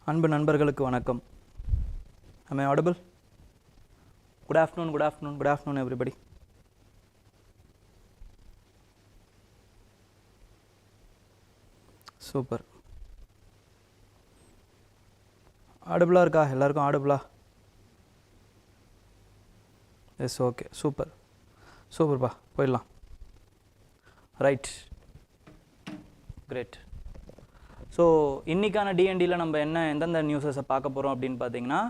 அன்பு நண்பர்களுக்கு வணக்கம். Am I audible? Good afternoon everybody. Super. ஆடிபிளா இருக்கா? எல்லாருக்கும் ஆடிபிளா? எஸ், ஓகே, சூப்பர் சூப்பர்ப்பா, போயிடலாம். Right, great. ஸோ இன்றைக்கான டிஎன்டியில் நம்ம எந்தெந்த நியூஸஸை பார்க்க போகிறோம் அப்படின்னு பார்த்தீங்கன்னா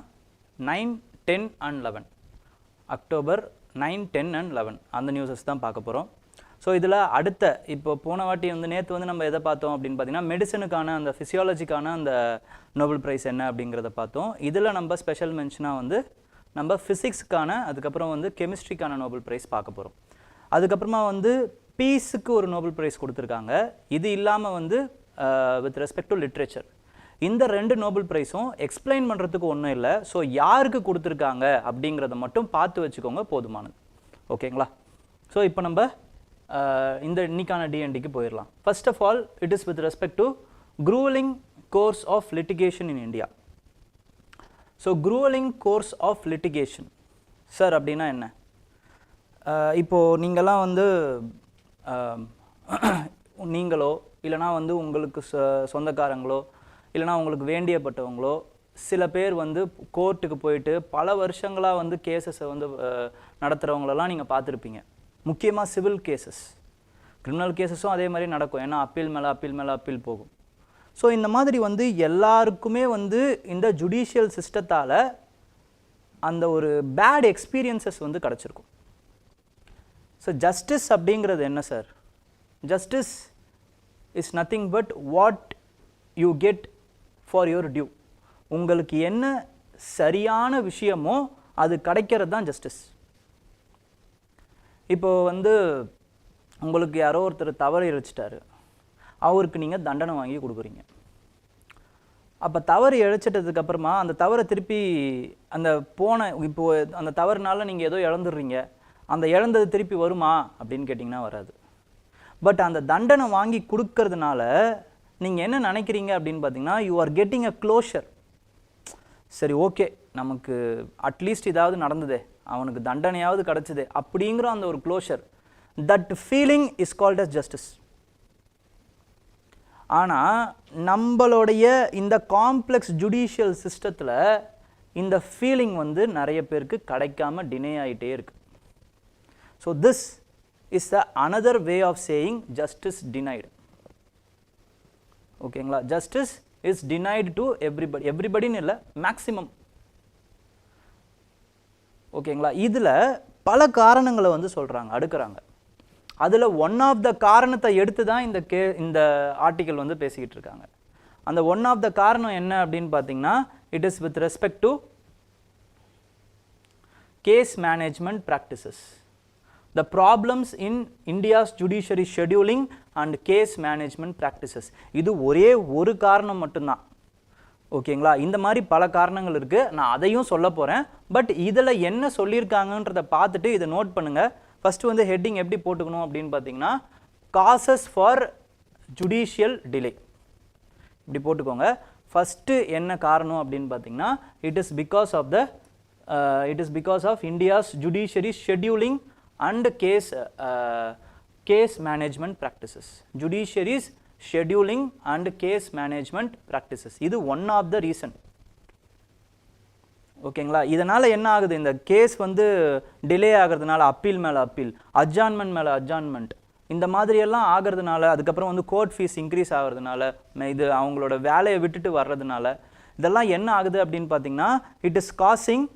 9, 10 and 11 அக்டோபர் 9, 10 and 11 அந்த நியூஸஸ் தான் பார்க்க போகிறோம். ஸோ இதில் அடுத்த இப்போ போன வாட்டி நேற்று நம்ம எதை பார்த்தோம் அப்படின்னு பார்த்தீங்கன்னா மெடிசனுக்கான அந்த ஃபிசியாலஜிக்கான அந்த நோபல் ப்ரைஸ் என்ன அப்படிங்கிறத பார்த்தோம். இதில் நம்ம ஸ்பெஷல் மென்ஷனாக நம்ம ஃபிசிக்ஸுக்கான அதுக்கப்புறம் கெமிஸ்ட்ரிக்கான நோபல் ப்ரைஸ் பார்க்க போகிறோம். அதுக்கப்புறமா பீஸுக்கு ஒரு நோபல் ப்ரைஸ் கொடுத்துருக்காங்க. இது இல்லாமல் வித் ரெஸ்பெக்ட் டு லிட்ரேச்சர் இந்த 2 நோபல் ப்ரைஸும் எக்ஸ்பிளைன் பண்ணுறதுக்கு ஒன்றும் இல்லை. ஸோ யாருக்கு கொடுத்துருக்காங்க அப்படிங்கிறத மட்டும் பார்த்து வச்சுக்கோங்க, போதுமானது. ஓகேங்களா? ஸோ இப்போ நம்ம இன்னைக்கான டிஎன்டிக்கு போயிடலாம். First of all it is with respect to Gruelling course of litigation in India. So Gruelling course of litigation sir அப்படின்னா என்ன? இப்போது நீங்களாம் நீங்களோ இல்லைனா உங்களுக்கு சொந்தக்காரங்களோ இல்லைனா உங்களுக்கு வேண்டியப்பட்டவங்களோ சில பேர் கோர்ட்டுக்கு போயிட்டு பல வருஷங்களாக கேசஸை நடத்துகிறவங்களெல்லாம் நீங்கள் பார்த்துருப்பீங்க. முக்கியமாக சிவில் கேசஸ், கிரிமினல் கேசஸும் அதே மாதிரி நடக்கும். ஏன்னா அப்பீல் மேலே அப்பீல் போகும். ஸோ இந்த மாதிரி எல்லாருக்குமே இந்த ஜுடிஷியல் சிஸ்டத்தால் அந்த ஒரு பேட் எக்ஸ்பீரியன்சஸ் கிடச்சிருக்கும். ஸோ ஜஸ்டிஸ் அப்படிங்கிறது என்ன sir? Justice is nothing but what you get for your due. உங்களுக்கு என்ன சரியான விஷயமோ அது கிடைக்கிறது தான் ஜஸ்டிஸ். இப்போது உங்களுக்கு யாரோ ஒருத்தர் தவறு இழைச்சிட்டாரு, அவருக்கு நீங்கள் தண்டனை வாங்கி கொடுக்குறீங்க. அப்போ தவறு இழைச்சிட்டதுக்கப்புறமா அந்த தவறை திருப்பி இப்போது அந்த தவறுனால நீங்கள் ஏதோ இழந்துடுறீங்க. அந்த இழந்தது திருப்பி வருமா அப்படின்னு கேட்டிங்கன்னா வராது. பட் அந்த தண்டனை வாங்கி கொடுக்கறதுனால நீங்கள் என்ன நினைக்கிறீங்க அப்படின்னு பார்த்தீங்கன்னா you are getting a closure. சரி, ஓகே, நமக்கு அட்லீஸ்ட் இதாவது நடந்ததே, அவனுக்கு தண்டனையாவது கிடச்சிதே அப்படிங்கிற அந்த ஒரு closure, that feeling is called as justice. ஆனால் நம்மளுடைய இந்த காம்ப்ளெக்ஸ் ஜுடிஷியல் சிஸ்டத்தில் இந்த ஃபீலிங் நிறைய பேருக்கு கிடைக்காம டினே ஆகிட்டே இருக்கு. So this is the another way of saying justice denied. ஓகேங்களா? justice is denied to everybody. everybodyன்னு இல்லை, மேக்ஸிமம். ஓகேங்களா? இதில் பல காரணங்களை சொல்கிறாங்க, அடுக்கிறாங்க. அதில் ஒன் ஆஃப் த காரணத்தை எடுத்து தான் இந்த ஆர்டிக்கல் பேசிக்கிட்டு இருக்காங்க. அந்த ஒன் ஆஃப் த காரணம் என்ன அப்படின்னு பார்த்தீங்கன்னா it is with respect to case management practices. The problems in India's judiciary scheduling and case management practices. இது ஒரே ஒரு காரணம் மட்டும்தான். ஓகேங்களா? இந்த மாதிரி பல காரணங்கள் இருக்குது, நான் அதையும் சொல்ல போகிறேன். பட் இதில் என்ன சொல்லியிருக்காங்கன்றதை பார்த்துட்டு இதை நோட் பண்ணுங்கள். ஃபஸ்ட்டு ஹெட்டிங் எப்படி போட்டுக்கணும் அப்படின்னு பார்த்தீங்கன்னா காசஸ் ஃபார் ஜுடிஷியல் டிலே இப்படி போட்டுக்கோங்க. ஃபஸ்ட்டு என்ன காரணம் அப்படின்னு பார்த்தீங்கன்னா it is because of India's judiciary scheduling and case management practices. Judiciary's scheduling and case management practices. இது one of the reason. ஓகேங்களா? இதனால் என்ன ஆகுது? இந்த கேஸ் டிலே ஆகிறதுனால அப்பீல் மேலே அப்பீல், அட்ஜான்மெண்ட் மேலே அட்ஜான்மெண்ட், இந்த மாதிரியெல்லாம் ஆகிறதுனால, அதுக்கப்புறம் கோர்ட் ஃபீஸ் இன்க்ரீஸ் ஆகிறதுனால, இது அவங்களோட வேலையை விட்டுட்டு வர்றதுனால இதெல்லாம் என்ன ஆகுது அப்படின்னு பார்த்தீங்கன்னா it is causing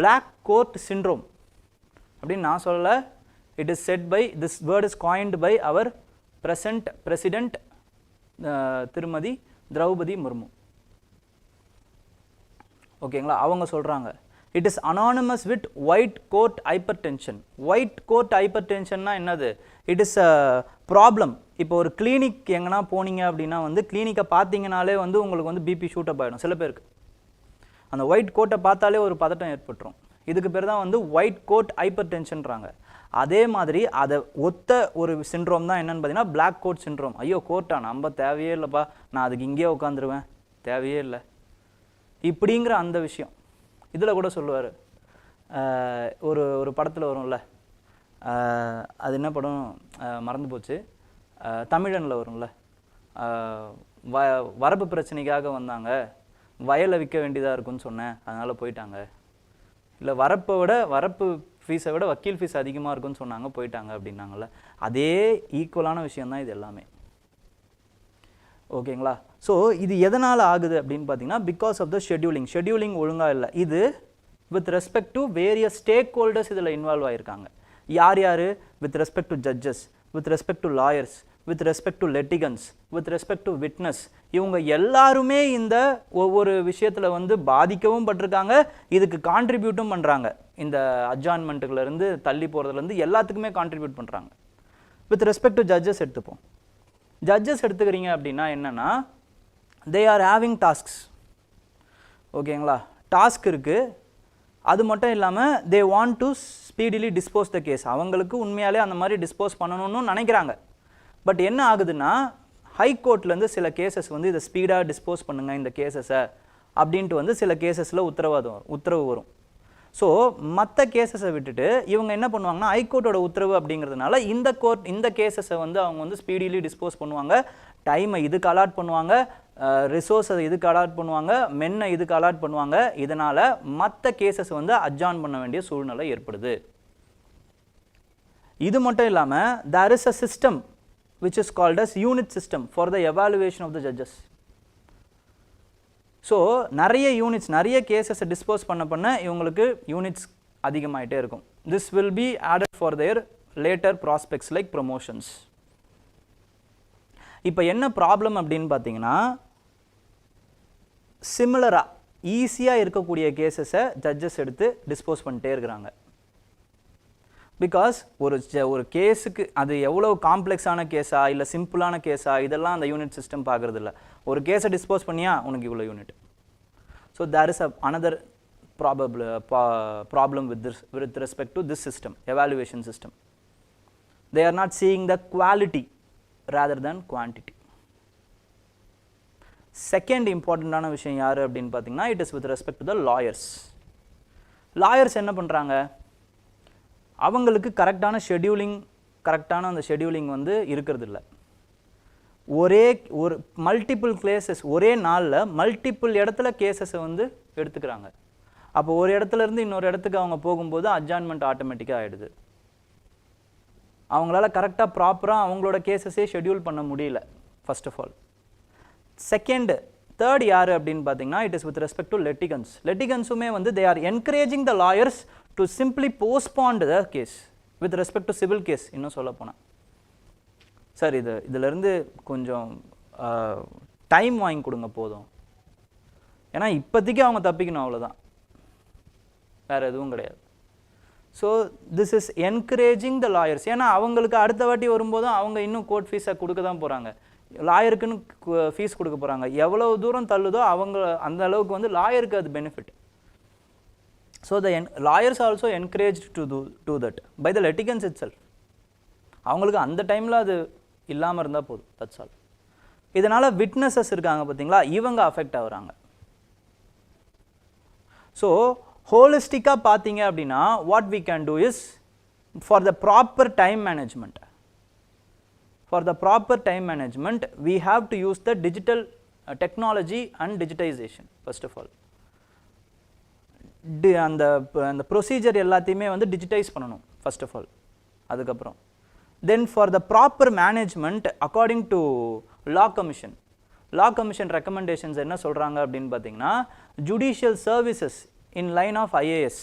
black coat syndrome அப்படின்னு நான் சொல்லலை. It is said by, this word is coined by our president திருமதி திரௌபதி முர்மு. ஓகேங்களா? அவங்க சொல்கிறாங்க it is anonymous with white coat hypertension. White coat ஹைப்பர் டென்ஷன்னா என்னது? It is a problem. இப்போ ஒரு கிளினிக் எங்கன்னா போனீங்க அப்படின்னா கிளினிக்கை பார்த்தீங்கனாலே உங்களுக்கு பிபி ஷூட்டப் ஆகிடும். சில பேருக்கு அந்த ஒயிட் கோட்டை பார்த்தாலே ஒரு பதட்டம் ஏற்பட்டுரும். இதுக்கு பேர் தான் ஒயிட் கோட் ஹைப்பர் டென்ஷன்றாங்க. அதே மாதிரி அதை ஒத்த ஒரு சிண்ட்ரோம் தான் என்னன்னு பார்த்தீங்கன்னா பிளாக் கோட் சிண்ட்ரோம். ஐயோ கோர்ட்டா, நம்ம தேவையே இல்லைப்பா, நான் அதுக்கு இங்கேயே உட்காந்துருவேன், தேவையே இல்லை, இப்படிங்கிற அந்த விஷயம் இதில் கூட சொல்லுவார். ஒரு ஒரு படத்தில் வரும்ல, அது என்ன படம் மறந்து போச்சு, தமிழனில் வரும்ல, வரப்பு பிரச்சனைக்காக வந்தாங்க, வயலை விற்க வேண்டியதாக இருக்குன்னு சொன்னேன் அதனால் போயிட்டாங்க, இல்லை வரப்பு ஃபீஸை விட வக்கீல் ஃபீஸ் அதிகமாக இருக்குன்னு சொன்னாங்க போயிட்டாங்க அப்படின்னாங்கல்ல. அதே ஈக்குவலான விஷயந்தான் இது எல்லாமே. ஓகேங்களா? ஸோ இது எதனால் ஆகுது அப்படின்னு பார்த்தீங்கன்னா, பிகாஸ் ஆஃப் த ஷெட்யூலிங் ஒழுங்காக இல்லை. இது with respect to various stack holders இதில் இன்வால்வ் ஆகியிருக்காங்க. யார் with respect to judges, with respect to lawyers, with respect to litigants, with respect to witness. இவங்க எல்லாருமே இந்த ஒவ்வொரு விஷயத்தில் வந்து பாதிக்கவும் பட்டிருக்காங்க, இதுக்கு கான்ட்ரிபியூட்டும் பண்ணுறாங்க. இந்த அட்ஜாயின்மெண்ட்டுலேருந்து தள்ளி போகிறதுலேருந்து எல்லாத்துக்குமே கான்ட்ரிபியூட் பண்ணுறாங்க. வித் ரெஸ்பெக்ட் டு ஜட்ஜஸ் எடுத்துப்போம். ஜட்ஜஸ் எடுத்துக்கிறீங்க அப்படின்னா என்னென்னா, தே ஆர் ஹேவிங் டாஸ்க்ஸ். ஓகேங்களா? டாஸ்க் இருக்குது. அது மட்டும் இல்லாமல் they want to speedily dispose the case. அவங்களுக்கு உண்மையாலே அந்த மாதிரி டிஸ்போஸ் பண்ணணும்னு நினைக்கிறாங்க. பட் என்ன ஆகுதுன்னா, ஹைகோர்ட்லேருந்து சில கேசஸ் வந்து இதை ஸ்பீடாக டிஸ்போஸ் பண்ணுங்கள் இந்த கேசஸை அப்படின்ட்டு வந்து சில கேசஸில் உத்தரவு வரும். ஸோ மற்ற கேசஸை விட்டுட்டு இவங்க என்ன பண்ணுவாங்கன்னா, ஹைகோர்ட்டோட உத்தரவு அப்படிங்கிறதுனால இந்த கேசஸை வந்து அவங்க வந்து ஸ்பீடிலி டிஸ்போஸ் பண்ணுவாங்க. டைமை இதுக்கு அலாட் பண்ணுவாங்க, ரிசோர்ஸை இதுக்கு அலாட் பண்ணுவாங்க, மென்னை இதுக்கு அலாட் பண்ணுவாங்க. இதனால் மற்ற கேசஸ் வந்து அட்ஜாயின் பண்ண வேண்டிய சூழ்நிலை ஏற்படுது. இது மட்டும் இல்லாமல் there is a system which is called as unit system for the evaluation of the judges. So நிறைய கேசஸை டிஸ்போஸ் பண்ண இவங்களுக்கு யூனிட்ஸ் அதிகமாகிட்டே இருக்கும். This will be added for their later prospects like promotions. இப்போ என்ன ப்ராப்ளம் அப்படின்னு பார்த்தீங்கன்னா, சிமிலராக ஈஸியாக இருக்கக்கூடிய கேசஸை ஜட்ஜஸ் எடுத்து டிஸ்போஸ் பண்ணிட்டே இருக்கிறாங்க. பிகாஸ் ஒரு கேஸுக்கு அது எவ்வளோ காம்ப்ளெக்ஸான கேஸா இல்லை சிம்பிளான கேஸா இதெல்லாம் அந்த யூனிட் சிஸ்டம் பார்க்குறது இல்லை. ஒரு கேஸை டிஸ்போஸ் பண்ணியா உனக்கு இவ்வளோ unit. So there is another problem with respect to this system, evaluation system. They are not seeing the quality rather than quantity. Second இம்பார்ட்டண்ட்டான விஷயம் யார் அப்படின்னு பார்த்தீங்கன்னா, it is with respect to the lawyers. Lawyers என்ன பண்ணுறாங்க, அவங்களுக்கு கரெக்டான அந்த ஷெட்யூலிங் வந்து இருக்கிறது இல்லை. ஒரு மல்டிபிள் கேசஸ் ஒரே நாளில் மல்டிபிள் இடத்துல கேசஸை வந்து எடுத்துக்கிறாங்க. அப்போ ஒரு இடத்துலேருந்து இன்னொரு இடத்துக்கு அவங்க போகும்போது அட்ஜாயின்மெண்ட் ஆட்டோமேட்டிக்காக ஆகிடுது. அவங்களால கரெக்டாக ப்ராப்பராக அவங்களோட கேசஸே ஷெட்யூல் பண்ண முடியல ஃபர்ஸ்ட் ஆஃப் ஆல். தேர்ட் யார் அப்படின்னு பார்த்தீங்கன்னா, it is with respect to litigants. litigants-உமே வந்து they are encouraging the lawyers to simply postpone the case with respect to civil case. இன்னும் சொல்ல போனால், சார் இதிலேருந்து கொஞ்சம் டைம் வாங்கி கொடுங்க போதும், ஏன்னா இப்போதைக்கு அவங்க தப்பிக்கணும், அவ்வளோதான், வேறு எதுவும் கிடையாது. So this is encouraging the lawyers. ஏன்னா அவங்களுக்கு அடுத்த வாட்டி வரும்போதும் அவங்க இன்னும் கோர்ட் ஃபீஸை கொடுக்க தான் போகிறாங்க, லாயருக்குன்னு ஃபீஸ் கொடுக்க போகிறாங்க. எவ்வளோ தூரம் தள்ளுதோ அவங்க அந்த அளவுக்கு வந்து லாயருக்கு அது benefit. So the lawyers also encourage to that by the litigants itself. அவங்களுக்கு அந்த டைமில் அது இல்லாமல் இருந்தால் போதும், தட்ஸ் ஆல். இதனால் விட்னஸஸ் இருக்காங்க பார்த்தீங்களா, இவங்க அஃபெக்ட் ஆகுறாங்க. ஸோ ஹோலிஸ்டிக்காக பார்த்தீங்க அப்படின்னா, what we can do is for the proper time management. we have to use the digital technology and digitization first of all. அந்த ப்ரொசீஜர் எல்லாத்தையுமே வந்து டிஜிட்டைஸ் பண்ணணும் ஃபர்ஸ்ட் ஆஃப் ஆல். அதுக்கப்புறம் then for the proper management according to law commission recommendations என்ன சொல்கிறாங்க அப்படின்னு பார்த்தீங்கன்னா, judicial services in line of IAS,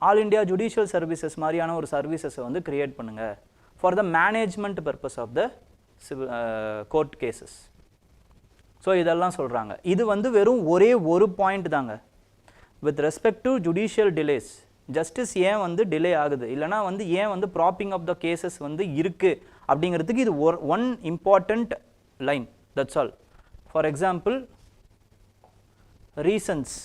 all India judicial services மாதிரியான ஒரு சர்வீசஸை வந்து கிரியேட் பண்ணுங்கள் for the management purpose of the court cases. So இதெல்லாம் சொல்கிறாங்க. இது வந்து வெறும் ஒரே ஒரு பாயிண்ட் தாங்க. With respect to judicial delays, justice ஏன் வந்து டிலே ஆகுது, இல்லைனா வந்து ஏன் வந்து ப்ராப்பிங் ஆஃப் த கேசஸ் வந்து இருக்குது அப்படிங்கிறதுக்கு இது one important line, that's all. For example, reasons.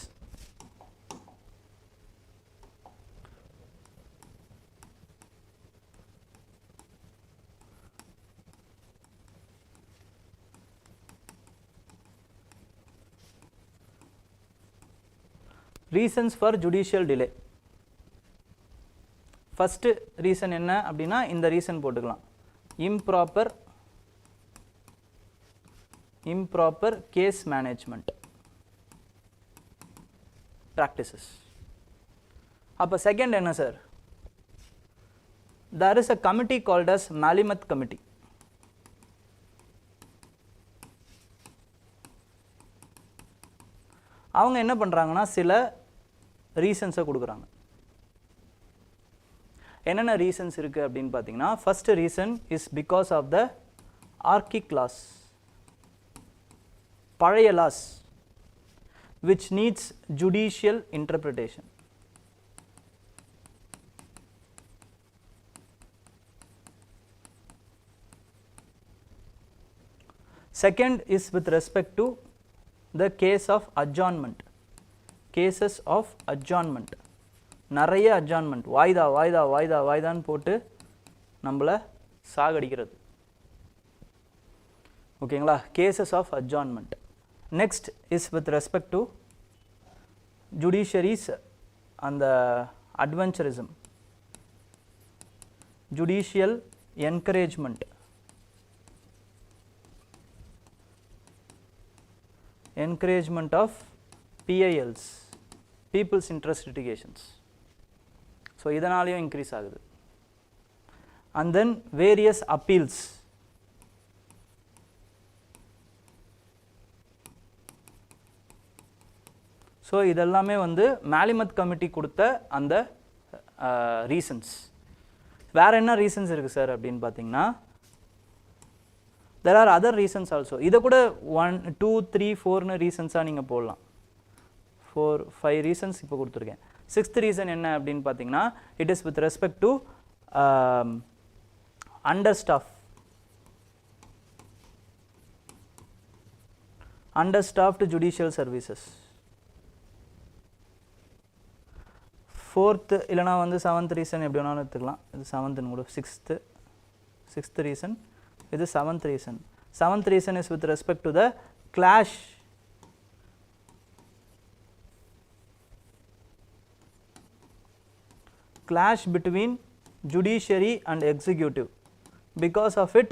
reasons for judicial delay. First reason என்ன அப்படின்னா இந்த ரீசன் போட்டுக்கலாம், improper case management practices. அப்போ செகண்ட் என்ன sir, there is a committee called as Malimath committee. அவங்க என்ன பண்றாங்கன்னா சில ரீசன்ஸை கொடுக்குறாங்க. என்னென்ன ரீசன்ஸ் இருக்கு அப்படின்னு பார்த்தீங்கன்னா, first reason is because of the archaic laws, பழைய laws which needs judicial interpretation. Second is with respect to the case of adjournment, cases of adjournment. நிறைய adjournment, வாய்தான்னு போட்டு நம்மளை சாகடிக்கிறது. ஓகேங்களா, cases of adjournment. Next is with respect to judiciaries and the adventurism, judicial encouragement, of PILs, people's interest litigations. So இதனாலேயும் increase ஆகுது. And then various appeals, so இதெல்லாமே வந்து மேலிமத் committee கொடுத்த அந்த reasons. வேறு என்ன ரீசன்ஸ் இருக்குது சார் அப்படின்னு பார்த்தீங்கன்னா, there are other reasons also. இதை கூட 1 2 3 4னு ரீசன்ஸாக நீங்கள் போடலாம். 4 5 ரீசன்ஸ் இப்போ கொடுத்துருக்கேன். சிக்ஸ்த் ரீசன் என்ன அப்படின்னு பார்த்தீங்கன்னா, it is with respect to understaffed judicial services. Fourth இல்லைனா வந்து செவன்த் ரீசன் எப்படி வேணாலும் எடுத்துக்கலாம். இது செவன்த்துன்னு கூட சிக்ஸ்த் ரீசன், இது seventh reason. Seventh reason is with respect to the clash between judiciary and executive. Because of it,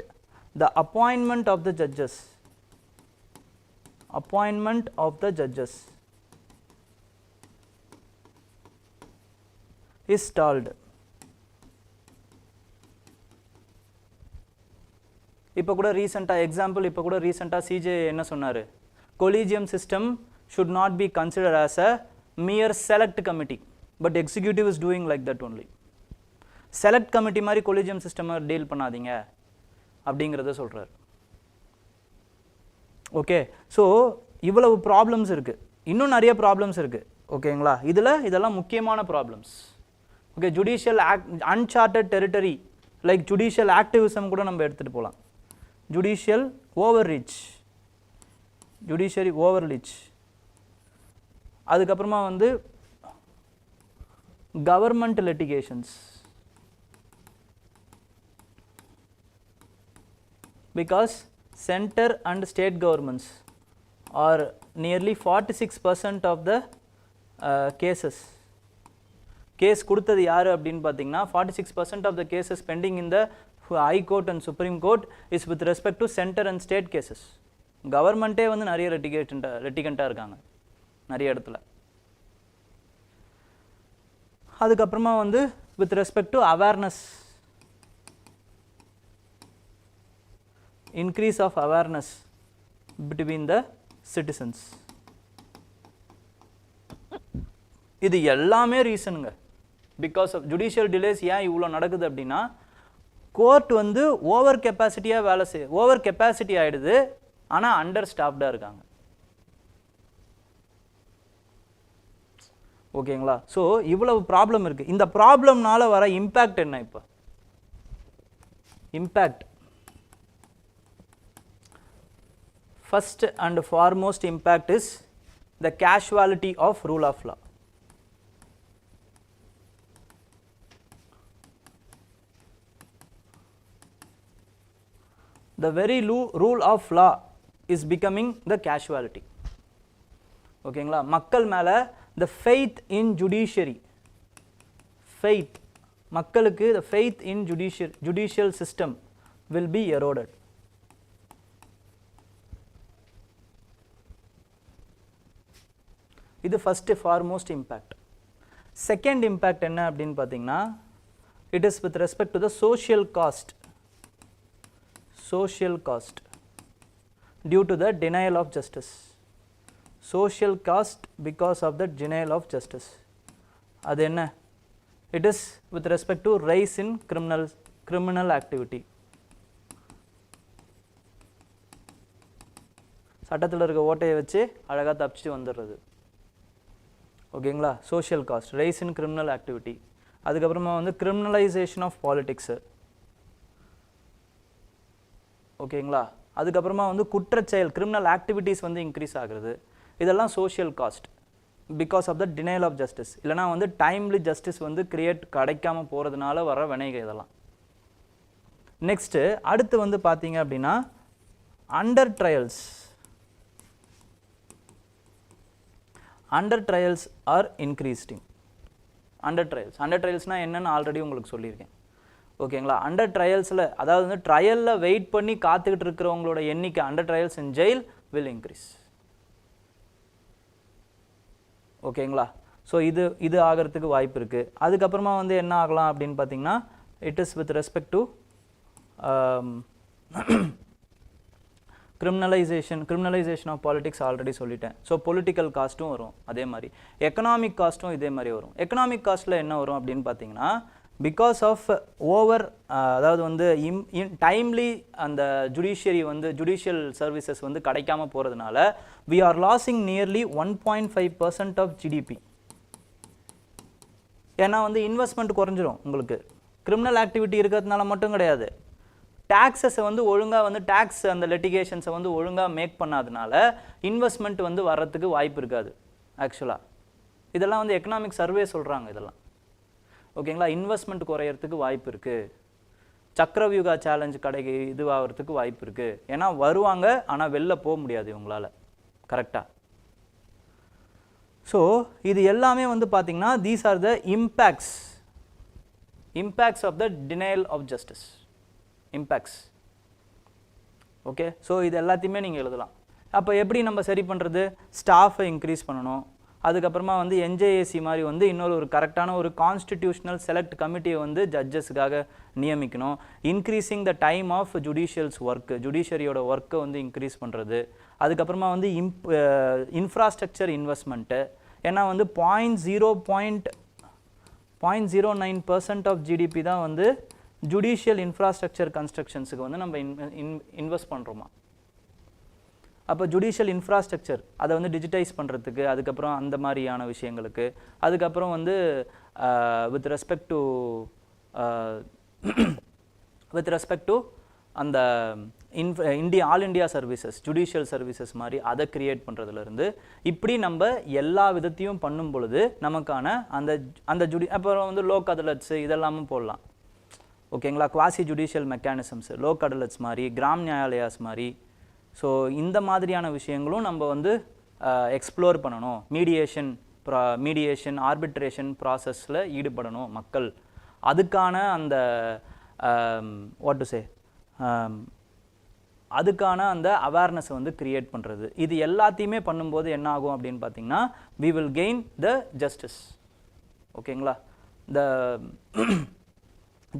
the appointment of the judges is stalled. இப்போ கூட ரீசெண்டாக எக்ஸாம்பிள், இப்போ கூட ரீசெண்டாக சிஜே என்ன சொன்னார், collegium system should not be considered as a mere select committee, but executive is doing like that only. select committee மாதிரி collegium system deal பண்ணாதீங்க அப்படிங்கிறத சொல்கிறார். ஓகே, ஸோ இவ்வளவு ப்ராப்ளம்ஸ் இருக்குது, இன்னும் நிறைய ப்ராப்ளம்ஸ் இருக்குது. ஓகேங்களா, இதெல்லாம் முக்கியமான problems. Okay, judicial unsorted territory like judicial activism கூட நம்ம எடுத்துகிட்டு போகலாம். ஜுடிஷியல் ஜுடிஷியரி ஓவர்ரீச், அதுக்கப்புறமா வந்து government litigations, because center and state governments are nearly 46% of the cases. Case கொடுத்தது யார் அப்படின்னு பார்த்தீங்கன்னா, 46% of the cases pending in the high court and supreme court is with respect to center and state cases. கவர்மெண்ட்டே வந்து நிறைய லிட்டிகண்ட்டாக இருக்காங்க நிறைய இடத்துல. அதுக்கப்புறமா வந்து with respect to awareness, increase of awareness between the citizens. இது எல்லாமே ரீசனுங்க. பிகாஸ் ஆஃப் ஜுடிஷியல் டிலேஸ் ஏன் இவ்வளோ நடக்குது அப்படின்னா, கோர்ட் வந்து ஓவர் கெப்பாசிட்டி ஆகிடுது, ஆனால் அண்டர் ஸ்டாஃப்டாக இருக்காங்க. ஓகேங்களா, ஸோ இவ்வளவு ப்ராப்ளம் இருக்குது. இந்த ப்ராப்ளம்னால வர இம்பேக்ட் என்ன? இப்போ impact, first and foremost impact is the casualty of rule of law. The very rule of law is becoming the casualty. ஓகேங்களா, மக்கள் மேலே the faith in judiciary, faith, மக்களுக்கு the faith in judicial system will be eroded. இது first foremost impact. Second impact என்ன அப்படின்னு பார்த்தீங்கன்னா, it is with respect to the social cost due to the denial of justice. Social cost because of the denial of justice. அது என்ன? It is with respect to rise in criminal activity. சட்டத்தில் இருக்க ஓட்டையை வச்சு அழகாக தப்பிச்சு வந்துடுறது. ஓகேங்களா? Social cost, rise in criminal activity. அதுக்கப்புறமா வந்து கிரிமினலைசேஷன் ஆஃப் பாலிடிக்ஸு. ஓகேங்களா? அதுக்கப்புறமா வந்து குற்றச்செயல், கிரிமினல் ஆக்டிவிட்டீஸ் வந்து இன்க்ரீஸ் ஆகுறது. இதெல்லாம் social cost because of the denial of justice. இல்லைனா வந்து டைம்லி ஜஸ்டிஸ் வந்து கிடைக்காம போகிறதுனால வர வினைகள் இதெல்லாம். நெக்ஸ்ட்டு அடுத்து வந்து பார்த்தீங்க அப்படின்னா அண்டர் ட்ரையல்ஸ் ஆர் இன்க்ரீஸ்டிங். அண்டர் ட்ரையல்ஸ்னால் என்னென்னு ஆல்ரெடி உங்களுக்கு சொல்லியிருக்கேன். ஓகேங்களா? அண்டர் ட்ரையல்ஸில், அதாவது வந்து ட்ரையலில் வெயிட் பண்ணி காத்துக்கிட்டு இருக்கிறவங்களோட எண்ணிக்கை under trials in jail will increase. ஓகேங்களா? ஸோ இது ஆகிறதுக்கு வாய்ப்பு இருக்குது. அதுக்கப்புறமா வந்து என்ன ஆகலாம் அப்படின்னு பார்த்தீங்கன்னா, it is with respect to criminalisation of politics already சொல்லிட்டேன். ஸோ பொலிட்டிக்கல் காஸ்ட்டும் வரும், அதே மாதிரி எக்கனாமிக் காஸ்ட்டும் இதே மாதிரி வரும். எக்கனாமிக் காஸ்ட்டில் என்ன வரும் அப்படின்னு பார்த்தீங்கன்னா, பிகாஸ் ஆஃப் அதாவது வந்து டைம்லி அந்த ஜுடிஷியல் சர்வீசஸ் வந்து கிடைக்காம போகிறதுனால we are losing nearly 1.5% of GDP. ஏன்னா வந்து இன்வெஸ்ட்மெண்ட் குறைஞ்சிரும். உங்களுக்கு கிரிமினல் ஆக்டிவிட்டி இருக்கிறதுனால மட்டும் கிடையாது, டாக்ஸஸை வந்து ஒழுங்காக வந்து டாக்ஸ் அந்த லிட்டிகேஷன்ஸை வந்து ஒழுங்காக மேக் பண்ணாதனால இன்வெஸ்ட்மெண்ட் வந்து வர்றதுக்கு வாய்ப்பு இருக்காது. ஆக்சுவலாக இதெல்லாம் வந்து எக்கனாமிக் சர்வே சொல்கிறாங்க இதெல்லாம். ஓகேங்களா? இன்வெஸ்ட்மெண்ட் குறையறதுக்கு வாய்ப்பு இருக்குது. சக்கரவியூகா சேலஞ்ச் இதுவாகிறதுக்கு வாய்ப்பு இருக்குது. ஏன்னா வருவாங்க, ஆனால் வெளில போக முடியாது இவங்களால. கரெக்டாக? ஸோ இது எல்லாமே வந்து பார்த்தீங்கன்னா these are the impacts of the denial of justice. impacts. Okay? So இது எல்லாத்தையுமே நீங்கள் எழுதலாம். அப்போ எப்படி நம்ம சரி பண்ணுறது? ஸ்டாஃபை இன்க்ரீஸ் பண்ணணும். அதுக்கப்புறமா வந்து என்ஜேஏசி மாதிரி வந்து ஒரு கரெக்டான ஒரு கான்ஸ்டிடியூஷனல் செலக்ட் கமிட்டியை வந்து ஜட்ஜஸுக்காக நியமிக்கணும். இன்க்ரீஸிங் த டைம் ஆஃப் ஜுடிஷியரியோட ஒர்க்கை வந்து இன்க்ரீஸ் பண்ணுறது. அதுக்கப்புறமா வந்து இன்ஃப்ராஸ்ட்ரக்சர் இன்வெஸ்ட்மெண்ட்டு. ஏன்னா வந்து 0.09% ஆஃப் ஜிடிபி தான் வந்து ஜுடிஷியல் இன்ஃப்ராஸ்ட்ரக்சர் கன்ஸ்ட்ரக்ஷன்ஸுக்கு வந்து நம்ம இன்வெஸ்ட் பண்ணுறோமா. அப்போ ஜுடிஷியல் இன்ஃப்ராஸ்ட்ரக்சர் அதை வந்து டிஜிட்டைஸ் பண்ணுறதுக்கு, அதுக்கப்புறம் அந்த மாதிரியான விஷயங்களுக்கு, அதுக்கப்புறம் வந்து வித் ரெஸ்பெக்ட் டு அந்த all India services, judicial services மாதிரி அதை கிரியேட் பண்ணுறதுலேருந்து இப்படி நம்ம எல்லா விதத்தையும் பண்ணும் பொழுது நமக்கான அந்த அப்புறம் வந்து லோக் அதாலட்ஸு இதெல்லாமும் போடலாம். ஓகேங்களா? குவாசி ஜுடிஷியல் மெக்கானிசம்ஸ், லோக் அதாலட்ஸ் மாதிரி, கிராம் நியாயாலயாஸ் மாதிரி. ஸோ இந்த மாதிரியான விஷயங்களும் நம்ம வந்து எக்ஸ்ப்ளோர் பண்ணணும். மீடியேஷன் ஆர்பிட்ரேஷன் ப்ராசஸில் ஈடுபடணும் மக்கள். அதுக்கான அந்த அதுக்கான அந்த அவேர்னஸை வந்து கிரியேட் பண்ணுறது. இது எல்லாத்தையுமே பண்ணும்போது என்ன ஆகும் அப்படின்னு பார்த்தீங்கன்னா, we will gain the justice. ஓகேங்களா? the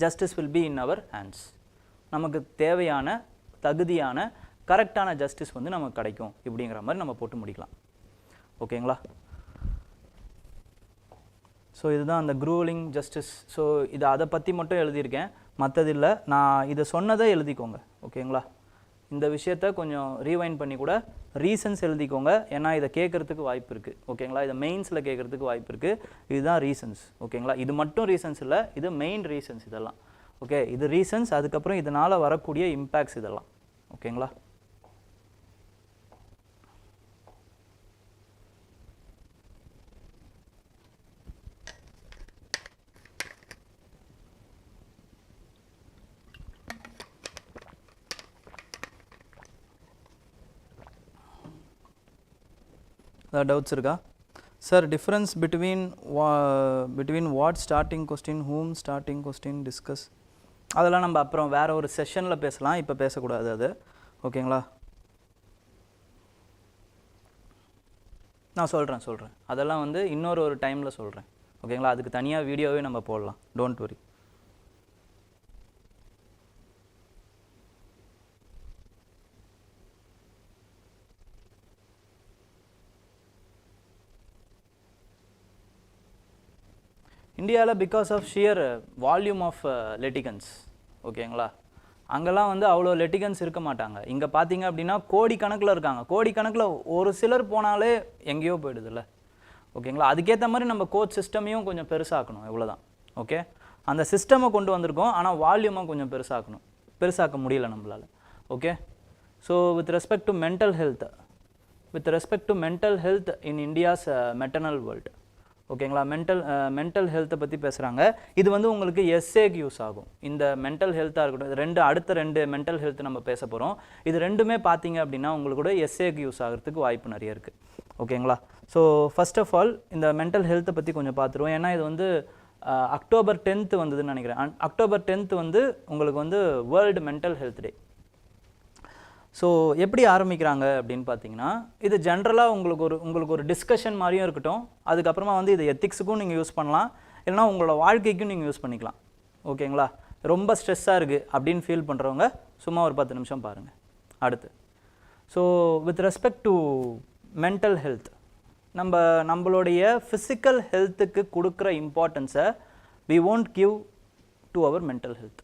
justice will be in our hands. நமக்கு தேவையான தகுதியான கரெக்டான ஜஸ்டிஸ் வந்து நமக்கு கிடைக்கும். இப்படிங்கிற மாதிரி நம்ம போட்டு முடிக்கலாம். ஓகேங்களா? ஸோ இதுதான் அந்த க்ரூலிங் ஜஸ்டிஸ். ஸோ இது அதை பற்றி மட்டும் எழுதியிருக்கேன், மற்றது இல்லை. நான் இதை சொன்னதை எழுதிக்கோங்க. ஓகேங்களா? இந்த விஷயத்த கொஞ்சம் ரீவைண்ட் பண்ணி கூட ரீசன்ஸ் எழுதிக்கோங்க. ஏன்னா இதை கேட்குறதுக்கு வாய்ப்பு இருக்குது. ஓகேங்களா? இதை மெயின்ஸில் கேட்குறதுக்கு வாய்ப்பு இருக்குது. இதுதான் ரீசன்ஸ். ஓகேங்களா? இது மட்டும் ரீசன்ஸ் இல்லை, இது மெயின் ரீசன்ஸ் இதெல்லாம். ஓகே? இது ரீசன்ஸ், அதுக்கப்புறம் இதனால் வரக்கூடிய இம்பேக்ட்ஸ் இதெல்லாம். ஓகேங்களா? ஏதாவது டவுட்ஸ் இருக்கா? Sir, difference between what starting question, whom starting question, discuss. அதெல்லாம் நம்ம அப்புறம் வேற ஒரு செஷன்ல பேசலாம், இப்போ பேசக்கூடாது அது. ஓகேங்களா? நான் சொல்கிறேன் அதெல்லாம் வந்து இன்னொரு ஒரு டைமில் சொல்கிறேன். ஓகேங்களா? அதுக்கு தனியாக வீடியோவே நம்ம போடலாம், டோன்ட் வரி. இந்தியாவில் because of sheer volume of litigants, ஓகேங்களா, அங்கெல்லாம் வந்து அவ்வளோ litigants இருக்க மாட்டாங்க. இங்கே பார்த்தீங்க அப்படின்னா கோடிக்கணக்கில் இருக்காங்க. கோடிக்கணக்கில் ஒரு சிலர் போனாலே எங்கேயோ போயிடுதுல்ல. ஓகேங்களா? அதுக்கேற்ற மாதிரி நம்ம கோர்ட் சிஸ்டமையும் கொஞ்சம் பெருசாக்கணும், இவ்வளோதான். ஓகே, அந்த சிஸ்டமை கொண்டு வந்திருக்கோம், ஆனால் வால்யூமை கொஞ்சம் பெருசாக்க முடியல நம்மளால். Okay, so with respect to mental health in India's maternal world. ஓகேங்களா? மென்டல் ஹெல்த்தை பற்றி பேசுகிறாங்க. இது வந்து உங்களுக்கு எஸ்ஏக்கு யூஸ் ஆகும். இந்த மென்டல் ஹெல்த்தாக இருக்கட்டும், அடுத்த ரெண்டு மென்டல் ஹெல்த் நம்ம பேச போகிறோம். இது ரெண்டுமே பார்த்தீங்க அப்படின்னா உங்களுக்கு கூட எஸ்ஏக்கு யூஸ் ஆகிறதுக்கு வாய்ப்பு நிறைய இருக்குது. ஓகேங்களா? ஸோ ஃபர்ஸ்ட் ஆஃப் ஆல் இந்த மென்டல் ஹெல்த்தை பற்றி கொஞ்சம் பார்த்துருவோம். ஏன்னா இது வந்து October 10th வந்ததுன்னு நினைக்கிறேன். October 10th வந்து உங்களுக்கு வந்து வேர்ல்டு மென்டல் ஹெல்த் டே. ஸோ எப்படி ஆரம்பிக்கிறாங்க அப்படின்னு பார்த்தீங்கன்னா, இது ஜென்ரலாக உங்களுக்கு ஒரு டிஸ்கஷன் மாதிரியும் இருக்கட்டும். அதுக்கப்புறமா வந்து இது எத்திக்ஸுக்கும் நீங்கள் யூஸ் பண்ணலாம், இல்லைனா உங்களோட வாழ்க்கைக்கும் நீங்கள் யூஸ் பண்ணிக்கலாம். ஓகேங்களா? ரொம்ப ஸ்ட்ரெஸ்ஸாக இருக்குது அப்படின்னு ஃபீல் பண்ணுறவங்க சும்மா ஒரு 10 நிமிஷம் பாருங்கள். அடுத்து, so with respect to mental health, நம்மளுடைய ஃபிசிக்கல் ஹெல்த்துக்கு கொடுக்குற இம்பார்ட்டன்ஸை we won't give to our mental health.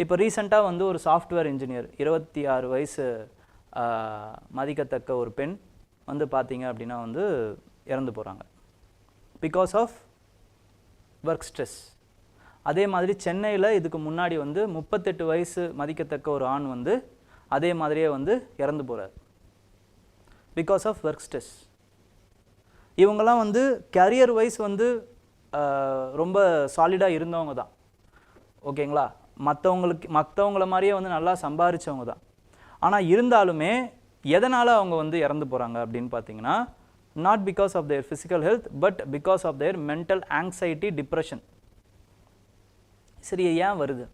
இப்போ ரீசெண்டாக வந்து ஒரு சாஃப்ட்வேர் இன்ஜினியர் 26 வயசு மதிக்கத்தக்க ஒரு பெண் வந்து பார்த்தீங்க அப்படின்னா வந்து இறந்து போகிறாங்க பிகாஸ் ஆஃப் ஒர்க் ஸ்ட்ரெஸ். அதே மாதிரி சென்னையில் இதுக்கு முன்னாடி வந்து 38 வயசு மதிக்கத்தக்க ஒரு ஆண் வந்து அதே மாதிரியே வந்து இறந்து போகிறார் பிகாஸ் ஆஃப் ஒர்க் ஸ்ட்ரெஸ். இவங்கெல்லாம் வந்து கேரியர் வைஸ் வந்து ரொம்ப சாலிடாக இருந்தவங்க தான். ஓகேங்களா? மற்றவங்கள மாதிரியே வந்து நல்லா சம்பாதிச்சவங்க தான். ஆனால் இருந்தாலுமே எதனால் அவங்க வந்து இறந்து போகிறாங்க அப்படின்னு பார்த்தீங்கன்னா, not because of their physical health but because of their mental anxiety, depression. சரி, ஏன் வருது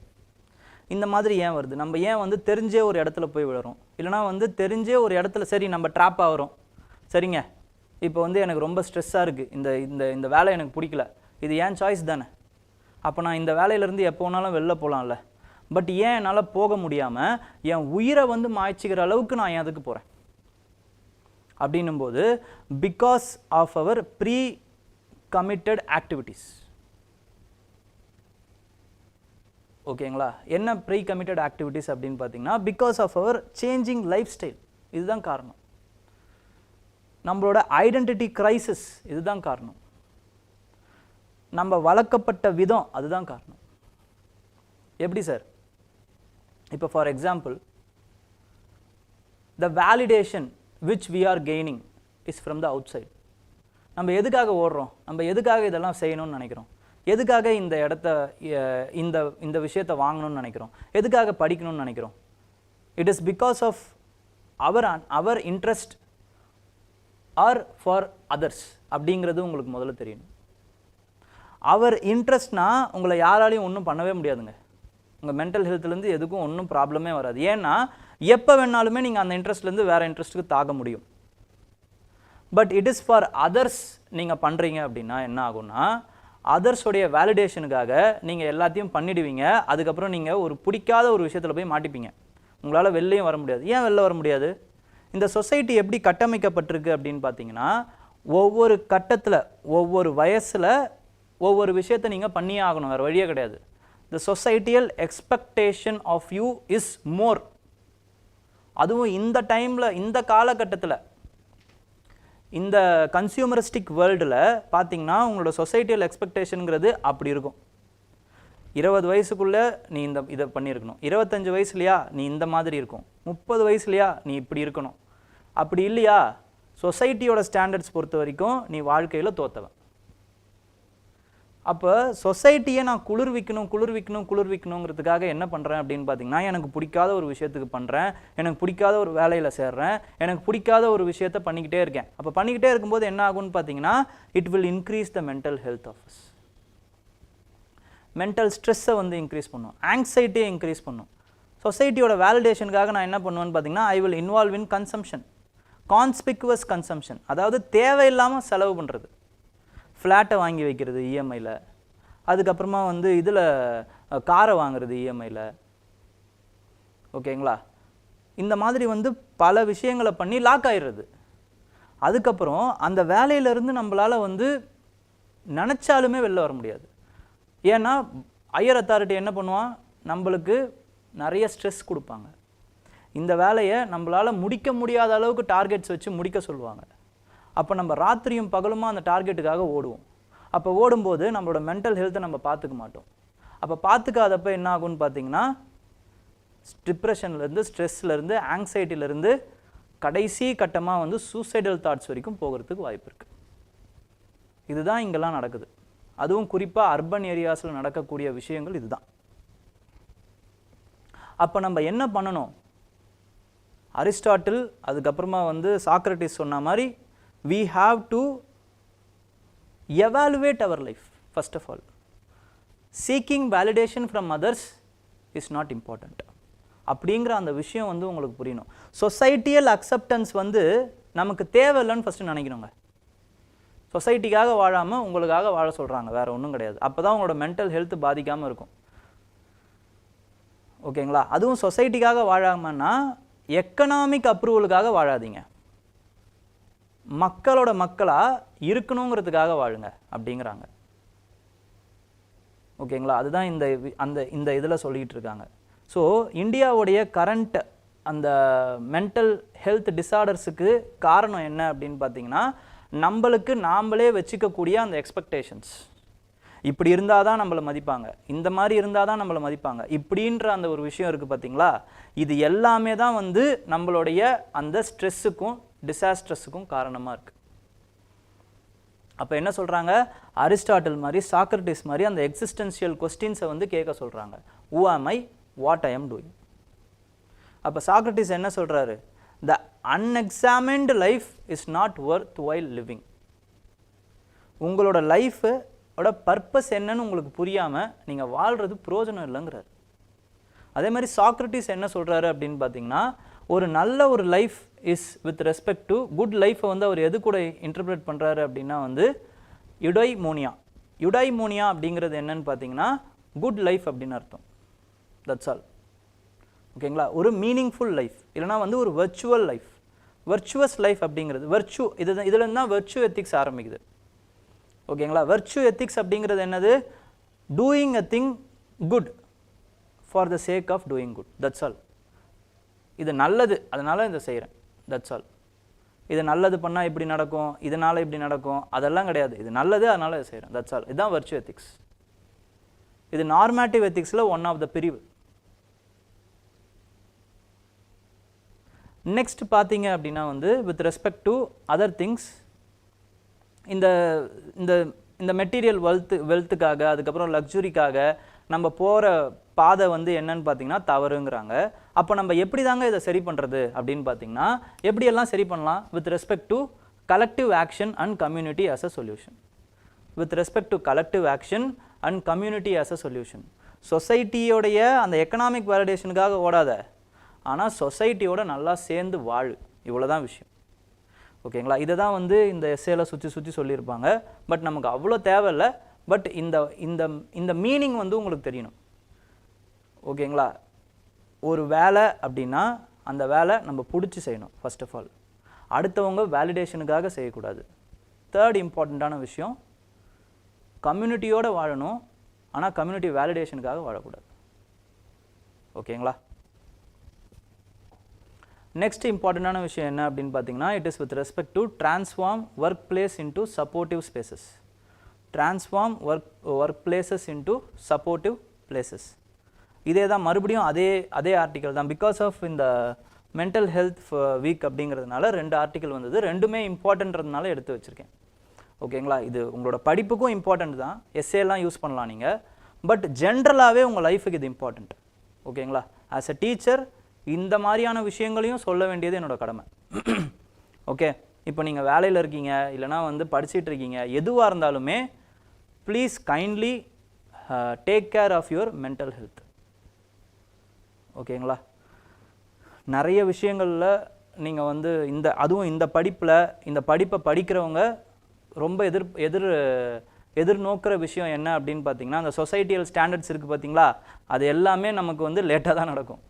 இந்த மாதிரி? ஏன் வருது? நம்ம ஏன் வந்து தெரிஞ்சே ஒரு இடத்துல போய் விடுறோம், இல்லைனா வந்து தெரிஞ்சே ஒரு இடத்துல சரி நம்ம ட்ராப் ஆகிறோம். சரிங்க, இப்போ வந்து எனக்கு ரொம்ப ஸ்ட்ரெஸ்ஸாக இருக்குது, இந்த வேலை எனக்கு பிடிக்கல, இது ஏன் சாய்ஸ் தானே, அப்போ நான் இந்த வேலையிலேருந்து எப்போ வேணாலும் வெளில போகலாம்ல. பட் ஏன் என்னால் போக முடியாமல் என் உயிரை வந்து மாய்ச்சிக்கிற அளவுக்கு நான் ஏன் அதுக்கு போகிறேன் அப்படின்னும்போது because of our pre committed activities. ஓகேங்களா? என்ன ப்ரீ கமிட்டட் ஆக்டிவிட்டீஸ் அப்படின்னு பார்த்தீங்கன்னா, because of our changing lifestyle, இதுதான் காரணம். நம்மளோட ஐடென்டிட்டி கிரைசிஸ், இதுதான் காரணம். நம்ம வளர்க்கப்பட்ட விதம், அதுதான் காரணம். எப்படி சார்? இப்போ for example, the validation which we are gaining is from the outside. நம்ம எதுக்காக ஓடுறோம், நம்ம எதுக்காக இதெல்லாம் செய்யணும்னு நினைக்கிறோம், எதுக்காக இந்த இடத்த இந்த விஷயத்தை வாங்கணும்னு நினைக்கிறோம், எதுக்காக படிக்கணும்னு நினைக்கிறோம்? It is because of our interest or for others அப்படிங்கிறது உங்களுக்கு முதல்ல தெரியணும். அவர் இன்ட்ரெஸ்ட்னா உங்களை யாராலையும் ஒன்றும் பண்ணவே முடியாதுங்க. உங்கள் மென்டல் ஹெல்த்லேருந்து எதுக்கும் ஒன்றும் ப்ராப்ளமே வராது. ஏன்னா எப்போ வேணாலுமே நீங்கள் அந்த இன்ட்ரெஸ்ட்லேருந்து வேறு இன்ட்ரெஸ்ட்டுக்கு தாக முடியும். But it is for others நீங்கள் பண்ணுறீங்க அப்படின்னா என்ன ஆகும்னா, அதர்ஸோடைய வேலிடேஷனுக்காக நீங்கள் எல்லாத்தையும் பண்ணிடுவீங்க. அதுக்கப்புறம் நீங்கள் ஒரு பிடிக்காத ஒரு விஷயத்தில் போய் மாட்டிப்பீங்க. உங்களால் வெளிலையும் வர முடியாது. ஏன் வெளில வர முடியாது? இந்த சொசைட்டி எப்படி கட்டமைக்கப்பட்டிருக்கு அப்படின்னு பார்த்தீங்கன்னா, ஒவ்வொரு கட்டத்தில் ஒவ்வொரு வயசில் ஒவ்வொரு விஷயத்தை நீங்கள் பண்ணியே ஆகணும், வேறு வழியே கிடையாது. The societal expectation of you is more. அதுவும் இந்த டைமில், இந்த காலகட்டத்தில், இந்த கன்சியூமரிஸ்டிக் வேர்ல்டில் பார்த்தீங்கன்னா உங்களோட சொசைட்டியல் எக்ஸ்பெக்டேஷனுங்கிறது அப்படி இருக்கும். 20 வயசுக்குள்ளே நீ இதை பண்ணியிருக்கணும், 25 வயசுலையா நீ இந்த மாதிரி இருக்கும், 30 வயசுலையா நீ இப்படி இருக்கணும். அப்படி இல்லையா, சொசைட்டியோட ஸ்டாண்டர்ட்ஸ் பொறுத்த வரைக்கும் நீ வாழ்க்கையில் தோத்தவன். அப்போ சொசைட்டியை நான் குளிர்விக்கணுங்கிறதுக்காக என்ன பண்ணுறேன் அப்படின்னு பார்த்தீங்கன்னா, எனக்கு பிடிக்காத ஒரு விஷயத்துக்கு பண்ணுறேன், எனக்கு பிடிக்காத ஒரு வேலையில் சேர்றேன், எனக்கு பிடிக்காத ஒரு விஷயத்தை பண்ணிக்கிட்டே இருக்கேன். அப்போ பண்ணிக்கிட்டே இருக்கும்போது என்ன ஆகும்னு பார்த்தீங்கன்னா, it will increase the mental health of us. Mental ஸ்ட்ரெஸ்ஸை வந்து இன்க்ரீஸ் பண்ணும், ஆங்ஸைட்டியை இன்க்ரீஸ் பண்ணும். சொசைட்டியோட வேலிடேஷனுக்காக நான் என்ன பண்ணுவேன்னு பார்த்தீங்கன்னா, I will involve in consumption, conspicuous consumption, அதாவது தேவையில்லாமல் செலவு பண்ணுறது. ஃப்ளாட்டை வாங்கி வைக்கிறது இஎம்ஐயில், அதுக்கப்புறமா வந்து இதில் காரை வாங்குறது இஎம்ஐயில், ஓகேங்களா? இந்த மாதிரி வந்து பல விஷயங்களை பண்ணி லாக் ஆகிடுறது. அதுக்கப்புறம் அந்த வேலையிலேருந்து நம்மளால் வந்து நினச்சாலுமே வெளில வர முடியாது. ஏன்னா ஹையர் அத்தாரிட்டி என்ன பண்ணுவான், நம்மளுக்கு நிறைய ஸ்ட்ரெஸ் கொடுப்பாங்க. இந்த வேலையை நம்மளால் முடிக்க முடியாத அளவுக்கு டார்கெட்ஸ் வச்சு முடிக்க சொல்லுவாங்க. அப்போ நம்ம ராத்திரியும் பகலுமா அந்த டார்கெட்டுக்காக ஓடுவோம். அப்போ ஓடும்போது நம்மளோட மென்டல் ஹெல்த்தை நம்ம பார்த்துக்க மாட்டோம். அப்போ பார்த்துக்காதப்போ என்ன ஆகும்னு பார்த்தீங்கன்னா, டிப்ரெஷன்லேருந்து, ஸ்ட்ரெஸ்லேருந்து, ஆங்ஸைட்டிலேருந்து கடைசி கட்டமாக வந்து சூசைடல் தாட்ஸ் வரைக்கும் போகிறதுக்கு வாய்ப்பு இருக்குது. இதுதான் இங்கெல்லாம் நடக்குது. அதுவும் குறிப்பாக அர்பன் ஏரியாஸில் நடக்கக்கூடிய விஷயங்கள் இதுதான். அப்போ நம்ம என்ன பண்ணணும்? அரிஸ்டாட்டில், அதுக்கப்புறமா வந்து சாக்ரட்டிஸ் சொன்ன மாதிரி, we have to evaluate our life first of all. Seeking validation from others is not important. அப்படிங்கிற அந்த விஷயம் வந்து உங்களுக்கு புரியணும். சொசைட்டியல் அக்செப்டன்ஸ் வந்து நமக்கு தேவையில்லைன்னு ஃபஸ்ட்டு நினைக்கணுங்க. சொசைட்டிக்காக வாழாமல் உங்களுக்காக வாழ சொல்கிறாங்க, வேறு ஒன்றும் கிடையாது. அப்போ தான் உங்களோட மென்டல் ஹெல்த் பாதிக்காமல் இருக்கும், ஓகேங்களா? அதுவும் சொசைட்டிக்காக வாழாமன்னா எக்கனாமிக் அப்ரூவலுக்காக வாழாதீங்க, மக்களோட மக்களாக இருக்கணுங்கிறதுக்காக வாழுங்க அப்படிங்கிறாங்க, ஓகேங்களா? அதுதான் இந்த இதில் சொல்லிகிட்டு இருக்காங்க. ஸோ இந்தியாவுடைய கரண்ட் அந்த மென்டல் ஹெல்த் டிஸார்டர்ஸுக்கு காரணம் என்ன அப்படின்னு பார்த்தீங்கன்னா, நம்மளுக்கு நாம்ளே வச்சுக்கக்கூடிய அந்த எக்ஸ்பெக்டேஷன்ஸ். இப்படி இருந்தால் தான் நம்மளை மதிப்பாங்க, இந்த மாதிரி இருந்தால் தான் நம்மளை மதிப்பாங்க, இப்படின்ற அந்த ஒரு விஷயம் இருக்குது பார்த்தீங்களா? இது எல்லாமே தான் வந்து நம்மளுடைய அந்த ஸ்ட்ரெஸ்ஸுக்கும் டிசாஸ்ட்ரஸுக்கும் காரணமாக இருக்குது. அப்போ என்ன சொல்கிறாங்க? அரிஸ்டாட்டில் மாதிரி, சாக்ரட்டிஸ் மாதிரி அந்த எக்ஸிஸ்டென்ஷியல் கொஸ்டின்ஸை வந்து கேட்க சொல்கிறாங்க. Who am I, what I am doing. அப்போ சாக்ரட்டிஸ் என்ன சொல்கிறாரு? The unexamined life is not worth while living. உங்களோட லைஃபோட பர்பஸ் என்னன்னு உங்களுக்கு புரியாமல் நீங்கள் வாழ்கிறது பிரயோஜனம் இல்லைங்கிறார். அதே மாதிரி சாக்ரட்டிஸ் என்ன சொல்கிறாரு அப்படின்னு பார்த்தீங்கன்னா, ஒரு நல்ல ஒரு life is with respect to good லைஃப்பை வந்து அவர் எது கூட இன்டர்பிரேட் பண்ணுறாரு அப்படின்னா வந்து யுடைமோனியா. யுடைமோனியா அப்படிங்கிறது என்னன்னு பார்த்தீங்கன்னா குட் லைஃப் அப்படின்னு அர்த்தம். தட்ஸ் ஆல், ஓகேங்களா? ஒரு மீனிங்ஃபுல் லைஃப், இல்லைனா வந்து ஒரு வர்ச்சுவல் லைஃப். வர்ச்சுவஸ் லைஃப் அப்படிங்கிறது வர்ச்சு, இதுலேருந்து தான் வர்ச்சு எத்திக்ஸ் ஆரம்பிக்குது, ஓகேங்களா? வர்ச்சு எத்திக்ஸ் அப்படிங்கிறது என்னது? Doing a thing good for the sake of doing good, that's all. இது நல்லது, அதனால் இதை செய்கிறேன், தட்ஸ் ஆல். இது நல்லது பண்ணால் இப்படி நடக்கும், இதனால் இப்படி நடக்கும், அதெல்லாம் கிடையாது. இது நல்லது, அதனால் இதை செய்கிறேன், தட்ஸ் ஆல். இதுதான் வர்ச்சு எத்திக்ஸ். இது நார்மேட்டிவ் எத்திக்ஸில் ஒன் ஆஃப் த பிரிவு. நெக்ஸ்ட் பார்த்தீங்க அப்படின்னா வந்து with respect to other things, இந்த இந்த இந்த மெட்டீரியல் வெல்த்துக்காக, அதுக்கப்புறம் லக்ஸுரிக்காக நம்ம போகிற பாதை வந்து என்னன்னு பார்த்தீங்கன்னா தவறுங்கிறாங்க. அப்போ நம்ம எப்படி தாங்க இதை சரி பண்ணுறது அப்படின்னு பார்த்தீங்கன்னா, எப்படியெல்லாம் சரி பண்ணலாம்? With respect to collective action and community as a solution. With respect to collective action and community as a solution. சொசைட்டியோடைய அந்த எக்கனாமிக் வேலிடேஷனுக்காக ஓடாத, ஆனால் சொசைட்டியோட நல்லா சேர்ந்து வாழு, இவ்வளோதான் விஷயம், ஓகேங்களா? இதை தான் வந்து இந்த எஸ்ஏல சுற்றி சொல்லியிருப்பாங்க. பட் நமக்கு அவ்வளோ தேவையில்லை. பட் இந்த இந்த இந்த மீனிங் வந்து உங்களுக்கு தெரியணும், ஓகேங்களா? ஒரு வேலை அப்படின்னா அந்த வேலை நம்ம பிடிச்சி செய்யணும் ஃபர்ஸ்ட் ஆஃப் ஆல். அடுத்தவங்க வேலிடேஷனுக்காக செய்யக்கூடாது. தேர்ட் இம்பார்ட்டண்ட்டான விஷயம், கம்யூனிட்டியோடு வாழணும், ஆனால் கம்யூனிட்டி வேலிடேஷனுக்காக வாழக்கூடாது, ஓகேங்களா? நெக்ஸ்ட் இம்பார்ட்டண்ட்டான விஷயம் என்ன அப்படின்னு பார்த்தீங்கன்னா, it is with respect to transform work place into supportive spaces. Transform work places into supportive places. இதே தான் மறுபடியும் அதே ஆர்டிக்கல் தான். பிகாஸ் ஆஃப் இந்த மென்டல் ஹெல்த் வீக் அப்படிங்கிறதுனால 2 ஆர்டிக்கல் வந்தது. ரெண்டுமே இம்பார்ட்டன்றதுனால எடுத்து வச்சுருக்கேன். ஓகேங்களா? இது உங்களோட படிப்புக்கும் இம்பார்ட்டண்ட் தான், எஸ்ஏலாம் யூஸ் பண்ணலாம் நீங்கள், பட் ஜென்ரலாகவே உங்கள் லைஃபுக்கு இது இம்பார்ட்டண்ட். ஓகேங்களா? ஆஸ் அ டீச்சர் இந்த மாதிரியான விஷயங்களையும் சொல்ல வேண்டியது என்னோட கடமை. ஓகே, இப்போ நீங்கள் வேலையில் இருக்கீங்க, இல்லைனா வந்து படிச்சுட்டு இருக்கீங்க, எதுவாக இருந்தாலுமே please kindly take care of your mental health. ஓகேங்களா? நிறைய விஷயங்களில் நீங்கள் வந்து அதுவும் இந்த படிப்பை படிக்கிறவங்க ரொம்ப எதிர்நோக்கிற விஷயம் என்ன அப்படின்னு பார்த்தீங்கன்னா, அந்த சொசைட்டியல் ஸ்டாண்டர்ட்ஸ் இருக்குது பார்த்தீங்களா, அது எல்லாமே நமக்கு வந்து லேட்டாக தான் நடக்கும்.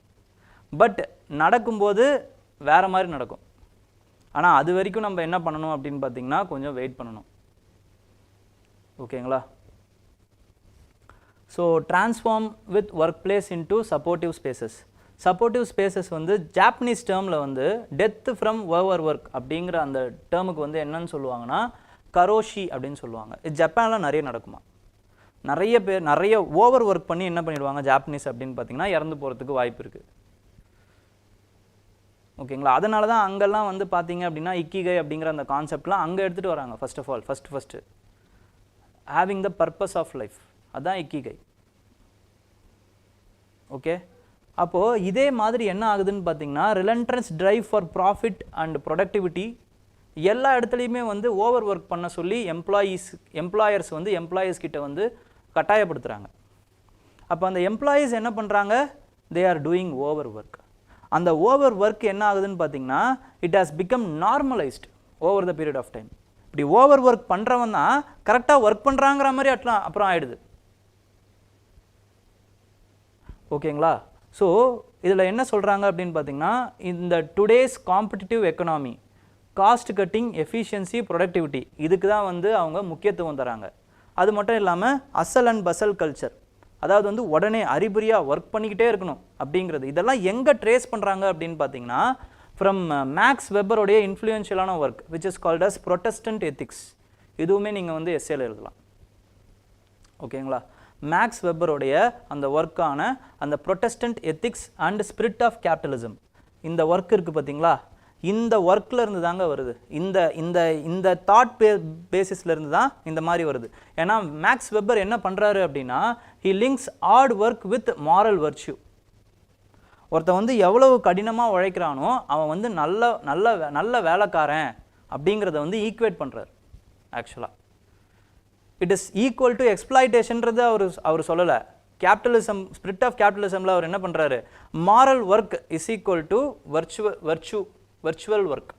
பட் நடக்கும்போது வேறு மாதிரி நடக்கும். ஆனால் அது வரைக்கும் நம்ம என்ன பண்ணணும் அப்படின்னு பார்த்தீங்கன்னா, கொஞ்சம் வெயிட் பண்ணணும். ஓகேங்களா? So transform with work place into supportive spaces. Supportive spaces வந்து ஜாப்பனீஸ் டேர்மில் வந்து டெத் ஃப்ரம் ஓவர் ஒர்க் அப்படிங்கிற அந்த டேர்முக்கு வந்து என்னன்னு சொல்லுவாங்கன்னா கரோஷி அப்படின்னு சொல்லுவாங்க. இது ஜப்பானில் நிறைய நடக்குமா. நிறைய பேர் நிறைய ஓவர் ஒர்க் பண்ணி என்ன பண்ணிடுவாங்க ஜாப்பனீஸ் அப்படின்னு பார்த்தீங்கன்னா இறந்து போகிறதுக்கு வாய்ப்பு இருக்குது. ஓகேங்களா? அதனால தான் அங்கெல்லாம் வந்து பார்த்தீங்க அப்படின்னா இக்கிகை அப்படிங்கிற அந்த கான்செப்ட்லாம் அங்கே எடுத்துகிட்டு வராங்க. First of all first having the purpose of life, அதுதான் இக்கிகை. ஓகே, அப்போது இதே மாதிரி என்ன ஆகுதுன்னு பார்த்தீங்கன்னா relentless drive for profit and productivity எல்லா இடத்துலையுமே வந்து ஓவர் ஒர்க் பண்ண சொல்லி எம்ப்ளாயர்ஸ் வந்து எம்ப்ளாயீஸ் கிட்ட வந்து கட்டாயப்படுத்துகிறாங்க. அப்போ அந்த எம்ப்ளாயீஸ் என்ன பண்ணுறாங்க, they are doing over work. அந்த ஓவர் ஒர்க் என்ன ஆகுதுன்னு பார்த்தீங்கன்னா it has become normalised over the period of time. இப்படி ஓவர் ஒர்க் பண்ணுறவன் தான் கரெக்டாக ஒர்க் பண்ணுறாங்கிற மாதிரி அப்புறம் ஆயிடுது. ஓகேங்களா? ஸோ இதில் என்ன சொல்கிறாங்க அப்படின்னு பார்த்தீங்கன்னா, இந்த today's competitive economy cost cutting, efficiency, productivity இதுக்கு தான் வந்து அவங்க முக்கியத்துவம் தராங்க. அது மட்டும் இல்லாமல் அசல் அண்ட் பசல் கல்ச்சர், அதாவது வந்து உடனே அறிபுரியாக ஒர்க் பண்ணிக்கிட்டே இருக்கணும் அப்படிங்கிறது, இதெல்லாம் எங்கே ட்ரேஸ் பண்ணுறாங்க அப்படின்னு பார்த்தீங்கன்னா ஃப்ரம் மேக்ஸ் வெப்பருடைய இன்ஃப்ளூயன்ஷியலான work which is called as Protestant ethics. இதுவுமே நீங்கள் வந்து எஸ்ஏல எழுதலாம். ஓகேங்களா? மேக்ஸ் வெப்பருடைய அந்த ஒர்க்கான அந்த protestant ethics and spirit of capitalism, இந்த ஒர்க் இருக்குது பார்த்தீங்களா, இந்த ஒர்க்கில் இருந்து தாங்க வருது. இந்த இந்த இந்த தாட் பேசிஸ்ல இருந்து தான் இந்த மாதிரி வருது. ஏன்னா மேக்ஸ் வெப்பர் என்ன பண்ணுறாரு அப்படின்னா he links hard work with moral virtue. ஒருத்தன் வந்து எவ்வளவு கடினமாக உழைக்கிறானோ அவன் வந்து நல்ல வேலைக்காரன் அப்படிங்கிறத வந்து ஈக்குவேட் பண்ணுறாரு. ஆக்சுவலாக இட் இஸ் ஈக்குவல் டு எக்ஸ்ப்ளாய்டேஷன்றது அவர் சொல்லலை. கேபிட்டலிசம், ஸ்பிரிட் ஆஃப் கேபிட்டலிசமில் அவர் என்ன பண்ணுறாரு, moral work is equal to virtual work.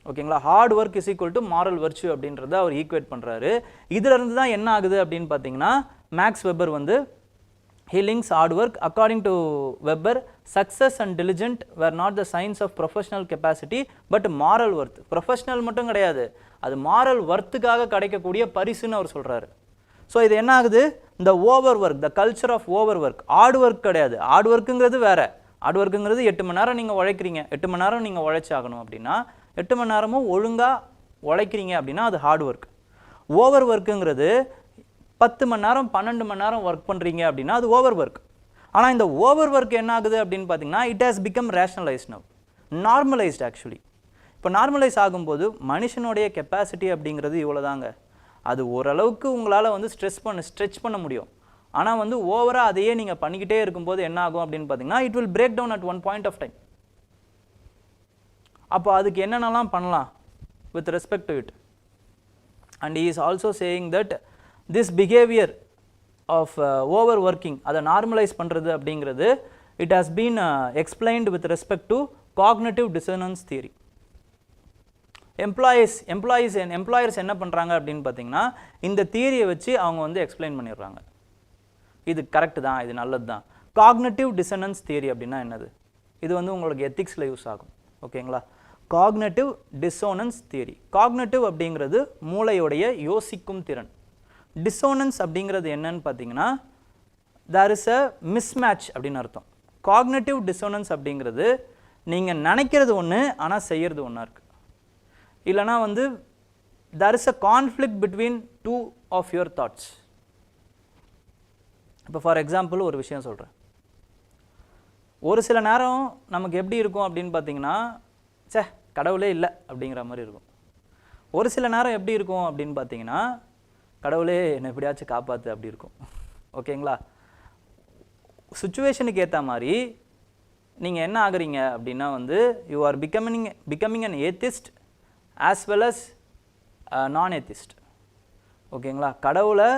ஓகேங்களா? Hard work is equal to moral virtue அப்படின்றத அவர் ஈக்குவேட் பண்ணுறாரு. இதிலிருந்து தான் என்ன ஆகுது அப்படின்னு பார்த்தீங்கன்னா மேக்ஸ் வெப்பர் வந்து he links hard work. According to Weber, success and diligent were not the signs of professional capacity but moral worth. Professional மட்டும் கிடையாது, அது மாரல் ஒர்த்துக்காக கிடைக்கக்கூடிய பரிசுன்னு அவர் சொல்கிறாரு. ஸோ இது என்ன ஆகுது, இந்த over work, the culture of over work, hard work கிடையாது. ஹார்ட் ஒர்க்குங்கிறது வேறு. ஹார்ட் ஒர்க்குங்கிறது 8 மணி நேரம் நீங்கள் உழைக்கிறீங்க, 8 மணி நேரம் நீங்கள் உழைச்சாகணும் அப்படின்னா 8 மணி நேரமும் ஒழுங்காக உழைக்கிறீங்க அப்படின்னா அது ஹார்ட் ஒர்க். ஓவர் ஒர்க்குங்கிறது 10 மணி நேரம் 12 மணி நேரம் ஒர்க் பண்ணுறீங்க அப்படின்னா அது ஓவர் ஒர்க். ஆனால் இந்த ஓவர் ஒர்க் என்ன ஆகுது அப்படின்னு பார்த்தீங்கன்னா it has become rationalised now, normalised. Actually இப்போ நார்மலைஸ் ஆகும்போது மனுஷனுடைய கெப்பாசிட்டி அப்படிங்கிறது இவ்வளோ தாங்க. அது ஓரளவுக்கு உங்களால் வந்து ஸ்ட்ரெச் பண்ண முடியும். ஆனால் வந்து ஓவராக அதையே நீங்கள் பண்ணிக்கிட்டே இருக்கும்போது என்ன ஆகும் அப்படின்னு பார்த்தீங்கன்னா it will break down at one point of time. அப்போ அதுக்கு என்னென்னலாம் பண்ணலாம் with respect to it. And he is also saying that this behavior of overworking, அதை நார்மலைஸ் பண்ணுறது அப்படிங்கிறது it has been explained with respect to cognitive dissonance theory. Employers என்ன பண்ணுறாங்க அப்படின்னு பார்த்தீங்கன்னா இந்த தியரியை வச்சு அவங்க வந்து எக்ஸ்பிளைன் பண்ணிடுறாங்க, இது கரெக்டு தான், இது நல்லது தான். காக்னேட்டிவ் டிசனன்ஸ் தியரி அப்படின்னா என்னது, இது வந்து உங்களுக்கு எத்திக்ஸில் யூஸ் ஆகும். ஓகேங்களா? Cognitive dissonance theory. காக்னேட்டிவ் அப்படிங்கிறது மூளையுடைய யோசிக்கும் திறன். டிசோனன்ஸ் அப்படிங்கிறது என்னன்னு பார்த்தீங்கன்னா தேர் இஸ் அ மிஸ்மேட்ச் அப்படின்னு அர்த்தம். காக்னேட்டிவ் டிசோனன்ஸ் அப்படிங்கிறது நீங்கள் நினைக்கிறது ஒன்று ஆனால் செய்கிறது ஒன்றா இருக்குது. இல்லைனா வந்து there is a conflict between two of your thoughts. இப்போ ஃபார் எக்ஸாம்பிள் ஒரு விஷயம் சொல்கிறேன். ஒரு சில நேரம் நமக்கு எப்படி இருக்கும் அப்படின்னு பார்த்தீங்கன்னா கடவுளே இல்லை அப்படிங்கிற மாதிரி இருக்கும். ஒரு சில நேரம் எப்படி இருக்கும் அப்படின்னு பார்த்தீங்கன்னா கடவுளே என்னை எப்படியாச்சும் காப்பாற்று அப்படி இருக்கும். ஓகேங்களா? சுச்சுவேஷனுக்கு ஏற்ற மாதிரி நீங்கள் என்ன ஆகுறீங்க அப்படின்னா வந்து you are becoming an atheist as well as non atheist. ஓகேங்களா? கடவுளை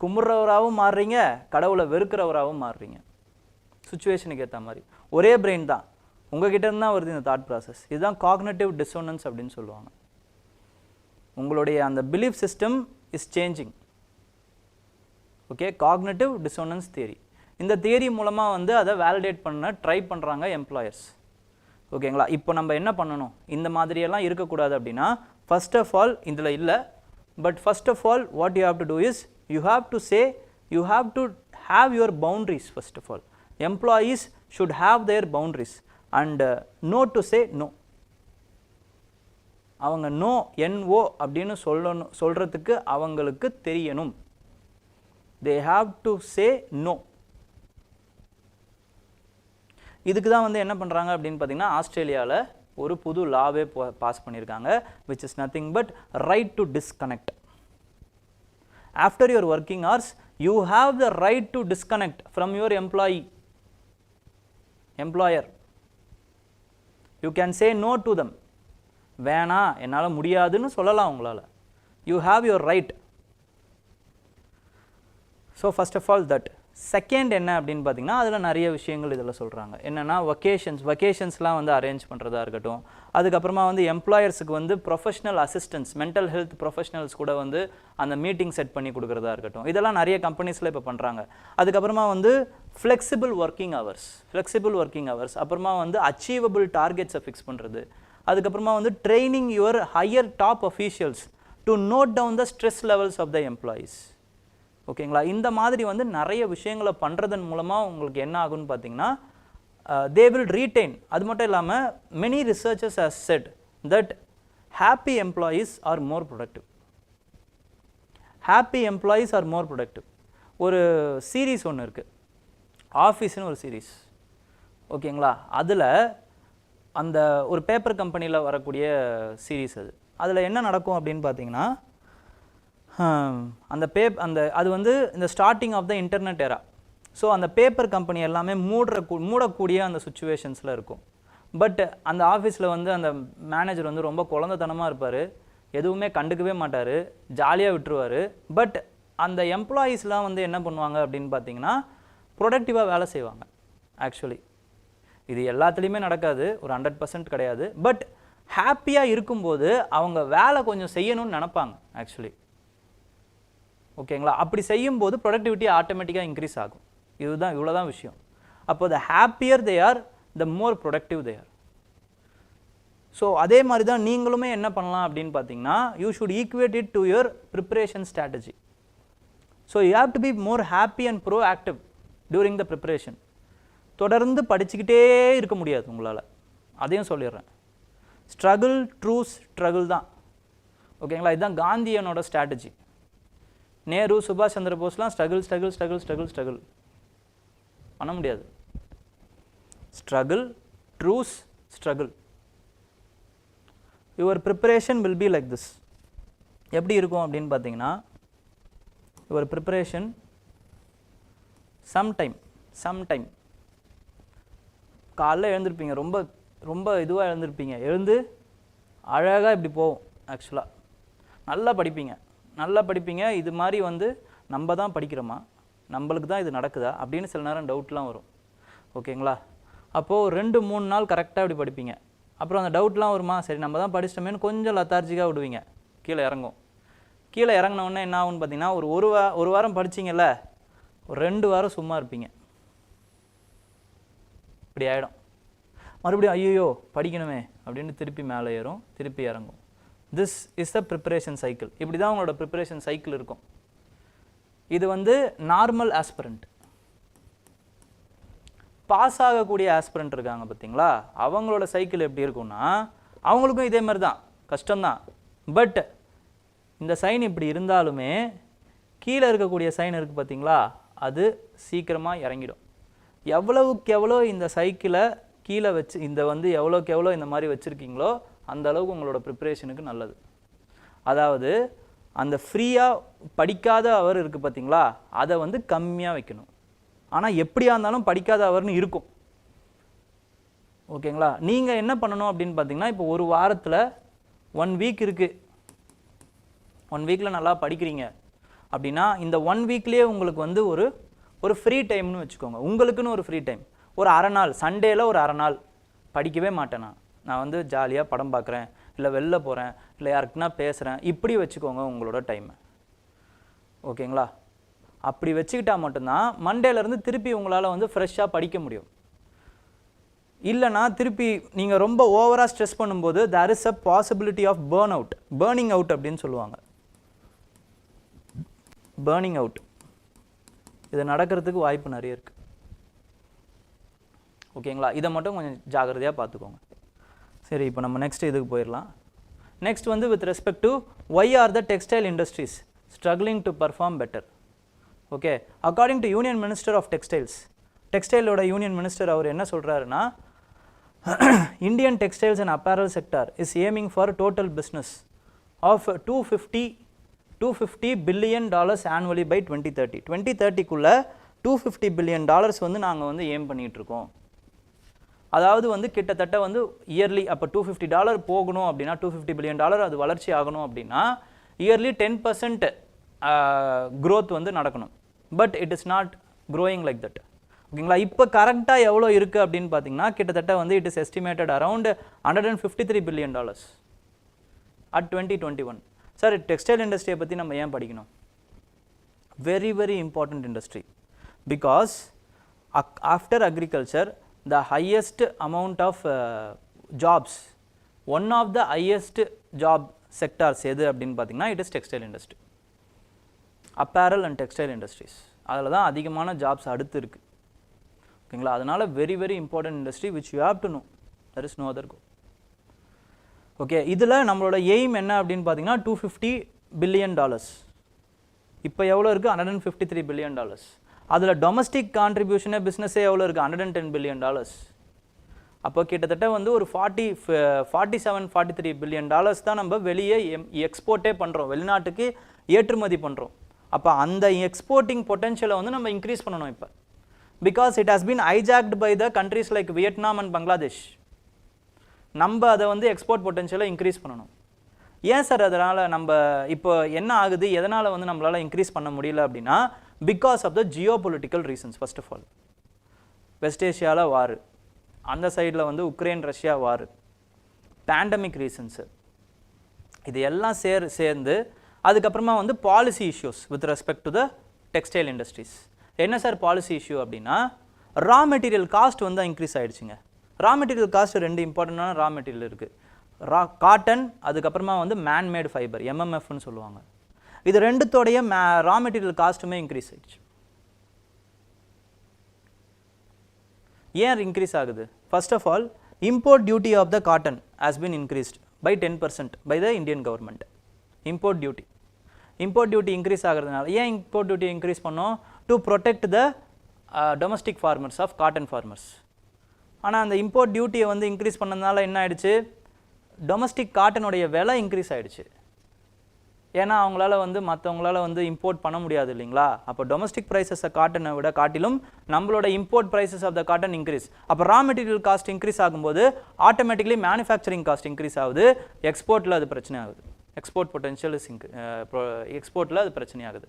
கும்பிட்றவராகவும் மாறுறீங்க, கடவுளை வெறுக்கிறவராகவும் மாறுறீங்க. சுச்சுவேஷனுக்கு ஏற்ற மாதிரி. ஒரே பிரெயின் தான், உங்ககிட்ட இருந்தால் வருது இந்த தாட் ப்ராசஸ். இதுதான் காக்னிட்டிவ் டிசோனன்ஸ் அப்படின்னு சொல்லுவாங்க. உங்களுடைய அந்த belief system is changing. Okay, cognitive dissonance theory. இந்த தியரி மூலமாக வந்து அதை வேலிடேட் பண்ண ட்ரை பண்ணுறாங்க எம்ப்ளாயர்ஸ். ஓகேங்களா? இப்போ நம்ம என்ன பண்ணணும், இந்த மாதிரியெல்லாம் இருக்கக்கூடாது அப்படின்னா ஃபர்ஸ்ட் ஆஃப் ஆல் இதில் இல்லை, but first of all what you have to do is you have to say, you have to have your boundaries. First of all employees should have their boundaries and know to say no. அவங்க no NO அப்படின்னு சொல்கிறதுக்கு அவங்களுக்கு தெரியணும். they have to say no. இதுக்கு தான் வந்து என்ன பண்ணுறாங்க அப்படின்னு பார்த்தீங்கன்னா ஆஸ்திரேலியாவில் ஒரு புது லாவே பாஸ் பண்ணியிருக்காங்க, which is nothing but right to disconnect. After your working hours, you have the right to disconnect from your employer. You can say no to them. வேணா என்னால் முடியாதுன்னு சொல்லலாம் உங்களால். You have your right. So first of all that. Second என்ன அப்படின்னு பார்த்தீங்கன்னா அதில் நிறைய விஷயங்கள் இதில் சொல்கிறாங்க. என்னென்னா வக்கேஷன்ஸ்லாம் வந்து அரேஞ்ச் பண்ணுறதா இருக்கட்டும். அதுக்கப்புறமா வந்து எம்ப்ளாயர்ஸுக்கு வந்து professional assistance, mental health professionals கூட வந்து அந்த மீட்டிங் செட் பண்ணி கொடுக்குறதா இருக்கட்டும். இதெல்லாம் நிறைய கம்பெனிஸில் இப்போ பண்ணுறாங்க. அதுக்கப்புறமா வந்து ஃப்ளெக்சிபிள் ஒர்க்கிங் ஹவர்ஸ், அப்புறமா வந்து அச்சீவபிள் டார்கெட்ஸை ஃபிக்ஸ் பண்ணுறது. அதுக்கப்புறமா வந்து training your higher top officials to note down the stress levels of the employees. ஓகேங்களா? இந்த மாதிரி வந்து நிறைய விஷயங்களை பண்ணுறதன் மூலமாக உங்களுக்கு என்ன ஆகுன்னு பார்த்தீங்கன்னா தே வில் ரீடைன். அது மட்டும் இல்லாமல் many researchers has said that happy employees are more productive. ஒரு சீரீஸ் ஒன்று இருக்குது, ஆஃபீஸ்னு ஒரு சீரீஸ். ஓகேங்களா? அதில் அந்த ஒரு பேப்பர் கம்பெனியில் வரக்கூடிய சீரீஸ் அதில் என்ன நடக்கும் அப்படின்னு பார்த்தீங்கன்னா அது வந்து இந்த starting of the internet era. So அந்த பேப்பர் கம்பெனி எல்லாமே மூடக்கூடிய அந்த சுச்சுவேஷன்ஸில் இருக்கும். பட் அந்த ஆஃபீஸில் வந்து அந்த மேனேஜர் வந்து ரொம்ப குழந்தைத்தனமாக இருப்பார், எதுவுமே கண்டுக்கவே மாட்டார், ஜாலியாக விட்டுருவார். பட் அந்த எம்ப்ளாயீஸ்லாம் வந்து என்ன பண்ணுவாங்க அப்படின்னு பார்த்தீங்கன்னா ப்ரொடக்டிவாக வேலை செய்வாங்க. ஆக்சுவலி இது எல்லாத்துலேயுமே நடக்காது, ஒரு 100% கிடையாது. பட் ஹாப்பியாக இருக்கும்போது அவங்க வேலை கொஞ்சம் செய்யணும்னு நினப்பாங்க ஆக்சுவலி. ஓகேங்களா? அப்படி செய்யும்போது ப்ரொடக்டிவிட்டி ஆட்டோமேட்டிக்காக இன்க்ரீஸ் ஆகும். இவ்வளோதான் விஷயம். அப்போ the happier they are, the more productive they are. So அதே மாதிரி தான் நீங்களுமே என்ன பண்ணலாம் அப்படின்னு பார்த்தீங்கன்னா you should equate it to your preparation strategy. So you have to be more happy and proactive during the preparation. தொடர்ந்து படிச்சுக்கிட்டே இருக்க முடியாது உங்களால், அதையும் சொல்லிடுறேன். ஸ்ட்ரகிள் தான். ஓகேங்களா? இதுதான் காந்தியனோட ஸ்ட்ராட்டஜி. நேரு, சுபாஷ் சந்திர போஸ்லாம் ஸ்ட்ரகிள் பண்ண முடியாது. Struggle. Your preparation will be like this. எப்படி இருக்கும் அப்படின்னு பார்த்தீங்கன்னா யுவர் ப்ரிப்பரேஷன் சம்டைம் காலைல எழுந்திருப்பீங்க, ரொம்ப இதுவாக எழுந்து அழகாக இப்படி போகும். ஆக்சுவலாக நல்லா படிப்பீங்க. இது மாதிரி வந்து நம்ம தான் படிக்கிறோமா, நம்மளுக்கு தான் இது நடக்குதா அப்படின்னு சில நேரம் டவுட்லாம் வரும். ஓகேங்களா? அப்போது 2-3 நாள் கரெக்டாக இப்படி படிப்பீங்க. அப்புறம் அந்த டவுட்லாம் வருமா, சரி நம்ம தான் படிச்சிட்டோமேனு கொஞ்சம் லத்தார்ஜிக்காக விடுவீங்க, கீழே இறங்கினோடனே என்ன ஆகுன்னு பார்த்தீங்கன்னா ஒரு வாரம் படிச்சிங்கல்ல, ஒரு 2 வாரம் சும்மா இருப்பீங்க. இப்படி ஆகிடும். மறுபடியும் ஐயோ படிக்கணுமே அப்படின்னு திருப்பி மேலே ஏறும், திருப்பி இறங்கும். This is the preparation cycle. இப்படி தான் உங்களோட ப்ரிப்பரேஷன் சைக்கிள் இருக்கும். இது வந்து நார்மல் ஆஸ்பிரண்ட். பாஸ் ஆகக்கூடிய ஆஸ்பிரண்ட் இருக்காங்க பார்த்தீங்களா, அவங்களோட சைக்கிள் எப்படி இருக்கும்னா அவங்களுக்கும் இதே மாதிரி தான், கஷ்டம்தான். பட் இந்த சைன் இப்படி இருந்தாலுமே கீழே இருக்கக்கூடிய சைன் இருக்குது பார்த்தீங்களா, அது சீக்கிரமாக இறங்கிடும். எவ்வளவுக்கு எவ்வளோ இந்த சைக்கிளை கீழே வச்சு எவ்வளோக்கு எவ்வளோ இந்த மாதிரி வச்சுருக்கீங்களோ அந்த அளவுக்கு உங்களோட ப்ரிப்பரேஷனுக்கு நல்லது. அதாவது அந்த ஃப்ரீயாக படிக்காத அவர் இருக்குது பார்த்தீங்களா, அதை வந்து கம்மியாக வைக்கணும். ஆனால் எப்படியா இருந்தாலும் படிக்காத அவர்னு இருக்கும். ஓகேங்களா? நீங்கள் என்ன பண்ணணும் அப்படின்னு பார்த்தீங்கன்னா, இப்போ ஒரு வாரத்தில் 1 வீக் இருக்குது, 1 வீக்கில் நல்லா படிக்கிறீங்க அப்படின்னா இந்த 1 வீக்லேயே உங்களுக்கு வந்து ஒரு ஃப்ரீ டைம்னு வச்சுக்கோங்க. உங்களுக்குன்னு ஒரு ஃப்ரீ டைம், ஒரு அரை நாள், சண்டேயில் ஒரு அரை நாள் படிக்கவே மாட்டேன், நான் வந்து ஜாலியாக படம் பார்க்குறேன், இல்லை வெளில போகிறேன், இல்லை யாருக்குன்னா பேசுகிறேன், இப்படி வச்சுக்கோங்க உங்களோட டைமை. ஓகேங்களா? அப்படி வச்சுக்கிட்டால் மட்டும்தான் மண்டேலேருந்து திருப்பி உங்களால் வந்து ஃப்ரெஷ்ஷாக படிக்க முடியும். இல்லைனா திருப்பி நீங்கள் ரொம்ப ஓவராக ஸ்ட்ரெஸ் பண்ணும்போது there is a possibility of burning out அப்படின்னு சொல்லுவாங்க. burning out இது நடக்கிறதுக்கு வாய்ப்பு நிறைய இருக்குது. ஓகேங்களா? இதை மட்டும் கொஞ்சம் ஜாகிரதையாக பார்த்துக்கோங்க. சரி, இப்போ நம்ம நெக்ஸ்ட் இதுக்கு போயிடலாம். நெக்ஸ்ட் வந்து with respect to why are the textile industries struggling to perform better? Okay, according to union minister of டெக்ஸ்டைலோட யூனியன் மினிஸ்டர் அவர் என்ன சொல்கிறாருன்னா, Indian textiles and apparel sector is aiming for total business of $250 billion annually by 2030. 2030க்குள்ளே $250 billion வந்து நாங்கள் வந்து ஏம் பண்ணிகிட்ருக்கோம். அதாவது வந்து கிட்டத்தட்ட வந்து இயர்லி அப்போ $250 போகணும் அப்படின்னா, $250 பில்லியன் அது வளர்ச்சி ஆகணும் அப்படின்னா இயர்லி 10% growth வந்து நடக்கணும். But it is not growing like that. ஓகேங்களா? இப்போ கரெக்டாக எவ்வளோ இருக்குது அப்படின்னு பார்த்தீங்கன்னா, கிட்டத்தட்ட வந்து it is estimated around $153 billion at 2021. Sir, textile இண்டஸ்ட்ரியை பற்றி நம்ம ஏன் படிக்கணும்? Very very important industry. Because after agriculture the highest amount of jobs, one of the highest job sectors எது அப்படின்னு பார்த்தீங்கன்னா it is textile industry, apparel and textile industries. அதில் தான் அதிகமான ஜாப்ஸ் அடுத்து இருக்குது. ஓகேங்களா? அதனால் very very important industry which you have to know, there is no other go. Okay, இதில் நம்மளோட எய்ம் என்ன அப்படின்னு பார்த்தீங்கன்னா $250 பில்லியன். இப்போ எவ்வளோ இருக்குது? $153 பில்லியன். அதில் டொமஸ்டிக் கான்ட்ரிபியூஷனே பிஸ்னஸே எவ்வளோ இருக்குது? $110 பில்லியன். அப்போ கிட்டத்தட்ட வந்து ஒரு 43 பில்லியன் தான் நம்ம வெளியே எக்ஸ்போர்ட்டே பண்ணுறோம், வெளிநாட்டுக்கு ஏற்றுமதி பண்ணுறோம். அப்போ அந்த எக்ஸ்போர்ட்டிங் பொட்டென்ஷியலை வந்து நம்ம இன்க்ரீஸ் பண்ணணும் இப்போ. Because it has been hijacked by the countries like Vietnam and Bangladesh. நம்ம அதை வந்து எக்ஸ்போர்ட் பொட்டென்ஷியலை இன்க்ரீஸ் பண்ணணும். ஏன் சார் அதனால் நம்ம இப்போ என்ன ஆகுது, எதனால் வந்து நம்மளால் இன்க்ரீஸ் பண்ண முடியல அப்படின்னா, because of the geopolitical reasons. First of all west ஏஷியாவில் வார், அந்த சைடில் வந்து Ukraine Russia war, pandemic reasons, இது எல்லாம் சேர்ந்து அதுக்கப்புறமா வந்து policy issues with respect to the textile industries. என்ன சார் பாலிசி இஷ்யூ அப்படின்னா, ரா மெட்டீரியல் காஸ்ட் வந்து இன்க்ரீஸ் ஆகிடுச்சுங்க. ரா மெட்டீரியல் காஸ்ட் 2 இம்பார்ட்டண்டான ரா மெட்டீரியல் இருக்குது, காட்டன், அதுக்கப்புறமா வந்து மேன்மேடு ஃபைபர், MMFன்னு சொல்லுவாங்க. இது ரெண்டுத்தோடைய ரா மெட்டீரியல் காஸ்ட்டுமே இன்க்ரீஸ் ஆகிடுச்சு. ஏன் இன்க்ரீஸ் ஆகுது? First of all, import duty of the cotton has been increased by 10% by the Indian government. Import duty increase ஆகிறதுனால, ஏன் இம்போர்ட் டியூட்டி இன்க்ரீஸ் பண்ணோம்? To protect the domestic farmers of cotton farmers. ஆனால் அந்த import டியூட்டியை வந்து increase பண்ணதுனால என்ன ஆயிடுச்சு? டொமஸ்டிக் காட்டனுடைய விலை இன்க்ரீஸ் ஆகிடுச்சு. ஏன்னா அவங்களால வந்து மற்றவங்களால வந்து இம்போர்ட் பண்ண முடியாது இல்லைங்களா? அப்போ டொமஸ்டிக் ப்ரைஸஸை காட்டனை விட காட்டிலும் நம்மளோட import prices of the cotton increase. அப்போ ரா மெட்டீரியல் காஸ்ட் இன்க்ரீஸ் ஆகும்போது ஆட்டோமேட்டிக்லி மேனுஃபேக்சரிங் காஸ்ட் இன்க்ரீஸ் ஆகுது. எக்ஸ்போர்ட்டில் அது பிரச்சனை ஆகுது. எக்ஸ்போர்ட் பொட்டென்ஷியல் எக்ஸ்போர்ட்டில் அது பிரச்சனை ஆகுது.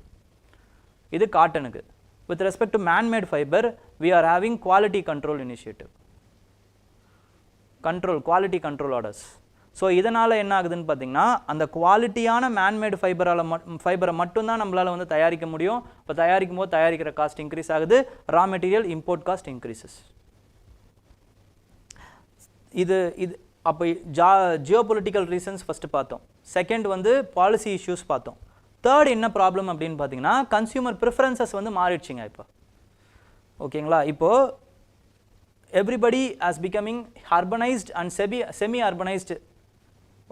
இது காட்டனுக்கு. With respect to manmade fibre, we are having quality control initiative, quality control orders. So இதனால் என்ன ஆகுதுன்னு பார்த்தீங்கன்னா, அந்த குவாலிட்டியான மேன்மேடு ஃபைபரை மட்டும்தான் நம்மளால் வந்து தயாரிக்க முடியும். இப்போ தயாரிக்கும் போது தயாரிக்கிற காஸ்ட் இன்க்ரீஸ் ஆகுது, raw material import cost increases. இது அப்போ ஜியோபொலிட்டிக்கல் ரீசன்ஸ் ஃபஸ்ட்டு பார்த்தோம். செகண்ட் வந்து பாலிசி இஷ்யூஸ் பார்த்தோம். தேர்ட் என்ன ப்ராப்ளம் அப்படின்னு பார்த்தீங்கன்னா, கன்சியூமர் ப்ரிஃபரன்சஸ் வந்து மாறிடுச்சிங்க இப்போ. ஓகேங்களா? இப்போது everybody as becoming urbanised and semi urbanised.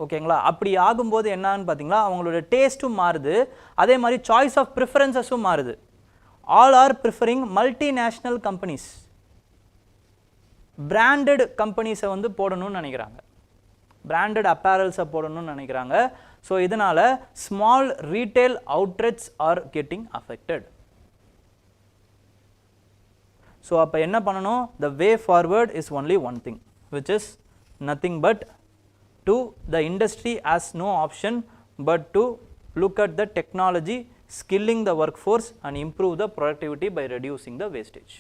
ஓகேங்களா? அப்படி ஆகும்போது என்னன்னு பார்த்தீங்களா, அவங்களோட டேஸ்ட்டும் மாறுது, அதே மாதிரி சாய்ஸ் ஆஃப் ப்ரிஃபரன்சஸும் மாறுது. All are preferring multinational companies, branded கம்பெனிஸை வந்து போடணும்னு நினைக்கிறாங்க, பிராண்டட் அப்பேரல்ஸை போடணும்னு நினைக்கிறாங்க. ஸோ இதனால் small retail outlets are getting affected. So அப்போ என்ன பண்ணணும்? the way forward is only one thing, which is nothing but to the industry has no option but to look at the technology, skilling the workforce and improve the productivity by reducing the wastage.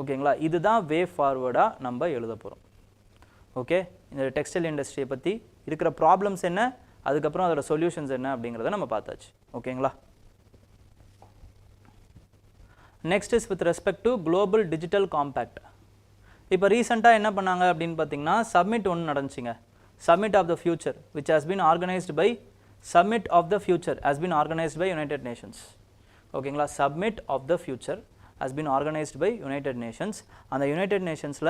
ஓகேங்களா? இதுதான் வே ஃபார்வர்டாக நம்ம எழுத போகிறோம். Okay, இந்த textile இண்டஸ்ட்ரியை பற்றி இருக்கிற problems என்ன, அதுக்கப்புறம் அதோட சொல்யூஷன்ஸ் என்ன அப்படிங்கிறத நம்ம பார்த்தாச்சு. ஓகேங்களா? Next is with respect to global digital compact. இப்போ ரீசெண்டாக என்ன பண்ணாங்க அப்படின்னு பார்த்தீங்கன்னா, சப்மிட் ஒன்று நடந்துச்சுங்க. Summit of the future which has been organised by summit of the future has been organised by United Nations. ஓகேங்களா? Summit of the future has been organized by United Nations. அந்த United Nationsல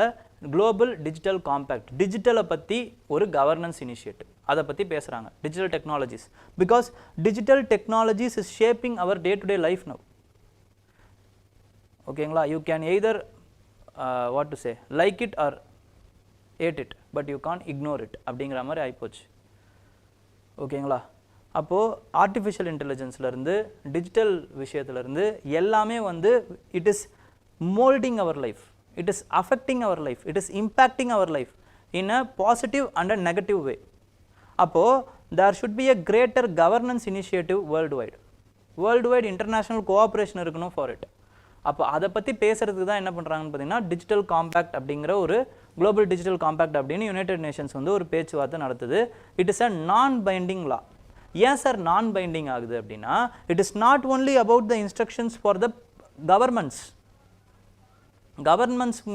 global digital compact, டிஜிட்டலை பற்றி ஒரு governance initiative, அதை பற்றி பேசுகிறாங்க. digital technologies, because digital technologies is shaping our day to day life now. ஓகேங்களா? you can either what to say, like it or hate it, but you can't ignore it அப்படிங்கிற மாதிரி ஆயிப்போச்சு. ஓகேங்களா? அப்போது artificial இன்டெலிஜென்ஸ்லேருந்து digital விஷயத்துலேருந்து எல்லாமே வந்து it is moulding our life, it is affecting our life, it is impacting our life in a positive and a negative way. அப்போது there should be a greater governance initiative worldwide international cooperation இருக்கணும் for it. அப்போ அதை பற்றி பேசுகிறதுக்கு தான் என்ன பண்ணுறாங்கன்னு பார்த்தீங்கன்னா, டிஜிட்டல் காம்பேக்ட் அப்படிங்கிற ஒரு குளோபல் டிஜிட்டல் காம்பேக்ட் அப்படின்னு யுனைடெட் நேஷன்ஸ் வந்து ஒரு பேச்சுவார்த்தை நடத்துது. இட் இஸ் அ நான் பைண்டிங் லா. ஏன் சார் நான் பைண்டிங் ஆகுது அப்படின்னா, it is not only about the instructions for the கவர்மெண்ட்ஸ்க்கு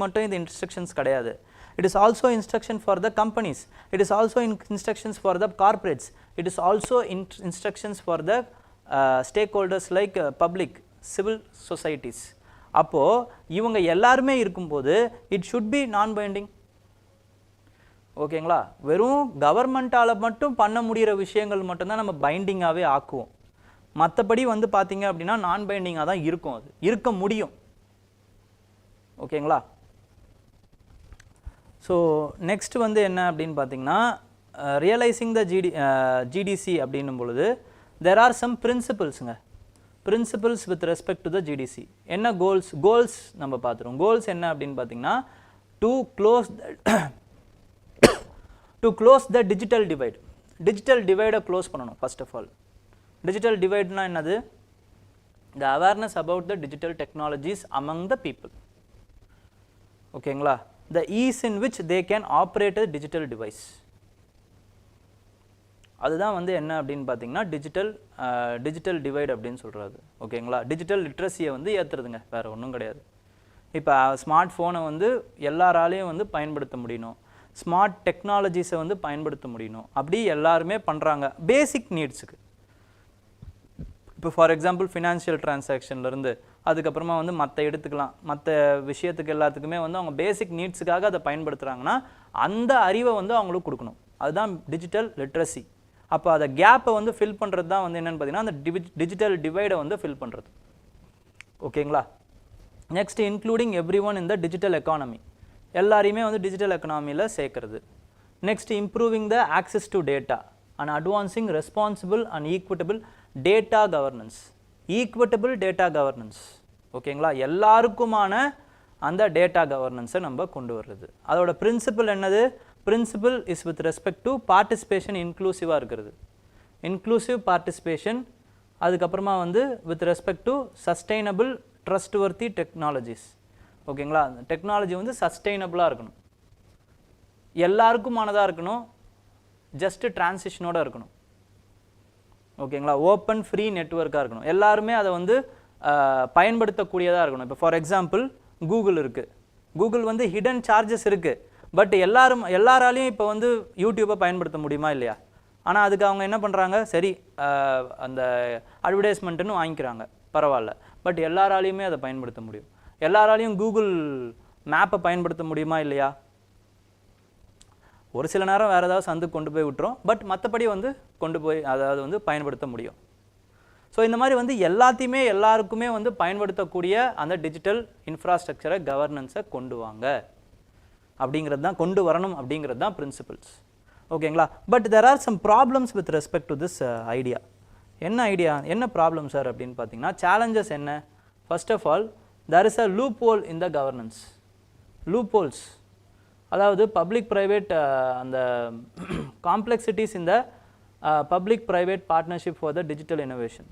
மட்டும் இந்த இன்ஸ்ட்ரக்ஷன்ஸ் கிடையாது. It is also instruction for the companies, it is also instructions for the corporates, it is also instructions for the stakeholders like public, civil societies. அப்போது இவங்க எல்லாருமே இருக்கும்போது it should be non binding. ஓகேங்களா? வெறும் கவர்மெண்ட்டால் மட்டும் பண்ண முடிகிற விஷயங்கள் மட்டும்தான் நம்ம பைண்டிங்காகவே ஆக்குவோம். மற்றபடி வந்து பார்த்தீங்க அப்படின்னா நான் பைண்டிங்காக தான் இருக்கும், அது இருக்க முடியும். ஓகேங்களா? ஸோ நெக்ஸ்ட் வந்து என்ன அப்படின்னு பார்த்தீங்கன்னா, ரியலைசிங் த ஜிடிசி அப்படின்னும் பொழுது தெர் ஆர் சம் பிரின்சிபிள்ஸுங்க. Principles with respect to the GDC. என்ன கோல்ஸ் நம்ம பார்த்துருவோம். கோல்ஸ் என்ன அப்படின்னு பார்த்தீங்கன்னா, to close the digital divide. digital divide close பண்ணணும். first of all, digital divide னா என்னது? the awareness about the digital technologies among the people. ஓகேங்களா? the ease in which they can operate a digital device. அதுதான் வந்து என்ன அப்படின்னு பார்த்தீங்கன்னா digital divide அப்படின்னு சொல்கிறது. ஓகேங்களா? டிஜிட்டல் லிட்ரஸியை வந்து ஏற்றுறதுங்க, வேறு ஒன்றும் கிடையாது. இப்போ ஸ்மார்ட் ஃபோனை வந்து எல்லாராலையும் வந்து பயன்படுத்த முடியணும், ஸ்மார்ட் டெக்னாலஜிஸை வந்து பயன்படுத்த முடியணும். அப்படி எல்லாருமே பண்ணுறாங்க பேசிக் நீட்ஸுக்கு. இப்போ ஃபார் எக்ஸாம்பிள் ஃபினான்ஷியல் டிரான்சாக்ஷன்லேருந்து அதுக்கப்புறமா வந்து மற்ற எடுத்துக்கலாம், மற்ற விஷயத்துக்கு எல்லாத்துக்குமே வந்து அவங்க பேசிக் நீட்ஸுக்காக அதை பயன்படுத்துகிறாங்கன்னா அந்த அறிவை வந்து அவங்களுக்கு கொடுக்கணும். அதுதான் டிஜிட்டல் லிட்ரஸி. அப்போ அதை கேப்பை வந்து ஃபில் பண்ணுறது தான் வந்து என்னென்னு பார்த்தீங்கன்னா அந்த டிஜிட்டல் டிவைடை வந்து ஃபில் பண்ணுறது. ஓகேங்களா? Next including every one in the digital economy. எல்லாரையுமே வந்து டிஜிட்டல் எக்கனாமியில் சேர்க்கறது. Next improving the access to data and advancing responsible and equitable data governance. Equitable data governance. ஓகேங்களா? எல்லாருக்குமான அந்த டேட்டா கவர்னன்ஸை நம்ம கொண்டு வர்றது. அதோட பிரின்சிபல் என்னது? Principle is with respect to participation இன்க்ளூசிவாக இருக்கிறது. Inclusive participation. அதுக்கப்புறமா வந்து with respect to sustainable trustworthy technologies. ஓகேங்களா? டெக்னாலஜி வந்து சஸ்டைனபிளாக இருக்கணும், எல்லாருக்குமானதாக இருக்கணும், ஜஸ்ட்டு டிரான்சிஷனோடு இருக்கணும். ஓகேங்களா? ஓப்பன் ஃப்ரீ நெட்வொர்க்காக இருக்கணும், எல்லாருமே அதை வந்து பயன்படுத்தக்கூடியதாக இருக்கணும். இப்போ ஃபார் எக்ஸாம்பிள் கூகுள் இருக்குது. கூகுள் வந்து ஹிடன் சார்ஜஸ் இருக்குது, பட் எல்லாராலையும் இப்போ வந்து யூடியூப்பை பயன்படுத்த முடியுமா இல்லையா? ஆனால் அதுக்கு அவங்க என்ன பண்ணுறாங்க, சரி அந்த அட்வர்டைஸ்மெண்ட்டுன்னு வாங்கிக்கிறாங்க, பரவாயில்ல. பட் எல்லாராலையுமே அதை பயன்படுத்த முடியும். எல்லாராலையும் கூகுள் மேப்பை பயன்படுத்த முடியுமா இல்லையா? ஒரு சில நேரம் வேறு ஏதாவது சந்து கொண்டு போய் விட்டுரும், பட் மற்றபடி வந்து கொண்டு போய் அதாவது வந்து பயன்படுத்த முடியும். ஸோ இந்த மாதிரி வந்து எல்லாத்தையுமே எல்லாருக்குமே வந்து பயன்படுத்தக்கூடிய அந்த டிஜிட்டல் இன்ஃப்ராஸ்ட்ரக்சரை கவர்னன்ஸை கொண்டு வாங்க அப்படிங்கிறது தான், கொண்டு வரணும் அப்படிங்கிறது தான் பிரின்சிபிள்ஸ். ஓகேங்களா. But there are some problems with respect to this idea. என்ன ஐடியா, என்ன ப்ராப்ளம் சார் அப்படின்னு பார்த்தீங்கன்னா, சேலஞ்சஸ் என்ன? First of all there is a loophole in the governance. loopholes, அதாவது பப்ளிக் ப்ரைவேட் அந்த காம்ப்ளெக்சிட்டிஸ் இந்த public private partnership for the digital innovation.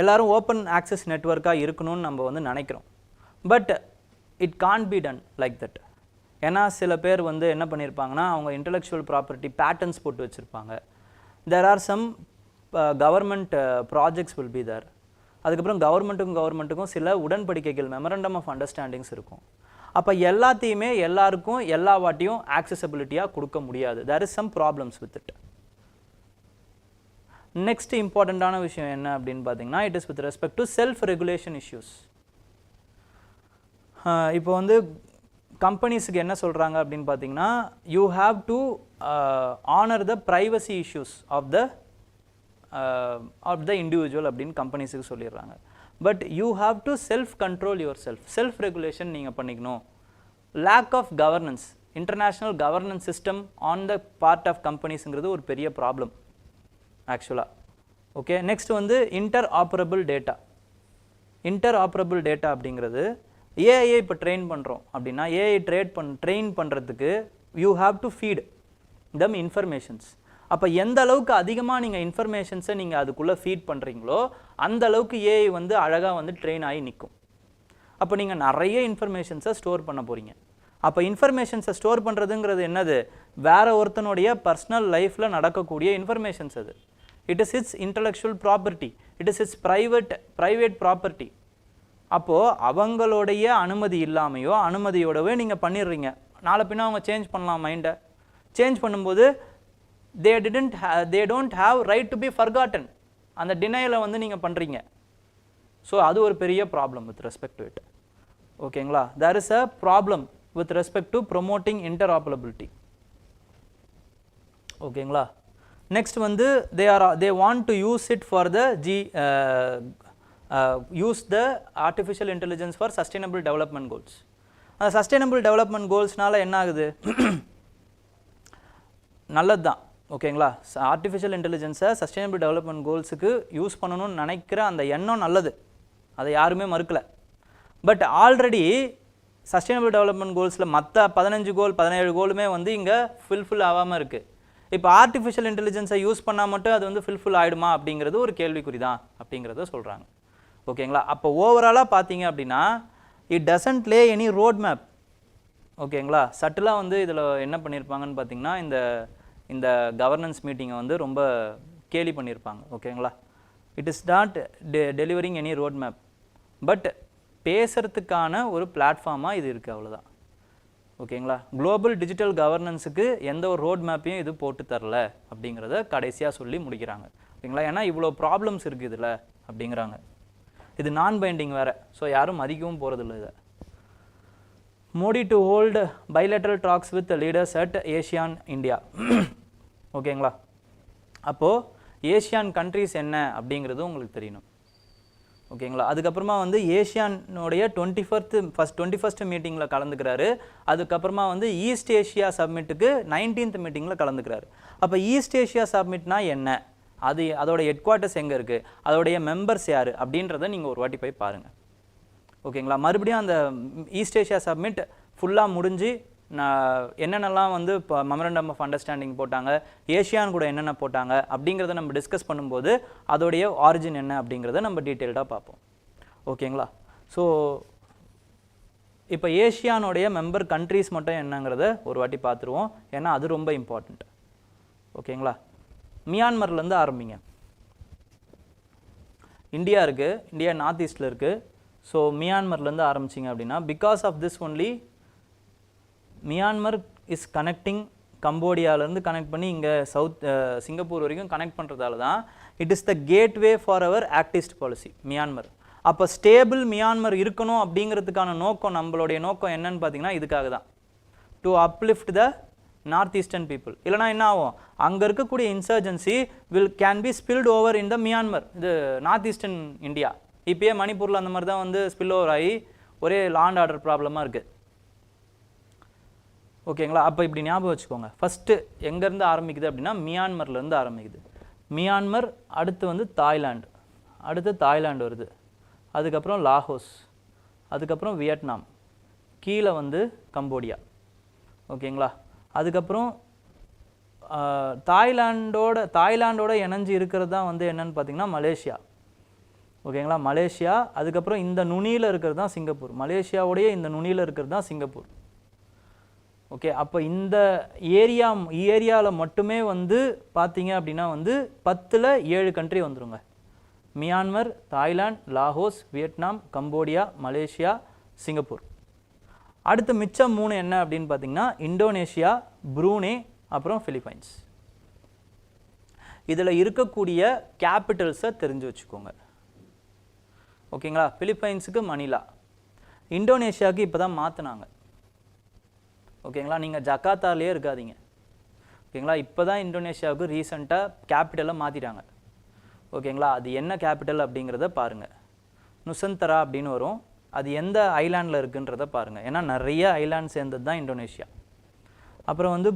எல்லாரும் open access நெட்வொர்க்காக இருக்கணும்னு நம்ம வந்து நினைக்கிறோம். But it can't be done like that. ஏன்னா சில பேர் வந்து என்ன பண்ணியிருப்பாங்கன்னா, அவங்க இன்டெலெக்சுவல் ப்ராப்பர்ட்டி பேட்டர்ன்ஸ் போட்டு வச்சுருப்பாங்க. There are some government projects will be there. அதுக்கப்புறம் கவர்மெண்ட்டுக்கும் சில உடன்படிக்கைகள் மெமரண்டம் ஆஃப் அண்டர்ஸ்டாண்டிங்ஸ் இருக்கும். அப்போ எல்லாத்தையுமே எல்லாருக்கும் எல்லா வாட்டியும் ஆக்சசபிலிட்டியாக கொடுக்க முடியாது. There is some problems with it. Next இம்பார்ட்டண்ட்டான விஷயம் என்ன அப்படின்னு பார்த்தீங்கன்னா, it is with respect to self regulation issues. இப்போ வந்து கம்பெனிஸுக்கு என்ன சொல்கிறாங்க அப்படின்னு பார்த்தீங்கன்னா, you have to honour the privacy issues of the individual அப்படின்னு கம்பெனிஸுக்கு சொல்லிடுறாங்க. But you have to self control your self regulation நீங்கள் பண்ணிக்கணும். Lack of governance, international governance system on the part of கம்பெனிஸுங்கிறது ஒரு பெரிய ப்ராப்ளம் ஆக்சுவலாக. ஓகே, நெக்ஸ்ட் வந்து இன்டர் ஆப்பரபிள் டேட்டா அப்படிங்கிறது, ஏஐ இப்போ ட்ரெயின் பண்ணுறோம் அப்படின்னா, ஏஐ ட்ரெயின் பண்ணுறதுக்கு you have to feed them informations. அப்போ எந்த அளவுக்கு அதிகமாக நீங்கள் இன்ஃபர்மேஷன்ஸை நீங்கள் அதுக்குள்ளே ஃபீட் பண்ணுறீங்களோ அந்த அளவுக்கு ஏஐ வந்து அழகாக வந்து ட்ரெயின் ஆகி நிற்கும். அப்போ நீங்கள் நிறைய இன்ஃபர்மேஷன்ஸை ஸ்டோர் பண்ண போகிறீங்க. அப்போ இன்ஃபர்மேஷன்ஸை ஸ்டோர் பண்ணுறதுங்கிறது என்னது, வேற ஒருத்தனுடைய பர்சனல் லைஃப்பில் நடக்கக்கூடிய இன்ஃபர்மேஷன்ஸ். அது it is it's intellectual property, it is it's private property. அப்போது அவங்களுடைய அனுமதி இல்லாமையோ அனுமதியோடவே நீங்கள் பண்ணிடுறீங்க. நாளை பின்னா அவங்க சேஞ்ச் பண்ணலாம் மைண்டை. சேஞ்ச் பண்ணும்போது they don't have right to be forgotten. அந்த டினையலை வந்து நீங்கள் பண்ணுறீங்க. ஸோ அது ஒரு பெரிய problem with respect to it. ஓகேங்களா. There is a problem with respect to promoting interoperability. ஓகேங்களா. நெக்ஸ்ட் வந்து they want to use it for the use the artificial intelligence for sustainable development goals. அந்த sustainable development கோல்ஸ்னால என்ன ஆகுது, நல்லது தான். ஓகேங்களா. Artificial இன்டெலிஜென்ஸை sustainable development கோல்ஸுக்கு use பண்ணணும்னு நினைக்கிற அந்த எண்ணம் நல்லது, அதை யாருமே மறுக்கலை. பட் ஆல்ரெடி சஸ்டைனபிள் டெவலப்மெண்ட் கோல்ஸில் மற்ற 15 கோல் 17 கோலுமே வந்து இங்கே ஃபில்ஃபில் ஆகாமல் இருக்குது. இப்போ ஆர்டிஃபிஷியல் இன்டெலிஜென்ஸை யூஸ் பண்ணால் மட்டும் அது வந்து ஃபில்ஃபில் ஆகிடுமா அப்படிங்கிறது ஒரு கேள்விக்குறி தான் அப்படிங்கிறத சொல்கிறாங்க. ஓகேங்களா. அப்போ ஓவராலாக பார்த்தீங்க அப்படின்னா, it doesn't lay any road map. ஓகேங்களா. சட்டிலாக வந்து இதில் என்ன பண்ணியிருப்பாங்கன்னு பார்த்தீங்கன்னா, இந்த கவர்னன்ஸ் மீட்டிங்கை வந்து ரொம்ப கேலி பண்ணியிருப்பாங்க. ஓகேங்களா. It is not delivering any road map, but பேசுகிறதுக்கான ஒரு பிளாட்ஃபார்மாக இது இருக்குது, அவ்வளோதான். ஓகேங்களா. குளோபல் டிஜிட்டல் கவர்னன்ஸுக்கு எந்த ஒரு ரோட் மேப்பையும் இது போட்டு தரல அப்படிங்கிறத கடைசியாக சொல்லி முடிக்கிறாங்க. ஓகேங்களா. ஏன்னா இவ்வளோ ப்ராப்ளம்ஸ் இருக்குது இதில் அப்படிங்கிறாங்க. இது நான் பைண்டிங் வேறு, ஸோ யாரும் மதிக்கவும் போகிறதில்ல இதை. Modi to hold bilateral tax with leaders at ASEAN-India. ஓகேங்களா. அப்போது ஏஷியான் கண்ட்ரிஸ் என்ன அப்படிங்கிறது உங்களுக்கு தெரியணும். ஓகேங்களா. அதுக்கப்புறமா வந்து ஏஷியானுடைய 21st மீட்டிங்கில் கலந்துக்கிறாரு. அதுக்கப்புறமா வந்து ஈஸ்ட் ஏஷியா சப்மிட்டுக்கு 19th மீட்டிங்கில் கலந்துக்கிறாரு. அப்போ ஈஸ்ட் ஏஷியா சப்மிட்னா என்ன, அதோட ஹெட் குவார்ட்டர்ஸ் எங்கே இருக்குது, அதோடைய மெம்பர்ஸ் யார் அப்படின்றத நீங்கள் ஒரு வாட்டி போய் பாருங்கள். ஓகேங்களா. மறுபடியும் அந்த ஈஸ்ட் ஏஷியா சப்மிட் ஃபுல்லாக முடிஞ்சு என்னென்னலாம் வந்து இப்போ மெமரண்டம் ஆஃப் அண்டர்ஸ்டாண்டிங் போட்டாங்க, ஏஷியான் கூட என்னென்ன போட்டாங்க அப்படிங்கிறத நம்ம டிஸ்கஸ் பண்ணும்போது அதோடைய ஆரிஜின் என்ன அப்படிங்கிறத நம்ம டீட்டெயில்டாக பார்ப்போம். ஓகேங்களா. ஸோ இப்போ ஏஷியானுடைய மெம்பர் கண்ட்ரீஸ் மட்டும் என்னங்கிறத ஒரு வாட்டி பார்த்துருவோம், ஏன்னா அது ரொம்ப இம்பார்ட்டண்ட். ஓகேங்களா. மியான்மர்லேருந்து ஆரம்பிங்க. இந்தியா இருக்குது, இந்தியா நார்த் ஈஸ்டில் இருக்குது. ஸோ மியான்மர்லேருந்து ஆரம்பிச்சிங்க அப்படின்னா, because of this only Myanmar is connecting, கம்போடியாவிலேருந்து கனெக்ட் பண்ணி இங்கே சிங்கப்பூர் வரைக்கும் கனெக்ட் பண்ணுறதால தான் it is the gateway for our Act East policy Myanmar. அப்போ ஸ்டேபிள் மியான்மர் இருக்கணும் அப்படிங்கிறதுக்கான நோக்கம், நம்மளுடைய நோக்கம் என்னன்னு பார்த்தீங்கன்னா இதுக்காக தான், to uplift the north eastern people. இல்லைனா என்ன ஆகும், அங்கே இருக்கக்கூடிய insurgency can be spilled over in the Myanmar, இது நார்த் ஈஸ்டர்ன் இந்தியா. இப்போயே மணிப்பூரில் அந்த மாதிரி தான் வந்து ஸ்பில் ஓவர் ஆகி ஒரே லா அண்ட் ஆர்டர் ப்ராப்ளமாக இருக்குது. ஓகேங்களா? அப்போ இப்படி ஞாபகம் வச்சுக்கோங்க. ஃபஸ்ட்டு எங்கேருந்து ஆரம்பிக்குது அப்படின்னா மியான்மர்லேருந்து ஆரம்பிக்குது. மியான்மர், அடுத்து வந்து தாய்லாந்து, அடுத்து தாய்லாந்து வருது, அதுக்கப்புறம் லாகோஸ், அதுக்கப்புறம் வியட்நாம், கீழே வந்து கம்போடியா. ஓகேங்களா? அதுக்கப்புறம் தாய்லாண்டோட இணைஞ்சு இருக்கிறது தான் வந்து என்னன்னு பார்த்தீங்கன்னா மலேசியா. ஓகேங்களா? மலேசியா, அதுக்கப்புறம் இந்த நுனியில் இருக்கிறது தான் சிங்கப்பூர். மலேசியாவுடைய இந்த நுனியில் இருக்கிறது தான் சிங்கப்பூர். ஓகே, அப்போ இந்த ஏரியாவில் மட்டுமே வந்து பார்த்தீங்க அப்படின்னா வந்து 10ல் 7 கண்ட்ரி வந்துருங்க. Myanmar, Thailand, Lagos, Vietnam, Cambodia, Malaysia, Singapore. அடுத்து மிச்சம் 3 என்ன அப்படின்னு பார்த்தீங்கன்னா இந்தோனேஷியா, ப்ரூனே, அப்புறம் பிலிப்பைன்ஸ். இதில் இருக்கக்கூடிய கேபிட்டல்ஸை தெரிஞ்சு வச்சுக்கோங்க. ஓகேங்களா? பிலிப்பைன்ஸுக்கு மணிலா, இந்தோனேஷியாவுக்கு இப்போ தான் மாற்றினாங்க. ஓகேங்களா? நீங்கள் ஜகார்த்தாலேயே இருக்காதீங்க. ஓகேங்களா? இப்போ தான் இந்தோனேஷியாவுக்கு ரீசெண்டாக கேபிட்டலை மாற்றிட்டாங்க. ஓகேங்களா? அது என்ன கேபிட்டல் அப்படிங்கிறத பாருங்கள். நுசந்தரா அப்படின்னு வரும். அது எந்த ஐலாண்டில் இருக்குன்றத பாருங்கள். ஏன்னா நிறைய ஐலாண்ட் சேர்ந்தது தான் இந்தோனேஷியா. அப்புறம் வந்து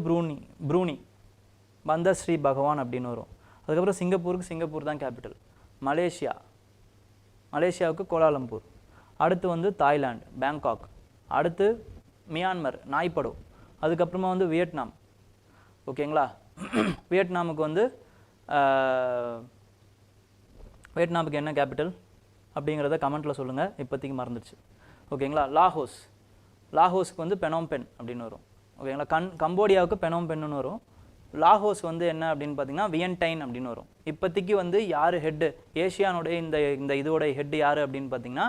ப்ரூனி, பந்தர் ஸ்ரீ பகவான் அப்படின்னு வரும். அதுக்கப்புறம் சிங்கப்பூர் தான் கேபிட்டல். மலேசியாவுக்கு கோலாலம்பூர். அடுத்து வந்து தாய்லாந்து, பேங்காக். அடுத்து மியான்மர், நாய்படோ. அதுக்கப்புறமா வந்து வியட்நாம். ஓகேங்களா? வியட்நாமுக்கு வந்து வியட்நாமுக்கு என்ன கேபிட்டல் அப்படிங்கிறத கமெண்ட்டில் சொல்லுங்கள். இப்போதைக்கு மறந்துடுச்சு. ஓகேங்களா? லாகோஸுக்கு வந்து பெனோம்பென் அப்படின்னு வரும். ஓகேங்களா? கம்போடியாவுக்கு பெனோம்பென்னு வரும். லாகோஸ் வந்து என்ன அப்படின்னு பார்த்தீங்கன்னா வியன்டைன் அப்படின்னு வரும். இப்போதைக்கு வந்து யார் ஹெட்டு, ஏஷியானுடைய இந்த இதோட ஹெட்டு யார் அப்படின்னு பார்த்தீங்கன்னா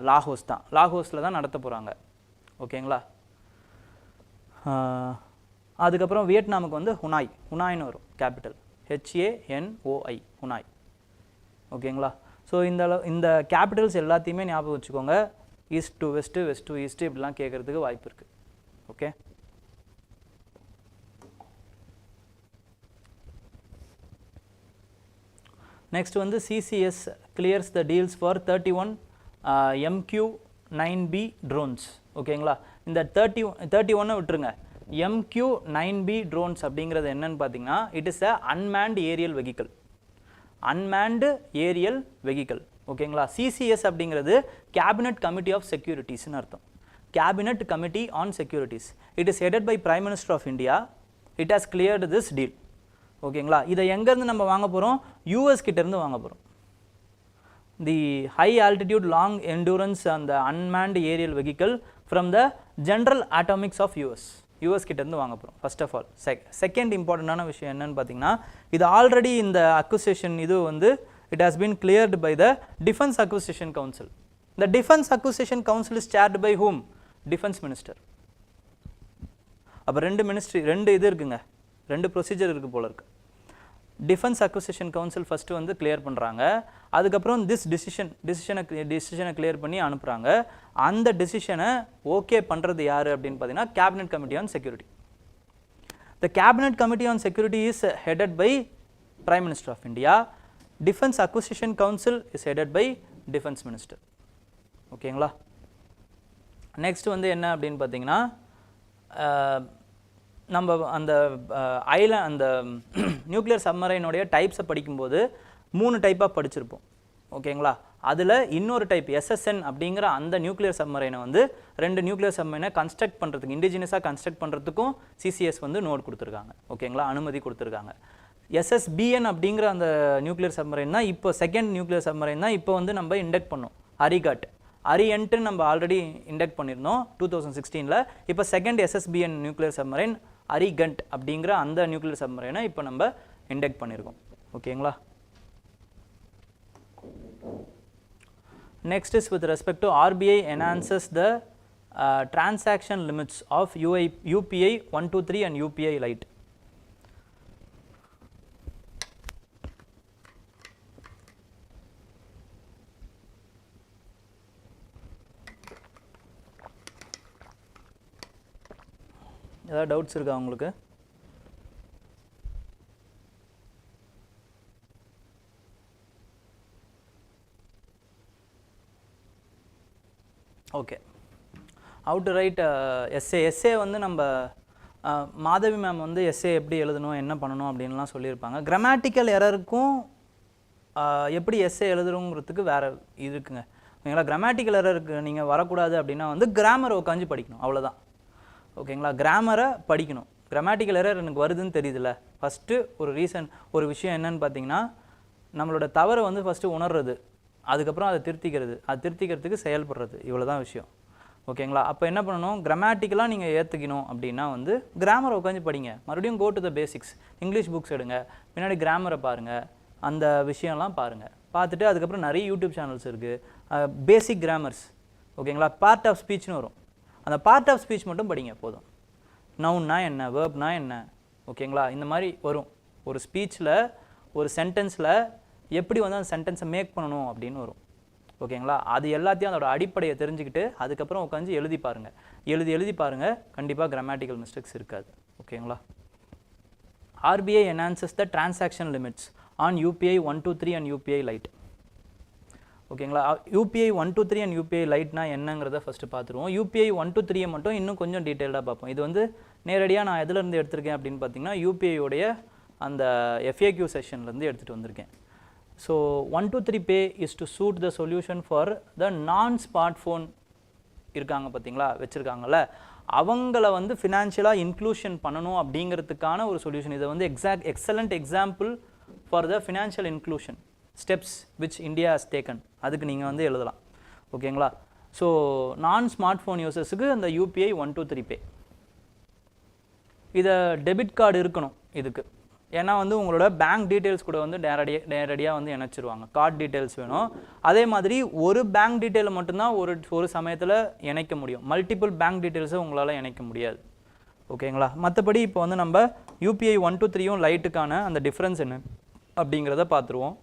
லாகோஸ் தான். லாகோஸில் தான் நடத்த போகிறாங்க. ஓகேங்களா? அதுக்கப்புறம் வியட்நாமுக்கு வந்து ஹுனாய்னு வரும் கேபிட்டல். HANOI, ஹுனாய். ஓகேங்களா? ஸோ இந்த கேபிட்டல்ஸ் எல்லாத்தையுமே ஞாபகம் வச்சுக்கோங்க. East to west, west to east இப்படிலாம் கேட்குறதுக்கு வாய்ப்பு இருக்குது. ஓகே, நெக்ஸ்ட் வந்து CCS clears the deals for 31 MQ-9B drones. ஓகேங்களா? இந்த 31 விட்டுருங்க. MQ-9B ட்ரோன்ஸ் அப்படிங்கிறது என்னன்னு பார்த்தீங்கன்னா it is a unmanned aerial vehicle. ஓகேங்களா? CCS அப்படிங்கிறது கேபினட் கமிட்டி ஆஃப் செக்யூரிட்டிஸ்னு அர்த்தம். Cabinet committee on securities. It is headed by prime minister of India. It has cleared this deal. ஓகேங்களா? இதை எங்கேருந்து நம்ம வாங்க போகிறோம்? US கிட்டேருந்து வாங்க போகிறோம். The high altitude long endurance அந்த unmanned aerial vehicle from the General Atomics of US கிட்டேருந்து வாங்க போகிறோம். ஃபர்ஸ்ட் ஆஃப் ஆல் செகண்ட் இம்பார்ட்டண்டான விஷயம் என்னன்னு பார்த்தீங்கன்னா இது ஆல்ரெடி இந்த அக்யூசேஷன் இது வந்து it has been cleared by the defence accusation council. The defence accusation council is chaired by hmm? Defence minister. அப்போ ரெண்டு இது இருக்குங்க, 2 ப்ரொசீஜர் இருக்குது போல இருக்குது. டிஃபென்ஸ் அக்யூசேஷன் கவுன்சில் ஃபஸ்ட்டு வந்து கிளியர் பண்ணுறாங்க. அதுக்கப்புறம் டிசிஷனை கிளியர் பண்ணி அனுப்புகிறாங்க. அந்த டிசிஷனை ஓகே பண்ணுறது யார் அப்படின்னு பார்த்தீங்கன்னா cabinet committee on security. The cabinet committee on security is headed by prime minister of India. Defence accusation council is headed by defence minister. ஓகேங்களா? நெக்ஸ்ட் வந்து என்ன அப்படின்னு பார்த்தீங்கன்னா நம்ம அந்த அந்த நியூக்ளியர் சப்மரைனுடைய டைப்ஸை படிக்கும்போது 3 டைப்பாக படிச்சிருப்போம். ஓகேங்களா? அதில் இன்னொரு டைப் SSN அப்படிங்கிற அந்த நியூக்ளியர் சப்மரைனை வந்து 2 நியூக்ளியர் சப்மரைனை கன்ஸ்ட்ரக்ட் பண்ணுறதுக்கு இண்டிஜினஸாக கன்ஸ்ட்ரக்ட் பண்ணுறதுக்கும் CCS வந்து நோட் கொடுத்துருக்காங்க. ஓகேங்களா? அனுமதி கொடுத்துருக்காங்க. SSBN அப்படிங்கிற அந்த நியூக்ளியர் சப்மரைன் தான் இப்போ செகண்ட் நியூக்ளியர் சப்மரைன் தான் இப்போ வந்து நம்ம இண்டக்ட் பண்ணோம். அரியன்ட்டு நம்ம ஆல்ரெடி இண்டக்ட் பண்ணியிருந்தோம் 2016. இப்போ second SSBN nuclear submarine Arihant அப்படிங்கிற அந்த நியூக்ளியர் சப்மரைனை இப்போ நம்ம இண்டக்ட் பண்ணியிருக்கோம். ஓகேங்களா? Next is with respect to RBI enhances the transaction limits of UPI 123 and UPI Lite. ஏதாவது டவுட்ஸ் இருக்கா உங்களுக்கு? Okay, how to write essay வந்து நம்ம மாதவி மேம் வந்து essay எப்படி எழுதணும் என்ன பண்ணணும் அப்படின்லாம் சொல்லியிருப்பாங்க. கிராமட்டிக்கல் எரருக்கும் எப்படி essay எழுதுறோங்கிறதுக்கு வேறு இது இருக்குங்க. ஓகேங்களா, கிராமட்டிக்கல் எரருக்கு நீங்கள் வரக்கூடாது அப்படின்னா வந்து கிராமரை உட்காந்து படிக்கணும், அவ்வளோதான். ஓகேங்களா, கிராமரை படிக்கணும். கிராமட்டிக்கல் எரர் எனக்கு வருதுன்னு தெரியுதுல்ல, ஃபஸ்ட்டு ஒரு விஷயம் என்னன்னு பார்த்தீங்கன்னா, நம்மளோட தவறை வந்து ஃபஸ்ட்டு உணர்றது, அதுக்கப்புறம் அதை திருத்திக்கிறதுக்கு செயல்படுறது, இவ்வளோ தான் விஷயம். ஓகேங்களா, அப்போ என்ன பண்ணணும், கிராமட்டிக்கலாக நீங்கள் ஏற்றுக்கணும் அப்படின்னா வந்து கிராமரை உட்காந்து படிங்க. மறுபடியும் go to the basics, English books எடுங்க, பின்னாடி கிராமரை பாருங்கள், அந்த விஷயம்லாம் பாருங்கள். பார்த்துட்டு அதுக்கப்புறம் நிறைய யூடியூப் சேனல்ஸ் இருக்குது, பேசிக் கிராமர்ஸ். ஓகேங்களா, பார்ட் ஆஃப் ஸ்பீச்னு வரும், அந்த பார்ட் ஆஃப் ஸ்பீச் மட்டும் படிங்க போதும். நவுன்னா என்ன, வேர்ப்னா என்ன, ஓகேங்களா, இந்த மாதிரி வரும். ஒரு ஸ்பீச்சில் ஒரு சென்டென்ஸில் எப்படி வந்து அந்த சென்டென்ஸை மேக் பண்ணணும் அப்படின்னு வரும். ஓகேங்களா, அது எல்லாத்தையும் அதோட அடிப்படையை தெரிஞ்சுக்கிட்டு அதுக்கப்புறம் உட்காந்து எழுதி பாருங்கள், கண்டிப்பாக கிராமட்டிக்கல் மிஸ்டேக்ஸ் இருக்காது. ஓகேங்களா. RBI enhances the transaction limits on UPI 123 and UPI Lite. ஓகேங்களா, UPI 123 and UPI Liteனா என்னங்கிறத ஃபஸ்ட்டு பார்த்துருவோம். UPI 123 மட்டும் இன்னும் கொஞ்சம் டீட்டெயிலாக பார்ப்போம். இது வந்து நேரடியாக நான் எதுலேருந்து எடுத்திருக்கேன் அப்படின்னு பார்த்தீங்கன்னா, UPI-உடைய அந்த FAQ செஷன்லேருந்து எடுத்துகிட்டு வந்திருக்கேன். So 123 pay is to suit the solution for the non-smartphone இருக்காங்க பார்த்தீங்களா, வச்சுருக்காங்கல்ல, அவங்கள வந்து ஃபினான்ஷியலாக இன்க்ளூஷன் பண்ணணும் அப்படிங்கிறதுக்கான ஒரு சொல்யூஷன். இதை வந்து excellent example for the financial inclusion steps which India has taken, அதுக்கு நீங்கள் வந்து எழுதலாம். ஓகேங்களா, ஸோ நான் ஸ்மார்ட் ஃபோன் யூசர்ஸுக்கு அந்த UPI 123 pay, இதை டெபிட் கார்டு இருக்கணும் இதுக்கு. ஏன்னா வந்து உங்களோட பேங்க் டீட்டெயில்ஸ் கூட வந்து நேரடியாக வந்து இணைச்சிருவாங்க. கார்டு டீட்டெயில்ஸ் வேணும். அதே மாதிரி ஒரு பேங்க் டீட்டெயிலை மட்டும்தான் ஒரு சமயத்தில் இணைக்க முடியும், மல்டிபிள் பேங்க் டீட்டெயில்ஸை உங்களால் இணைக்க முடியாது. ஓகேங்களா, மற்றபடி இப்போ வந்து நம்ம UPI 123யும் லைட்டுக்கான அந்த டிஃப்ரென்ஸ் என்ன அப்படிங்கிறத பார்த்துருவோம்.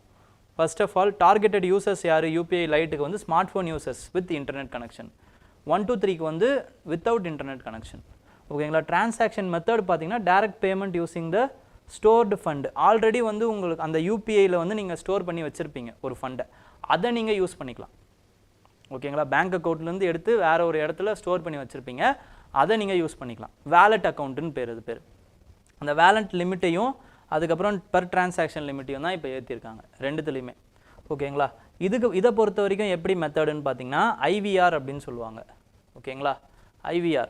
First of all, targeted users யார்? UPI லைட்டுக்கு வந்து smart phone users with internet connection, 123க்கு வந்து வித்தவுட் இன்டர்நெட் கனெக்ஷன். ஓகேங்களா, டிரான்சாக்ஷன் மெத்தட் பார்த்தீங்கன்னா direct payment using the stored fund. Already வந்து உங்களுக்கு அந்த UPIயில் வந்து நீங்கள் ஸ்டோர் பண்ணி வச்சுருப்பீங்க ஒரு ஃபண்டை, அதை நீங்கள் யூஸ் பண்ணிக்கலாம். ஓகேங்களா, பேங்க் அக்கௌண்ட்லேருந்து எடுத்து வேறு ஒரு இடத்துல ஸ்டோர் பண்ணி வச்சுருப்பீங்க, அதை நீங்கள் யூஸ் பண்ணிக்கலாம். வேலட் அக்கௌண்ட்டுன்னு பேர். அந்த வேலட் லிமிட்டையும் அதுக்கப்புறம் பர் டிரான்சாக்ஷன் லிமிட்டையும் தான் இப்போ ஏற்றிருக்காங்க ரெண்டுத்துலேயுமே. ஓகேங்களா, இதை பொறுத்த வரைக்கும் எப்படி மெத்தடுன்னு பார்த்தீங்கன்னா IVR அப்படின்னு சொல்லுவாங்க. ஓகேங்களா, IVR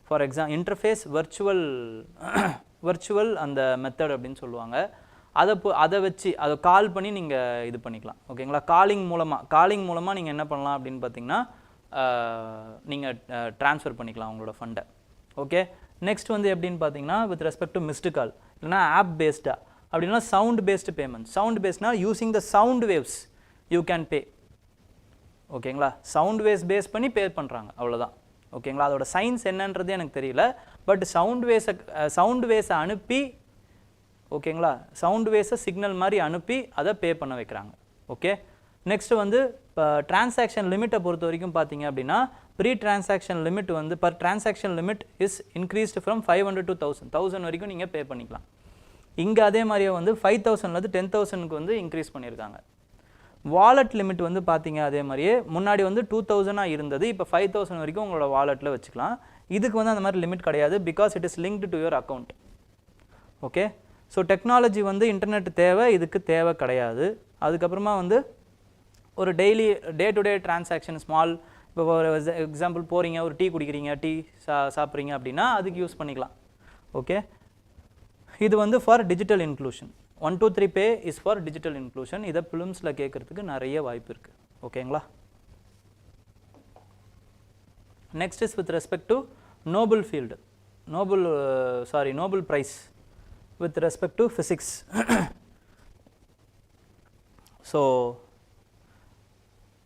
for example interface virtual அந்த மெத்தட் அப்படின்னு சொல்லுவாங்க. அதை வச்சு அதை கால் பண்ணி நீங்கள் இது பண்ணிக்கலாம். ஓகேங்களா, காலிங் மூலமாக நீங்கள் என்ன பண்ணலாம் அப்படின்னு பார்த்தீங்கன்னா நீங்கள் ட்ரான்ஸ்ஃபர் பண்ணிக்கலாம் உங்களோட ஃபண்டை. ஓகே, நெக்ஸ்ட் வந்து எப்படின்னு பார்த்தீங்கன்னா with respect to missed call, இல்லைனா ஆப் பேஸ்டாக அப்படின்னா சவுண்ட் பேஸ்டு பேமெண்ட். சவுண்ட் பேஸ்ட்னா using the sound waves you can pay. ஓகேங்களா, சவுண்ட் வேவ்ஸ் பேஸ் பண்ணி பே பண்ணுறாங்க, அவ்வளோதான். ஓகேங்களா, அதோட சயின்ஸ் என்னன்றது எனக்கு தெரியல, பட் சவுண்ட் வேஸை அனுப்பி, ஓகேங்களா, சவுண்ட் வேஸை சிக்னல் மாதிரி அனுப்பி அதை பே பண்ண வைக்கிறாங்க. ஓகே, நெக்ஸ்ட் வந்து இப்போ டிரான்சாக்ஷன் லிமிட்டை பொறுத்த வரைக்கும் பார்த்தீங்க அப்படின்னா ப்ரீ டிரான்சாக்ஷன் லிமிட் வந்து per transaction limit is increased from 500 to 1000 வரைக்கும் நீங்கள் பே பண்ணிக்கலாம். இங்கே அதே மாதிரியே வந்து 5000லேருந்து 10,000க்கு வந்து இன்க்ரீஸ் பண்ணியிருக்காங்க. வாலெட் லிமிட் வந்து பார்த்தீங்க அதே மாதிரியே முன்னாடி வந்து 2000 இருந்தது, இப்போ 5000 வரைக்கும் உங்களோட வாலெட்டில் வச்சுக்கலாம். இதுக்கு வந்து அந்த மாதிரி லிமிட் கிடையாது, because it is linked to your account. Okay, so technology வந்து இன்டர்நெட் தேவை, இதுக்கு தேவை கிடையாது. அதுக்கப்புறமா வந்து ஒரு day to day transaction small, இப்போ ஒரு எக்ஸாம்பிள் போகிறீங்க, ஒரு டீ குடிக்கிறீங்க, டீ சாப்பிட்றீங்க அப்படின்னா அதுக்கு யூஸ் பண்ணிக்கலாம். ஓகே, இது வந்து for digital inclusion. 123 pay is for digital inclusion. இதை ஃபிலிம்ஸில் கேட்குறதுக்கு நிறைய வாய்ப்பு இருக்குது. ஓகேங்களா, next is with respect to Nobel field, Nobel prize with respect to physics. So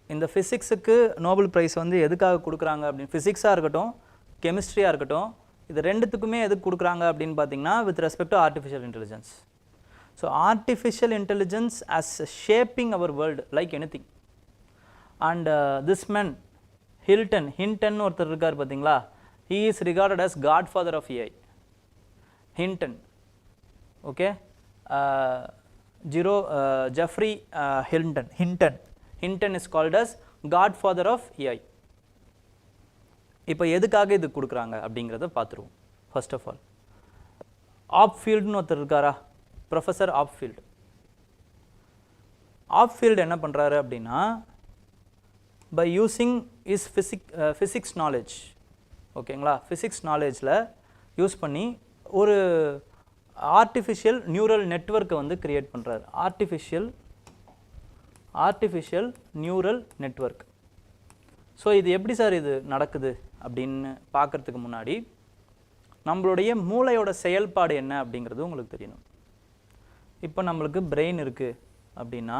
இந்த ஃபிசிக்ஸுக்கு நோபல் ப்ரைஸ் வந்து எதுக்காக கொடுக்குறாங்க அப்படின்னு, ஃபிசிக்ஸாக இருக்கட்டும் கெமிஸ்ட்ரியாக இருக்கட்டும், இது ரெண்டுத்துக்குமே எதுக்கு கொடுக்குறாங்க அப்படின்னு பார்த்தீங்கன்னா with respect to artificial intelligence. So artificial intelligence as shaping our world like anything. And this man Hinton ஒருத்தர் இருக்கார் பார்த்தீங்களா, he is regarded as godfather of AI. Hinton. Okay, Jeffrey Hinton is called as godfather of AI. இப்போ எதுக்காக இது கொடுக்குறாங்க அப்படிங்கிறத பார்த்துருவோம். First of all ஆப்ஃபீல்டுன்னு ஒருத்தர் இருக்காரா, ப்ரொஃபஸர் ஆப்ஃபீல்டு. ஆப்ஃபீல்டு என்ன பண்ணுறாரு அப்படின்னா, by using is physics knowledge, ஓகேங்களா, ஃபிசிக்ஸ் நாலேஜில் யூஸ் பண்ணி ஒரு ஆர்டிஃபிஷியல் நியூரல் நெட்வொர்க்கை வந்து கிரியேட் பண்ணுறாரு. Artificial neural network. ஸோ இது எப்படி சார் இது நடக்குது அப்படின்னு பார்க்குறதுக்கு முன்னாடி நம்மளுடைய மூளையோட செயல்பாடு என்ன அப்படிங்கிறது உங்களுக்கு தெரியணும். இப்போ நம்மளுக்கு பிரெயின் இருக்குது அப்படின்னா,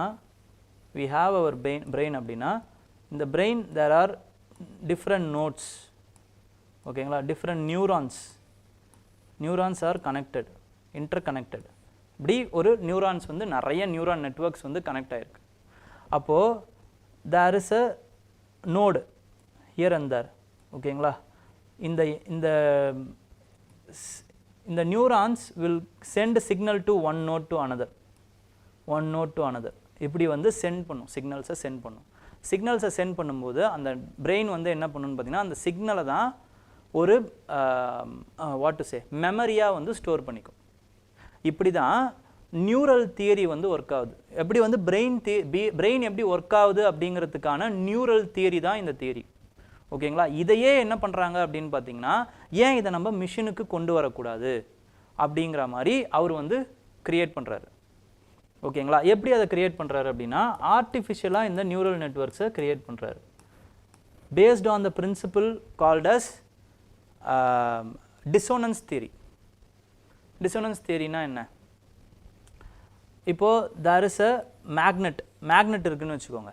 we have our brain அப்படின்னா, இந்த brain there are different nodes, ஓகேங்களா, different neurons are connected, interconnected. இப்படி ஒரு நியூரான்ஸ் வந்து நிறைய நியூரான் நெட்வொர்க்ஸ் வந்து கனெக்ட் ஆகிருக்கு. அப்போது there is a node here and there, ஓகேங்களா. இந்த neurons will send signal to one node to another, இப்படி வந்து சென்ட் பண்ணும், சிக்னல்ஸை சென்ட் பண்ணும். சிக்னல்ஸை சென்ட் பண்ணும்போது அந்த பிரெயின் வந்து என்ன பண்ணணும்னு பார்த்தீங்கன்னா, அந்த சிக்னலை தான் ஒரு வாட் டு சே மெமரியாக வந்து ஸ்டோர் பண்ணிக்கும். இப்படி தான் நியூரல் தியரி வந்து ஒர்க் ஆகுது. எப்படி வந்து பிரெயின் எப்படி ஒர்க் ஆகுது அப்படிங்கிறதுக்கான நியூரல் தியரி தான் இந்த தியரி, ஓகேங்களா. இதையே என்ன பண்ணுறாங்க அப்படின்னு பார்த்தீங்கன்னா, ஏன் இதை நம்ம மிஷினுக்கு கொண்டு வரக்கூடாது அப்படிங்கிற மாதிரி அவர் வந்து கிரியேட் பண்ணுறாரு, ஓகேங்களா. எப்படி அதை கிரியேட் பண்ணுறாரு அப்படின்னா, ஆர்டிஃபிஷியலாக இந்த நியூரல் நெட்வொர்க்ஸை கிரியேட் பண்ணுறாரு based on the principle called as dissonance theory. Dissonance தியரினா என்ன? இப்போது தேர் இஸ் அ மேக்னெட் இருக்குதுன்னு வச்சுக்கோங்க.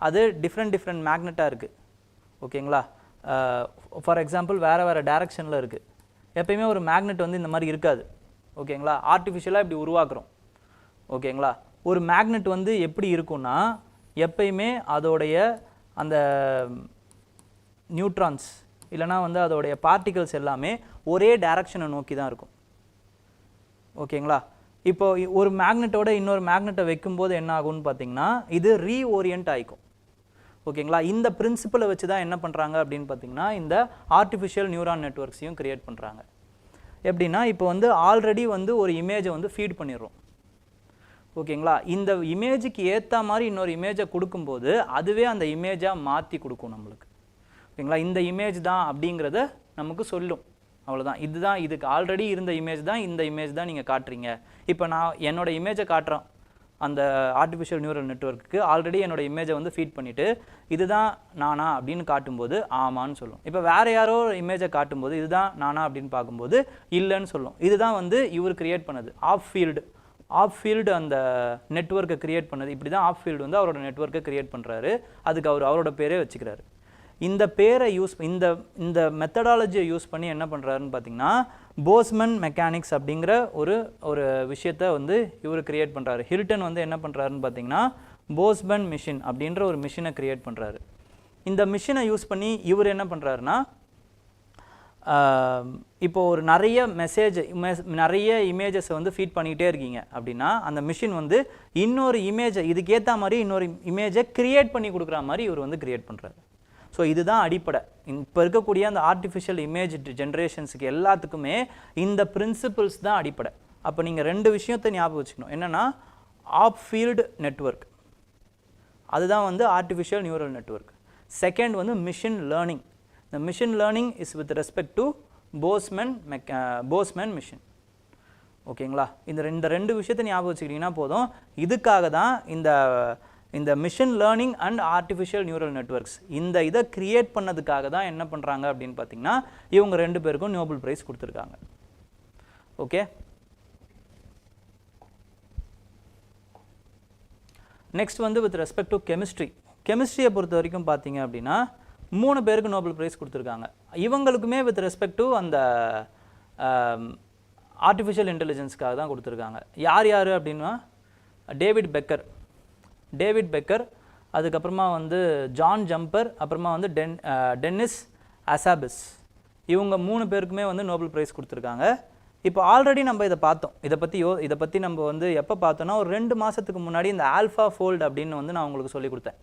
அது டிஃப்ரெண்ட் மேக்னெட்டாக இருக்குது, ஓகேங்களா. ஃபார் எக்ஸாம்பிள் வேறு டைரக்ஷனில் இருக்குது. எப்பயுமே ஒரு மேக்னெட் வந்து இந்த மாதிரி இருக்காது, ஓகேங்களா. ஆர்டிஃபிஷியலாக இப்படி உருவாக்குறோம், ஓகேங்களா. ஒரு மேக்னெட் வந்து எப்படி இருக்கும்னா, எப்பயுமே அதோடைய அந்த நியூட்ரான்ஸ் இல்லைனா வந்து அதோடைய பார்ட்டிகல்ஸ் எல்லாமே ஒரே டைரக்ஷனை நோக்கி தான் இருக்கும், ஓகேங்களா. இப்போ ஒரு மேக்னெட்டோட இன்னொரு மேக்னெட்டை வைக்கும்போது என்ன ஆகும்னு பார்த்தீங்கன்னா, இது ரீஓரியன்ட் ஆகிக்கும், ஓகேங்களா. இந்த பிரின்சிபலை வச்சு தான் என்ன பண்ணுறாங்க அப்படின்னு பார்த்தீங்கன்னா, இந்த ஆர்டிஃபிஷியல் நியூரான் நெட்வொர்க்ஸையும் கிரியேட் பண்ணுறாங்க. எப்படின்னா, இப்போ வந்து ஆல்ரெடி வந்து ஒரு இமேஜை வந்து ஃபீட் பண்ணிடுறோம், ஓகேங்களா. இந்த இமேஜுக்கு ஏற்ற மாதிரி இன்னொரு இமேஜை கொடுக்கும்போது அதுவே அந்த இமேஜாக மாற்றி கொடுக்கும் நம்மளுக்கு, ஓகேங்களா. இந்த இமேஜ் தான் அப்படிங்கிறத நமக்கு சொல்லும், அவ்வளோதான். இதுதான், இதுக்கு ஆல்ரெடி இருந்த இமேஜ் தான், இந்த இமேஜ் தான் நீங்கள் காட்டுறீங்க. இப்போ நான் என்னோடய இமேஜை காட்டுறேன் அந்த ஆர்டிஃபிஷியல் நியூரல் நெட்வொர்க்கு, ஆல்ரெடி என்னோடய இமேஜை வந்து ஃபீட் பண்ணிவிட்டு இதுதான் நானா அப்படின்னு காட்டும்போது ஆமான்னு சொல்லும். இப்போ வேறு யாரோ இமேஜை காட்டும்போது இதுதான் நானா அப்படின்னு பார்க்கும்போது இல்லைன்னு சொல்லும். இதுதான் வந்து இவர் கிரியேட் பண்ணது, ஆப்ஃபீல்டு அந்த நெட்வொர்க்கை கிரியேட் பண்ணது. இப்படி தான் ஆப்ஃபீல்டு வந்து அவரோட நெட்வொர்க்கை கிரியேட் பண்ணுறாரு. அதுக்கு அவரோட பேரே வச்சுக்கிறாரு. இந்த பேரை இந்த மெத்தடாலஜியை யூஸ் பண்ணி என்ன பண்ணுறாருன்னு பார்த்தீங்கன்னா, போஸ்மன் மெக்கானிக்ஸ் அப்படிங்கிற ஒரு விஷயத்தை வந்து இவர் கிரியேட் பண்ணுறாரு. ஹில்டன் வந்து என்ன பண்ணுறாருன்னு பார்த்தீங்கன்னா, போஸ்மன் மிஷின் அப்படின்ற ஒரு மிஷினை கிரியேட் பண்ணுறாரு. இந்த மிஷினை யூஸ் பண்ணி இவர் என்ன பண்ணுறாருன்னா, இப்போ ஒரு நிறைய இமேஜஸை வந்து ஃபீட் பண்ணிக்கிட்டே இருக்கீங்க அப்படின்னா, அந்த மிஷின் வந்து இன்னொரு இமேஜை இதுக்கேற்ற மாதிரி இன்னொரு இமேஜை கிரியேட் பண்ணி கொடுக்குற மாதிரி இவர் வந்து கிரியேட் பண்ணுறாரு. ஸோ இதுதான் அடிப்படை. இப்போ இருக்கக்கூடிய அந்த ஆர்டிஃபிஷியல் இமேஜ் ஜென்ரேஷன்ஸுக்கு எல்லாத்துக்குமே இந்த பிரின்சிபிள்ஸ் தான் அடிப்படை. அப்போ நீங்கள் ரெண்டு விஷயத்தை ஞாபகம் வச்சுக்கணும். என்னென்னா, ஆப்ஃபீல்டு நெட்வொர்க், அதுதான் வந்து ஆர்டிஃபிஷியல் நியூரல் நெட்வொர்க். செகண்ட் வந்து மிஷின் லேர்னிங். இந்த machine learning is with respect to Boseman machine, ஓகேங்களா. இந்த ரெண்டு விஷயத்தை ஞாபகம் வச்சுக்கிட்டிங்கன்னா போதும். இதுக்காக தான் இந்த machine learning and artificial neural networks இதை கிரியேட் பண்ணதுக்காக தான் என்ன பண்ணுறாங்க அப்படின்னு பார்த்தீங்கன்னா, இவங்க ரெண்டு பேருக்கும் நோபல் பிரைஸ் கொடுத்துருக்காங்க, ஓகே. நெக்ஸ்ட் வந்து வித் ரெஸ்பெக்ட் டு கெமிஸ்ட்ரியை பொறுத்த வரைக்கும் பார்த்தீங்க அப்படின்னா 3 பேருக்கு நோபல் பிரைஸ் கொடுத்துருக்காங்க. இவங்களுக்குமே வித் ரெஸ்பெக்ட் டு அந்த ஆர்டிஃபிஷியல் இன்டெலிஜென்ஸ்க்காக தான் கொடுத்துருக்காங்க. யார் அப்படின்னா, டேவிட் பெக்கர், அதுக்கப்புறமா வந்து ஜான் ஜம்பர், அப்புறமா வந்து டென்னிஸ் அசாபிஸ், இவங்க 3 பேருக்குமே வந்து நோபல் பிரைஸ் கொடுத்துருக்காங்க. இப்போ ஆல்ரெடி நம்ம இதை பார்த்தோம். இதை பற்றி நம்ம வந்து எப்போ பார்த்தோன்னா, ஒரு 2 மாதத்துக்கு முன்னாடி இந்த ஆல்ஃபா ஃபோல்டு அப்படின்னு வந்து நான் உங்களுக்கு சொல்லி கொடுத்தேன்,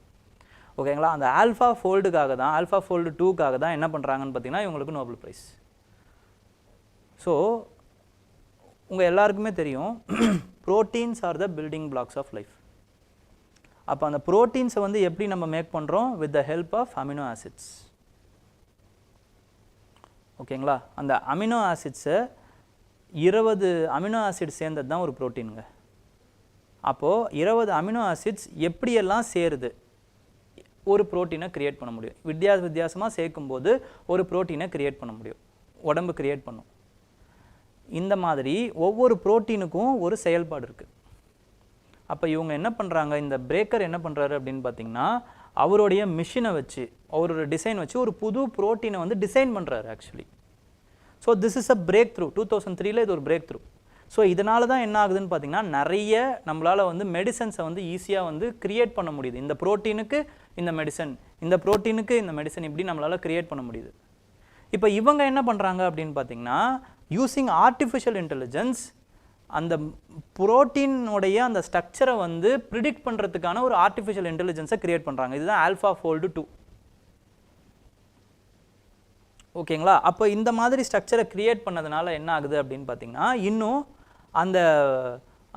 ஓகேங்களா. அந்த ஆல்ஃபா ஃபோல்டுக்காக தான், ஆல்ஃபா ஃபோல்டு 2க்காக தான் என்ன பண்ணுறாங்கன்னு பார்த்தீங்கன்னா இவங்களுக்கு நோபல் ப்ரைஸ். ஸோ உங்கள் எல்லாருக்குமே தெரியும் proteins are the building blocks of life. அப்போ அந்த ப்ரோட்டீன்ஸை வந்து எப்படி நம்ம மேக் பண்ணுறோம்? With the help of amino acids. ஓகேங்களா. அந்த அமினோ ஆசிட்ஸை 20 அமினோ ஆசிட் சேர்ந்தது தான் ஒரு ப்ரோட்டீனுங்க. அப்போது 20 அமினோ ஆசிட்ஸ் எப்படியெல்லாம் சேருது ஒரு ப்ரோட்டீனை க்ரியேட் பண்ண முடியும். வித்தியாசமாக சேர்க்கும்போது ஒரு ப்ரோட்டீனை க்ரியேட் பண்ண முடியும், உடம்பு க்ரியேட் பண்ணும். இந்த மாதிரி ஒவ்வொரு ப்ரோட்டீனுக்கும் ஒரு செயல்பாடு இருக்குது. அப்போ இவங்க என்ன பண்ணுறாங்க, இந்த பிரேக்கர் என்ன பண்ணுறாரு அப்படின்னு பார்த்தீங்கன்னா அவருடைய மிஷினை வச்சு, அவரோட டிசைன் வச்சு ஒரு புது ப்ரோட்டீனை வந்து டிசைன் பண்ணுறாரு actually. So this is a break through. 2003 இது ஒரு பிரேக் த்ரூ. ஸோ இதனால தான் என்ன ஆகுதுன்னு பார்த்தீங்கன்னா நிறைய நம்மளால் வந்து மெடிசன்ஸை வந்து ஈஸியாக வந்து க்ரியேட் பண்ண முடியுது. இந்த ப்ரோட்டீனுக்கு இந்த மெடிசன், இந்த ப்ரோட்டீனுக்கு இந்த மெடிசன், இப்படி நம்மளால் க்ரியேட் பண்ண முடியுது. இப்போ இவங்க என்ன பண்ணுறாங்க அப்படின்னு பார்த்தீங்கன்னா யூஸிங் ஆர்டிஃபிஷியல் இன்டெலிஜென்ஸ் அந்த புரோட்டீனுடைய அந்த ஸ்ட்ரக்சரை வந்து ப்ரிடிக்ட் பண்ணுறதுக்கான ஒரு ஆர்டிஃபிஷியல் இன்டெலிஜென்ஸை க்ரியேட் பண்ணுறாங்க. இதுதான் ஆல்ஃபா ஃபோல்டு 2. ஓகேங்களா. அப்போ இந்த மாதிரி ஸ்ட்ரக்சரை க்ரியேட் பண்ணதுனால என்ன ஆகுது அப்படின்னு பார்த்தீங்கன்னா இன்னும் அந்த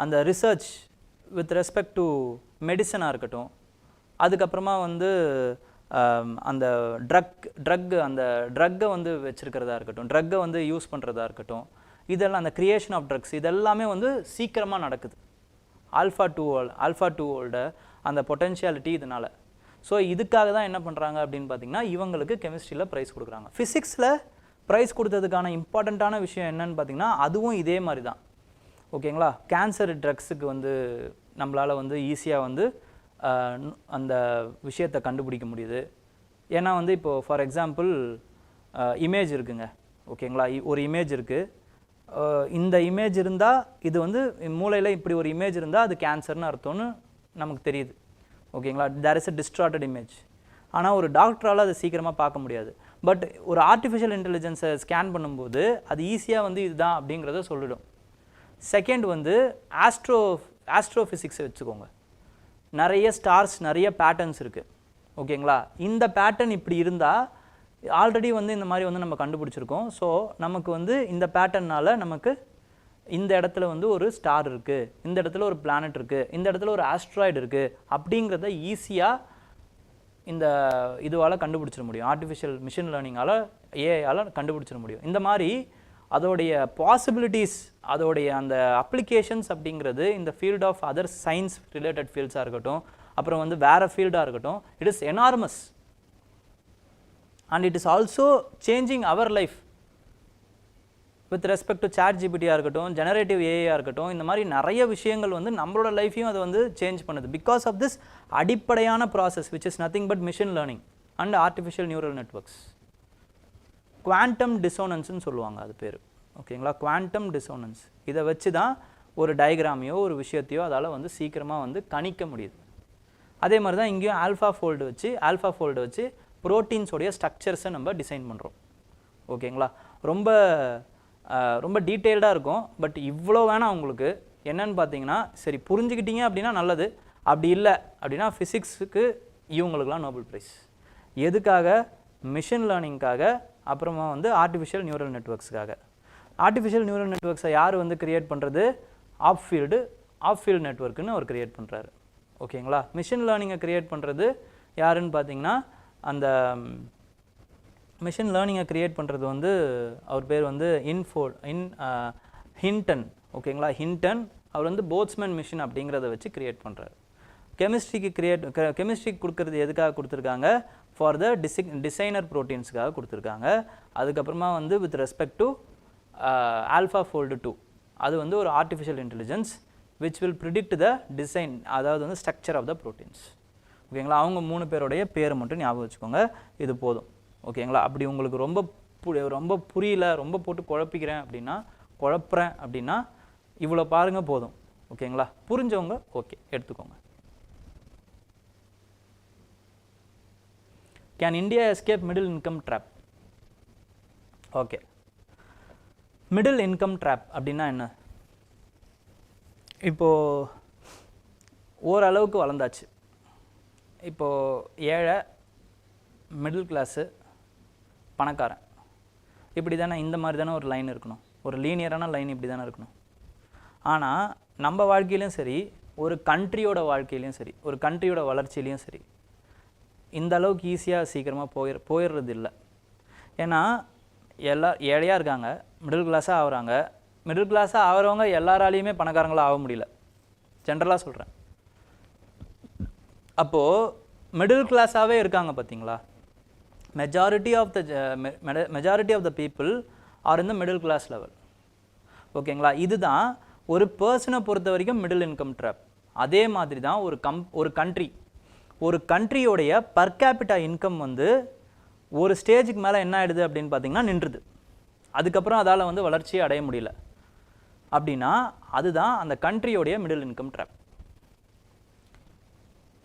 அந்த ரிசர்ச் வித் ரெஸ்பெக்ட் டு மெடிசனாக இருக்கட்டும், அதுக்கப்புறமா வந்து அந்த அந்த ட்ரக்கை வந்து வச்சுருக்கிறதா இருக்கட்டும், ட்ரக்கை வந்து யூஸ் பண்ணுறதா இருக்கட்டும், இதெல்லாம் அந்த க்ரியேஷன் ஆஃப் ட்ரக்ஸ் இதெல்லாமே வந்து சீக்கிரமாக நடக்குது ஆல்ஃபா 2ஓட அந்த பொட்டென்ஷியாலிட்டி இதனால். ஸோ இதுக்காக தான் என்ன பண்ணுறாங்க அப்படின்னு பார்த்தீங்கன்னா இவங்களுக்கு கெமிஸ்ட்ரியில் ப்ரைஸ் கொடுக்குறாங்க. ஃபிசிக்ஸில் ப்ரைஸ் கொடுத்ததுக்கான இம்பார்ட்டண்ட்டான விஷயம் என்னன்னு பார்த்தீங்கன்னா அதுவும் இதே மாதிரி தான். ஓகேங்களா. கேன்சர் ட்ரக்ஸுக்கு வந்து நம்மளால் வந்து ஈஸியாக வந்து அந்த விஷயத்தை கண்டுபிடிக்க முடியுது. ஏன்னா வந்து இப்போது ஃபார் எக்ஸாம்பிள் இமேஜ் இருக்குங்க. ஓகேங்களா. ஒரு இமேஜ் இருக்குது. இந்த இமேஜ் இருந்தால் இது வந்து மூளையில் இப்படி ஒரு இமேஜ் இருந்தால் அது கேன்சர்னு அர்த்தம்னு நமக்கு தெரியுது. ஓகேங்களா. There is a distorted image. ஆனால் ஒரு டாக்டரால் அதை சீக்கிரமாக பார்க்க முடியாது. பட் ஒரு ஆர்டிஃபிஷியல் இன்டெலிஜென்ஸை ஸ்கேன் பண்ணும்போது அது ஈஸியாக வந்து இதுதான் அப்படிங்கிறத சொல்லிடும். செகண்ட் வந்து ஆஸ்ட்ரோஃபிசிக்ஸை வச்சுக்கோங்க. நிறைய ஸ்டார்ஸ், நிறைய பேட்டர்ன்ஸ் இருக்குது. ஓகேங்களா. இந்த பேட்டர்ன் இப்படி இருந்தால் ஆல்ரெடி வந்து இந்த மாதிரி வந்து நம்ம கண்டுபிடிச்சிருக்கோம். ஸோ நமக்கு வந்து இந்த பேட்டர்னால் நமக்கு இந்த இடத்துல வந்து ஒரு ஸ்டார் இருக்குது, இந்த இடத்துல ஒரு பிளானட் இருக்குது, இந்த இடத்துல ஒரு ஆஸ்ட்ராய்டு இருக்குது அப்படிங்கிறத ஈஸியாக இந்த இதுவால் கண்டுபிடிச்சிட முடியும். ஆர்டிஃபிஷியல் மிஷின் லேர்னிங்கால், ஏஐயால் கண்டுபிடிச்சிட முடியும். இந்த மாதிரி அதோடைய பாசிபிலிட்டிஸ், அதோடைய அந்த அப்ளிகேஷன்ஸ் அப்படிங்கிறது இந்த field of other science related ஃபீல்ட்ஸாக இருக்கட்டும், அப்புறம் வந்து வேறு ஃபீல்டாக இருக்கட்டும், it is enormous and it is also changing our life with respect to chat ஜிபிடியாக இருக்கட்டும், ஜெனரேட்டிவ் ஏஐயாக இருக்கட்டும். இந்த மாதிரி நிறைய விஷயங்கள் வந்து நம்மளோட லைஃப்பையும் அதை வந்து சேஞ்ச் பண்ணுது. பிகாஸ் ஆஃப் திஸ் அடிப்படையான process which is nothing but machine learning and artificial neural networks. Quantum டிசோனன்ஸ்னு சொல்லுவாங்க அது பேர். ஓகேங்களா. குவாண்டம் டிசோனன்ஸ் இதை வச்சு தான் ஒரு டயக்ராமையோ ஒரு விஷயத்தையோ அதால் வந்து சீக்கிரமாக வந்து கணிக்க முடியுது. அதே மாதிரி தான் இங்கேயும் ஆல்ஃபா ஃபோல்டு வச்சு ப்ரோட்டீன்ஸோடைய ஸ்ட்ரக்சர்ஸை நம்ம டிசைன் பண்ணுறோம். ஓகேங்களா. ரொம்ப டீட்டெயில்டாக இருக்கும். பட் இவ்வளோ வேணாம் உங்களுக்கு. என்னன்னு பார்த்தீங்கன்னா சரி புரிஞ்சுக்கிட்டீங்க அப்படின்னா நல்லது. அப்படி இல்லை அப்படின்னா ஃபிசிக்ஸுக்கு இவங்களுக்குலாம் நோபல் ப்ரைஸ். எதுக்காக? மிஷின் லேர்னிங்காக, அப்புறமா வந்து ஆர்டிஃபிஷியல் நியூரல் நெட்வொர்க்ஸுக்காக. ஆர்டிஃபிஷியல் நியூரல் நெட்வொர்க்ஸை யார் வந்து கிரியேட் பண்ணுறது? ஆஃப் ஃபீல்டு நெட்வொர்க்குன்னு அவர் கிரியேட் பண்ணுறாரு. ஓகேங்களா. மிஷின் லேர்னிங்கை கிரியேட் பண்ணுறது யாருன்னு பார்த்தீங்கன்னா அந்த மிஷின் லேர்னிங்கை கிரியேட் பண்ணுறது வந்து அவர் பேர் வந்து ஹிண்டன். ஓகேங்களா. ஹிண்டன் அவர் வந்து போட்ஸ்மேன் மிஷின் அப்படிங்கிறத வச்சு கிரியேட் பண்ணுறாரு. கெமிஸ்ட்ரிக்கு கொடுக்கறது எதுக்காக கொடுத்துருக்காங்க? ஃபார் த டிசைனர் ப்ரோட்டீன்ஸுக்காக கொடுத்துருக்காங்க. அதுக்கப்புறமா வந்து with respect to alpha fold 2 அது வந்து ஒரு artificial intelligence which will predict the design, அதாவது வந்து ஸ்ட்ரக்சர் ஆஃப் த ப்ரோட்டீன்ஸ். ஓகேங்களா. அவங்க 3 பேருடைய பேரை மட்டும் ஞாபகம் வச்சுக்கோங்க, இது போதும். ஓகேங்களா. அப்படி உங்களுக்கு ரொம்ப புரியல, ரொம்ப போட்டு குழப்பிக்கிறேன் அப்படின்னா இவ்வளோ பாருங்கள் போதும். ஓகேங்களா. புரிஞ்சவங்க ஓகே எடுத்துக்கோங்க. Can India escape middle income drop? Okay. Middle income drop அப்படின்னா என்ன? இப்போது ஓரளவுக்கு வளர்ந்தாச்சு. இப்போது ஏழை, மிடில் கிளாஸு, பணக்காரன், இப்படி தானே இந்த மாதிரி தானே ஒரு லைன் இருக்கணும், ஒரு லீனியரான லைன் இப்படி தானே இருக்கணும். ஆனால் நம்ம வாழ்க்கையிலையும் சரி, ஒரு கண்ட்ரியோட வாழ்க்கையிலையும் சரி, ஒரு கண்ட்ரியோட வளர்ச்சியிலையும் சரி, இந்த அளவுக்கு ஈஸியாக சீக்கிரமாக போயிடுறது இல்லை. ஏன்னா ஏழையாக இருக்காங்க, மிடில் கிளாஸாக ஆகுறாங்க, மிடில் கிளாஸாக ஆகிறவங்க எல்லாராலையுமே பணக்காரங்களாக ஆக முடியல, ஜென்ரலாக சொல்கிறேன். அப்போது மிடில் கிளாஸாகவே இருக்காங்க பார்த்தீங்களா, majority of the people are in the middle class level. ஓகேங்களா, இதுதான் ஒரு பர்சனை பொறுத்த வரைக்கும் மிடில் இன்கம் ட்ராப். அதே மாதிரி தான் ஒரு கண்ட்ரியோடைய பர் கேபிட்டா இன்கம் வந்து ஒரு ஸ்டேஜுக்கு மேலே என்ன ஆகிடுது அப்படின்னு பார்த்தீங்கன்னா நின்றுது. அதுக்கப்புறம் அதால் வந்து வளர்ச்சியை அடைய முடியல. அப்படின்னா அதுதான் அந்த கண்ட்ரியோடைய மிடில் இன்கம் ட்ராப்.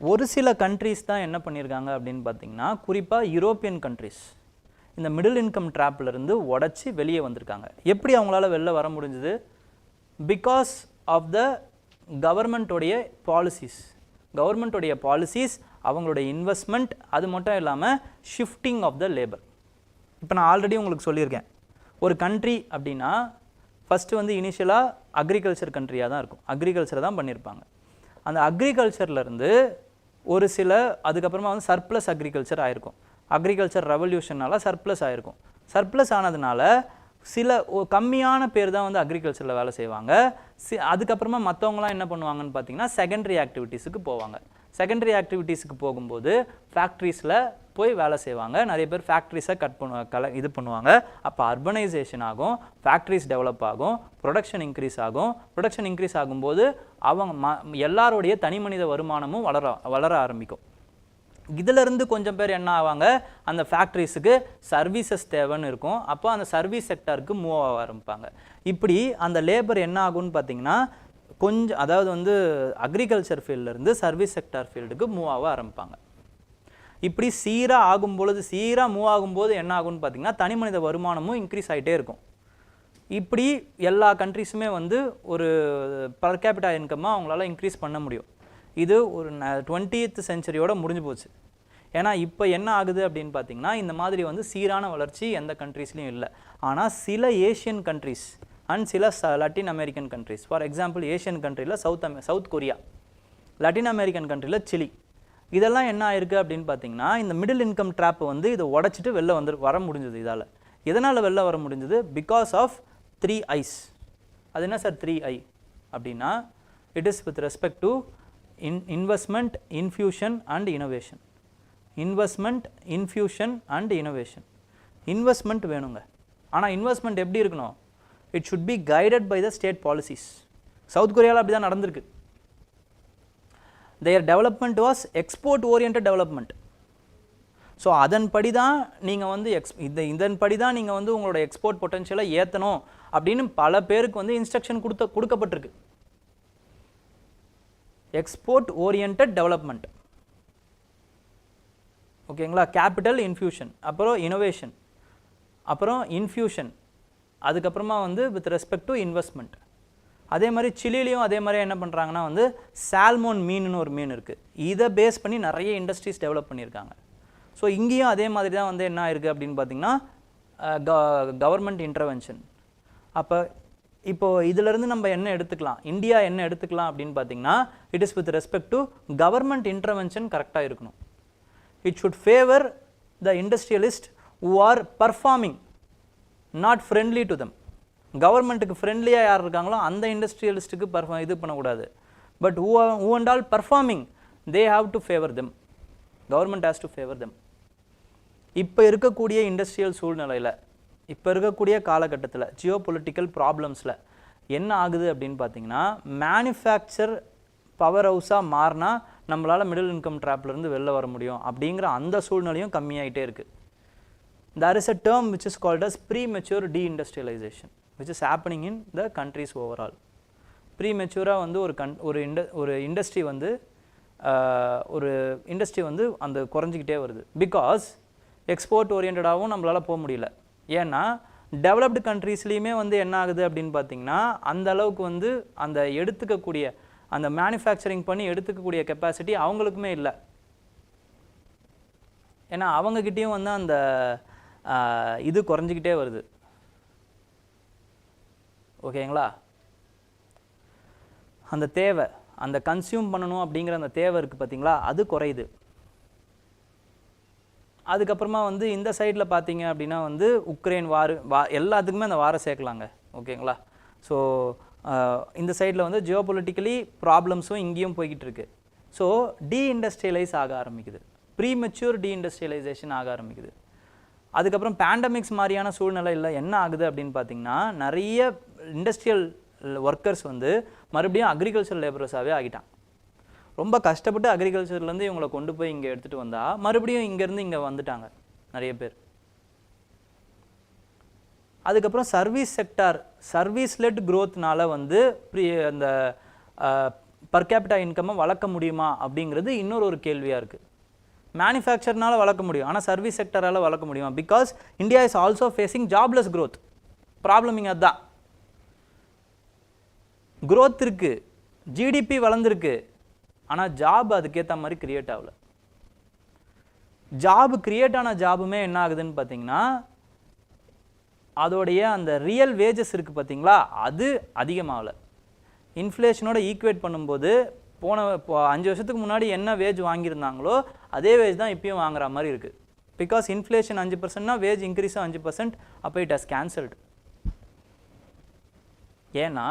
ஒரு சில கண்ட்ரிஸ் தான் என்ன பண்ணியிருக்காங்க அப்படின்னு பார்த்தீங்கன்னா, குறிப்பாக யூரோப்பியன் கண்ட்ரிஸ் இந்த மிடில் இன்கம் ட்ராப்லேருந்து உடச்சி வெளியே வந்திருக்காங்க. எப்படி அவங்களால வெளில வர முடிஞ்சுது? பிகாஸ் ஆஃப் த கவர்மெண்ட்டோடைய பாலிசிஸ், அவங்களுடைய இன்வெஸ்ட்மெண்ட், அது மட்டும் இல்லாமல் ஷிஃப்டிங் ஆஃப் த லேபர். இப்போ நான் ஆல்ரெடி உங்களுக்கு சொல்லியிருக்கேன், ஒரு கண்ட்ரி அப்படின்னா ஃபஸ்ட்டு வந்து இனிஷியலாக அக்ரிகல்ச்சர் கண்ட்ரியாக தான் இருக்கும், அக்ரிகல்ச்சரை தான் பண்ணியிருப்பாங்க. அந்த அக்ரிகல்ச்சர்லேருந்து ஒரு சில அதுக்கப்புறமா வந்து சர்ப்ளஸ் அக்ரிகல்ச்சர் ஆகிருக்கும். அக்ரிகல்ச்சர் ரெவல்யூஷனால் சர்ப்ளஸ் ஆகிருக்கும். சர்ப்ளஸ் ஆனதுனால சில கம்மியான பேர் தான் வந்து அக்ரிகல்ச்சரில் வேலை செய்வாங்க. அதுக்கப்புறமா மற்றவங்களாம் என்ன பண்ணுவாங்கன்னு பார்த்தீங்கன்னா செகண்டரி ஆக்டிவிட்டீஸுக்கு போவாங்க. செகண்டரி ஆக்டிவிட்டீஸுக்கு போகும்போது ஃபேக்ட்ரிஸில் போய் வேலை செய்வாங்க. நிறைய பேர் ஃபேக்ட்ரிஸை இது பண்ணுவாங்க. அப்போ அர்பனைசேஷன் ஆகும், ஃபேக்ட்ரிஸ் டெவலப் ஆகும், ப்ரொடக்ஷன் இன்க்ரீஸ் ஆகும்போது அவங்க எல்லாருடைய தனி மனித வருமானமும் வளர ஆரம்பிக்கும். இதிலிருந்து கொஞ்சம் பேர் என்ன ஆவாங்க, அந்த ஃபேக்ட்ரிஸுக்கு சர்வீசஸ் தேவைன்னு இருக்கும். அப்போ அந்த சர்வீஸ் செக்டருக்கு மூவ் ஆக ஆரம்பிப்பாங்க. இப்படி அந்த லேபர் என்ன ஆகும்னு பார்த்தீங்கன்னா கொஞ்சம், அதாவது வந்து அக்ரிகல்ச்சர் ஃபீல்ட்லேருந்து சர்வீஸ் செக்டார் ஃபீல்டுக்கு மூவ் ஆக ஆரம்பிப்பாங்க. இப்படி சீராக மூவ் ஆகும்போது என்ன ஆகும்னு பார்த்தீங்கன்னா தனி மனித வருமானமும் இன்க்ரீஸ் ஆகிட்டே இருக்கும். இப்படி எல்லா கண்ட்ரிஸுமே வந்து ஒரு பர் கேபிட்டா இன்கம்மாக அவங்களால இன்க்ரீஸ் பண்ண முடியும். இது ஒரு 20th செஞ்சுரியோட முடிஞ்சு போச்சு. ஏன்னா இப்போ என்ன ஆகுது அப்படின்னு பார்த்தீங்கன்னா இந்த மாதிரி வந்து சீரான வளர்ச்சி எந்த கண்ட்ரீஸ்லையும் இல்லை. ஆனால் சில ஏஷியன் கண்ட்ரீஸ் அண்ட் சில லட்டின் American countries, for example Asian கண்ட்ரியில் சவுத் கொரியா, லட்டின் அமெரிக்கன் கண்ட்ரியில் சிலி, இதெல்லாம் என்ன ஆயிருக்கு அப்படின்னு பார்த்தீங்கன்னா இந்த மிடில் இன்கம் ட்ராப் வந்து இதை உடச்சிட்டு வர முடிஞ்சது. இதால் எதனால் வெளில வர முடிஞ்சது? Because of 3 I's. அது என்ன சார் 3I அப்படின்னா, it is with respect to investment, infusion and innovation. Investment வேணுங்க. ஆனால் இன்வெஸ்ட்மெண்ட் எப்படி இருக்கணும்? It should be guided by the state policies. South கொரியாவில் அப்படி தான் நடந்திருக்கு. their development was export oriented development. So அதன்படி தான் நீங்கள் வந்து இதன்படி தான் நீங்கள் வந்து உங்களோட எக்ஸ்போர்ட் பொட்டன்ஷியலை ஏற்றணும் அப்படின்னு பல பேருக்கு வந்து இன்ஸ்ட்ரக்ஷன் கொடுக்கப்பட்டிருக்கு. எக்ஸ்போர்ட் ஓரியன்ட் டெவலப்மெண்ட், ஓகேங்களா. கேபிட்டல் இன்ஃபியூஷன், அப்புறம் இனோவேஷன், அப்புறம் இன்ஃபியூஷன், அதுக்கப்புறமா வந்து வித் ரெஸ்பெக்ட் டு இன்வெஸ்ட்மெண்ட். அதே மாதிரி சிலிலையும் அதே மாதிரி என்ன பண்ணுறாங்கன்னா வந்து சால்மோன் மீனுன்னு ஒரு மீன் இருக்குது. இதை பேஸ் பண்ணி நிறைய இண்டஸ்ட்ரீஸ் டெவலப் பண்ணியிருக்காங்க. ஸோ இங்கேயும் அதே மாதிரி தான் வந்து என்ன இருக்குது அப்படின்னு பார்த்தீங்கன்னா கவர்மெண்ட் இன்டர்வென்ஷன். அப்போ இப்போது இதிலிருந்து நம்ம என்ன எடுத்துக்கலாம், இந்தியா என்ன எடுத்துக்கலாம் அப்படின்னு பார்த்தீங்கன்னா, it is with respect to government intervention கரெக்டாக இருக்கணும். It should favour the industrialist who are performing, not friendly to them. கவர்மெண்ட்டுக்கு ஃப்ரெண்ட்லியாக யார் இருக்காங்களோ அந்த இண்டஸ்ட்ரியலிஸ்ட்டுக்கு இது பண்ணக்கூடாது. But who and all performing, they have to favour them. Government has to favour them. இப்போ இருக்கக்கூடிய இண்டஸ்ட்ரியல் சூழ்நிலையில், இப்போ இருக்கக்கூடிய காலகட்டத்தில், ஜியோ பொலிட்டிக்கல் ப்ராப்ளம்ஸில் என்ன ஆகுது அப்படின்னு பார்த்தீங்கன்னா, மேனுஃபேக்சர் பவர் ஹவுஸாக மாறினா நம்மளால் மிடில் இன்கம் ட்ராப்லேருந்து வெளில வர முடியும் அப்படிங்கிற அந்த சூழ்நிலையும் கம்மியாகிட்டே இருக்குது. There is a term which is called as premature deindustrialization, which is happening in the countries overall. ப்ரீமெச்சூராக வந்து ஒரு இண்டஸ்ட்ரி வந்து அந்த குறைஞ்சிக்கிட்டே வருது. பிகாஸ் எக்ஸ்போர்ட் ஓரியன்டாகவும் நம்மளால் போக முடியல. ஏன்னா டெவலப்டு கண்ட்ரீஸ்லேயுமே வந்து என்ன ஆகுது அப்படின்னு பார்த்தீங்கன்னா, அந்த அளவுக்கு வந்து அந்த எடுத்துக்கக்கூடிய அந்த மேனுஃபேக்சரிங் பண்ணி எடுத்துக்கக்கூடிய கெப்பாசிட்டி அவங்களுக்குமே இல்லை. ஏன்னா அவங்கக்கிட்டேயும் வந்து அந்த இது குறைஞ்சிக்கிட்டே வருது. ஓகேங்களா? அந்த தேவை, அந்த கன்சியூம் பண்ணணும் அப்படிங்கிற அந்த தேவை இருக்குது பார்த்தீங்களா, அது குறையுது. அதுக்கப்புறமா வந்து இந்த சைடில் பார்த்தீங்க அப்படின்னா வந்து உக்ரைன் எல்லாத்துக்குமே அந்த வாரை சேர்க்கலாங்க. ஓகேங்களா? ஸோ இந்த சைடில் வந்து ஜியோபொலிட்டிக்கலி ப்ராப்ளம்ஸும் இங்கேயும் போய்கிட்டு இருக்கு. ஸோ டீஇண்டஸ்ட்ரியலைஸ் ஆக ஆரம்பிக்குது, ப்ரீமெச்சூர் டீஇண்டஸ்ட்ரியலைசேஷன் ஆக ஆரம்பிக்குது. அதுக்கப்புறம் பேண்டமிக்ஸ் மாதிரியான சூழ்நிலை இல்லை என்ன ஆகுது அப்படின்னு பார்த்தீங்கன்னா, நிறைய இண்டஸ்ட்ரியல் ஒர்க்கர்ஸ் வந்து மறுபடியும் அக்ரிகல்ச்சர் லேபரர்ஸாகவே ஆகிட்டான். ரொம்ப கஷ்டப்பட்டு அக்ரிகல்ச்சர்லேருந்து இவங்களை கொண்டு போய் இங்கே எடுத்துகிட்டு வந்தால் மறுபடியும் இங்கேருந்து இங்கே வந்துட்டாங்க நிறைய பேர். அதுக்கப்புறம் சர்வீஸ் செக்டார், சர்வீஸ் லெட் க்ரோத்னால வந்து அந்த பர் கேபிட்டா இன்கம்மை வளர்க்க முடியுமா அப்படிங்கிறது இன்னொரு ஒரு கேள்வியாக இருக்குது. மேனுஃபேக்சர்னால வளர்க்க முடியும், ஆனால் சர்வீஸ் செக்டரால் வளர்க்க முடியுமா? Because India is also facing jobless growth. Problem இங்கே அதுதான். க்ரோத் இருக்குது, ஜிடிபி வளர்ந்துருக்கு, ஆனால் ஜாப் அதுக்கேற்ற மாதிரி கிரியேட் ஆகலை. ஜாப் கிரியேட் ஆன ஜாபுமே என்ன ஆகுதுன்னு பார்த்தீங்கன்னா, அதோடைய அந்த ரியல் வேஜஸ் இருக்குது பார்த்தீங்களா, அது அதிகமாகலை. இன்ஃப்ளேஷனோட ஈக்குவேட் பண்ணும்போது போன 5 வருஷத்துக்கு முன்னாடி என்ன வேஜ் வாங்கியிருந்தாங்களோ அதே வேஜ் தான் இப்பயும் வாங்குற மாதிரி இருக்குது. பிகாஸ் இன்ஃப்ளேஷன் 5%னா வேஜ் இன்க்ரீஸும் 5%, அப்போ இட் ஹஸ் கேன்சல்டு. ஏன்னா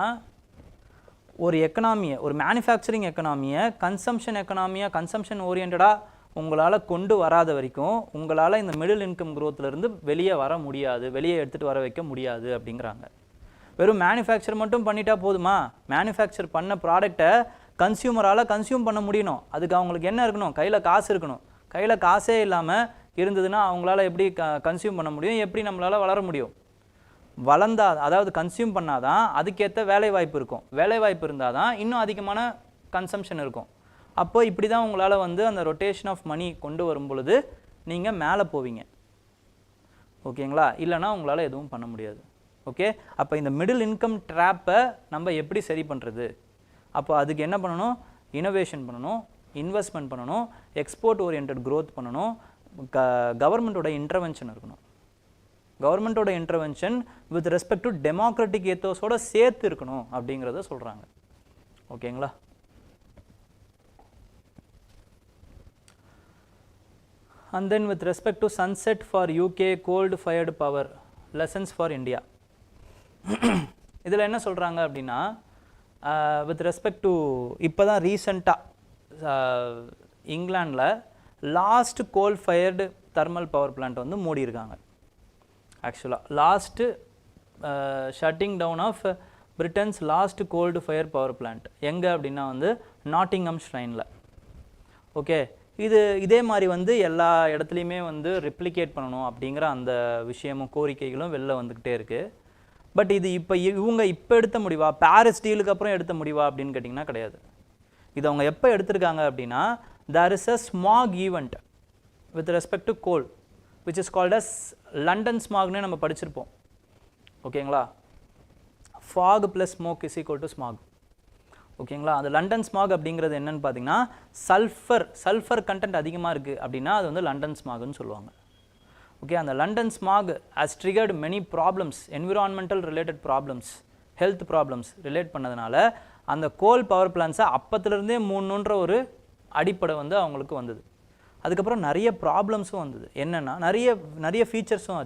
ஒரு எக்கனாமியை, ஒரு மேனுஃபேக்சரிங் எக்கனாமியை கன்சம்ஷன் ஓரியன்டாக உங்களால் கொண்டு வராத வரைக்கும் உங்களால் இந்த மிடில் இன்கம் க்ரோத்லேருந்து வெளியே வர முடியாது, வெளியே எடுத்துகிட்டு வர வைக்க முடியாது அப்படிங்கிறாங்க. வெறும் மேனுஃபேக்சர் மட்டும் பண்ணிட்டா போதுமா? மேனுஃபேக்சர் பண்ண ப்ராடக்டை கன்சியூமரால் கன்சியூம் பண்ண முடியணும். அதுக்கு அவங்களுக்கு என்ன இருக்கணும்? கையில் காசு இருக்கணும். கையில் காசே இல்லாமல் இருந்ததுன்னா அவங்களால எப்படி கன்சியூம் பண்ண முடியும்? எப்படி நம்மளால் வளர முடியும்? அதாவது கன்சியூம் பண்ணாதான் அதுக்கேற்ற வேலைவாய்ப்பு இருக்கும். வேலைவாய்ப்பு இருந்தால் தான் இன்னும் அதிகமான கன்சம்ஷன் இருக்கும். அப்போ இப்படி தான் உங்களால் வந்து அந்த ரொட்டேஷன் ஆஃப் மணி கொண்டு வரும் பொழுது நீங்கள் மேலே போவீங்க. ஓகேங்களா? இல்லைனா உங்களால் எதுவும் பண்ண முடியாது. ஓகே, அப்போ இந்த மிடில் இன்கம் ட்ராப்பை நம்ம எப்படி சரி பண்ணுறது? அப்போ அதுக்கு என்ன பண்ணணும்? இனோவேஷன் பண்ணணும், இன்வெஸ்ட்மெண்ட் பண்ணணும், எக்ஸ்போர்ட் ஓரியன்ட் க்ரோத் பண்ணணும், கவர்மெண்ட்டோட இன்டர்வென்ஷன் இருக்கணும். கவர்மெண்ட்டோட intervention with respect to democratic ஏத்தோஸோட சேர்த்து இருக்கணும் அப்படிங்கிறத சொல்கிறாங்க. ஓகேங்களா? And then with respect to sunset for UK coal fired power, lessons for India. இதில் என்ன சொல்கிறாங்க அப்படின்னா, வித் ரெஸ்பெக்ட் டு இப்போ தான் ரீசெண்டாக இங்கிலாண்டில் last coal fired thermal power plant வந்து மூடி இருக்காங்க. ஆக்சுவலாக last shutting down of Britain's last coal fired power plant எங்கே அப்படின்னா வந்து நாட்டிங்ஹம் ஷ்ரைனில். ஓகே, இதே மாதிரி வந்து எல்லா இடத்துலையுமே வந்து ரெப்ளிகேட் பண்ணணும் அப்படிங்கிற அந்த விஷயமும் கோரிக்கைகளும் வெளில வந்துக்கிட்டே இருக்குது. பட் இது இவங்க இப்போ எடுத்த முடிவா, பாரிஸ் டீலுக்கு அப்புறம் எடுத்த முடிவா அப்படின்னு கேட்டிங்கன்னா கிடையாது. இது அவங்க எப்போ எடுத்திருக்காங்க அப்படின்னா, there is a smog event with respect to coal which is called as London smogனே நம்ம படிச்சிருப்போம். ஓகேங்களா? fog plus smoke is equal to smog. ஓகேங்களா? அந்த லண்டன் ஸ்மாக் அப்படிங்கிறது என்னன்னு பார்த்தீங்கன்னா, சல்ஃபர் கண்டென்ட் அதிகமாக இருக்குது அப்படின்னா அது வந்து லண்டன் ஸ்மாக்னு சொல்லுவாங்க. ஓகே, அந்த London smack has triggered many problems, environmental related problems, health problems relate பண்ணதுனால அந்த கோல் பவர் பிளான்ஸை அப்பத்துலேருந்தே மூணுன்ற ஒரு அடிப்படை வந்து அவங்களுக்கு வந்தது. அதுக்கப்புறம் நிறைய ப்ராப்ளம்ஸும் வந்தது. என்னென்னா நிறைய ஃபீச்சர்ஸும்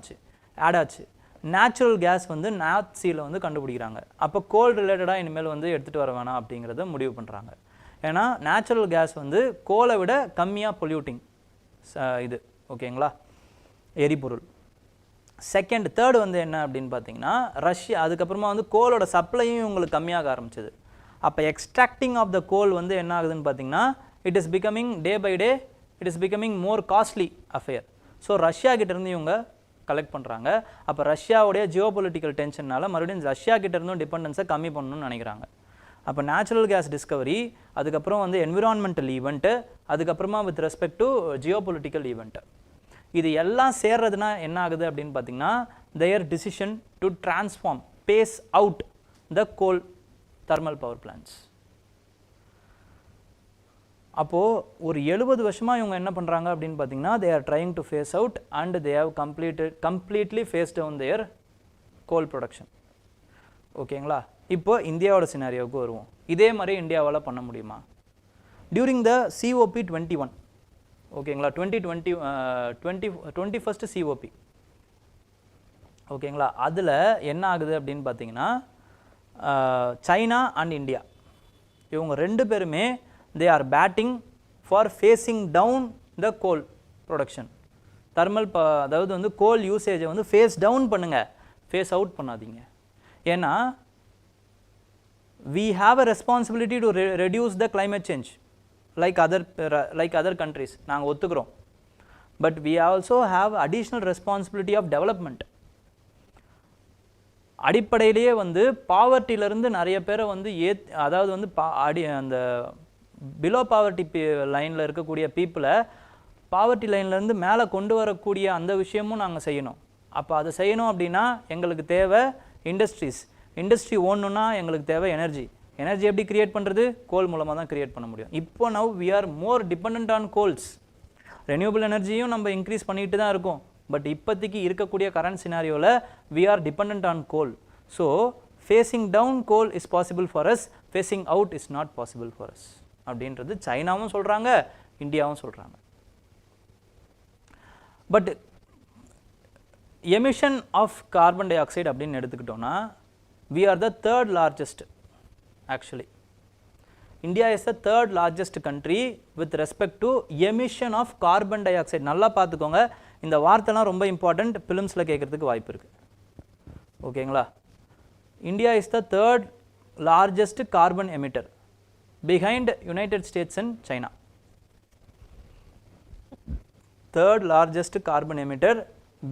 ஆட் ஆச்சு. நேச்சுரல் கேஸ் வந்து நார்த் சீல வந்து கண்டுபிடிக்கிறாங்க. அப்போ கோல் ரிலேட்டடாக இனிமேல் வந்து எடுத்துகிட்டு வர வேணாம் அப்படிங்கிறத முடிவு பண்ணுறாங்க. ஏன்னா நேச்சுரல் கேஸ் வந்து கோலை விட கம்மியாக பொல்யூட்டிங் இது. ஓகேங்களா? எரிபொருள். தேர்டு வந்து என்ன அப்படின்னு பார்த்தீங்கன்னா, ரஷ்யா அதுக்கப்புறமா வந்து கோலோட சப்ளையும் உங்களுக்கு கம்மியாக ஆரம்பிச்சது. அப்போ எக்ஸ்ட்ராக்டிங் ஆஃப் த கோல் வந்து என்ன ஆகுதுன்னு பார்த்தீங்கன்னா, it is becoming day by day it is becoming more costly affair. So Russia கிட்டேருந்து இவங்க கலெக்ட் பண்ணுறாங்க. அப்போ ரஷ்யாவுடைய ஜியோபொலிட்டிக்கல் டென்ஷனால் மறுபடியும் ரஷ்யா கிட்டேருந்தும் டிபெண்டன்ஸை கம்மி பண்ணணும்னு நினைக்கிறாங்க. அப்போ நேச்சுரல் கேஸ் டிஸ்கவரி, அதுக்கப்புறம் வந்து என்விரான்மெண்டல் ஈவெண்ட்டு, அதுக்கப்புறமா with respect to geopolitical event, இது எல்லாம் சேர்றதுனா என்ன ஆகுது அப்படின்னு பார்த்தீங்கன்னா, their decision to transform, pace out the coal thermal power plants. அப்போது ஒரு 70 வருஷமாக இவங்க என்ன பண்ணுறாங்க அப்படின்னு பார்த்தீங்கன்னா they are trying to phase out and they have completely phased down their coal production. ஓகேங்களா? இப்போ இந்தியாவோட சினாரியோவுக்கு வருவோம். இதே மாதிரி இந்தியாவால் பண்ண முடியுமா? டியூரிங் த COP21 ஓகேங்களா 21st COP ஓகேங்களா அதில் என்ன ஆகுது அப்படின்னு பார்த்தீங்கன்னா சைனா அண்ட் இந்தியா இவங்க ரெண்டு பேருமே they are batting for phasing down the coal production thermal அதாவது வந்து கோல் யூசேஜை வந்து ஃபேஸ் டவுன் பண்ணுங்க ஃபேஸ் அவுட் பண்ணாதீங்க ஏன்னா we have a responsibility to reduce the climate change like other countries நாங்கள் ஒத்துக்கிறோம் but we also have additional responsibility of development அடிப்படையிலேயே வந்து பாவர்ட்டியிலேருந்து நிறைய பேரை வந்து அதாவது வந்து அந்த பிலோ பாவர்ட்டி லைனில் இருக்கக்கூடிய பீப்புளை பாவர்ட்டி லைன்லேருந்து மேலே கொண்டு வரக்கூடிய அந்த விஷயமும் நாங்கள் செய்யணும். அப்போ அதை செய்யணும் அப்படின்னா எங்களுக்கு தேவை இண்டஸ்ட்ரி ஓடணுன்னா எங்களுக்கு தேவை எனர்ஜி எப்படி கிரியேட் பண்ணுறது? கோல் மூலமாக தான் கிரியேட் பண்ண முடியும். இப்போ now we are more depend on coals. Renewable எனர்ஜியும் நம்ம இன்க்ரீஸ் பண்ணிட்டு தான் இருக்கோம். பட் இப்போதைக்கு இருக்கக்கூடிய கரண்ட் சினாரியோவில் we are depend on coal. So phasing down coal is possible for us, phasing out is not possible for us அப்படின்றது சைனாவும் சொல்கிறாங்க, இந்தியாவும் சொல்கிறாங்க. But emission of carbon dioxide அப்படின்னு எடுத்துக்கிட்டோன்னா we are the third largest actually. India is the third largest country with respect to emission of carbon dioxide. நல்லா பார்த்துக்கோங்க, இந்த வார்த்தைலாம் ரொம்ப இம்பார்ட்டன்ட், ஃபிலிம்ஸில் கேட்குறதுக்கு வாய்ப்பு இருக்குது. ஓகேங்களா? India is the third largest carbon emitter behind United States and China. Third largest carbon emitter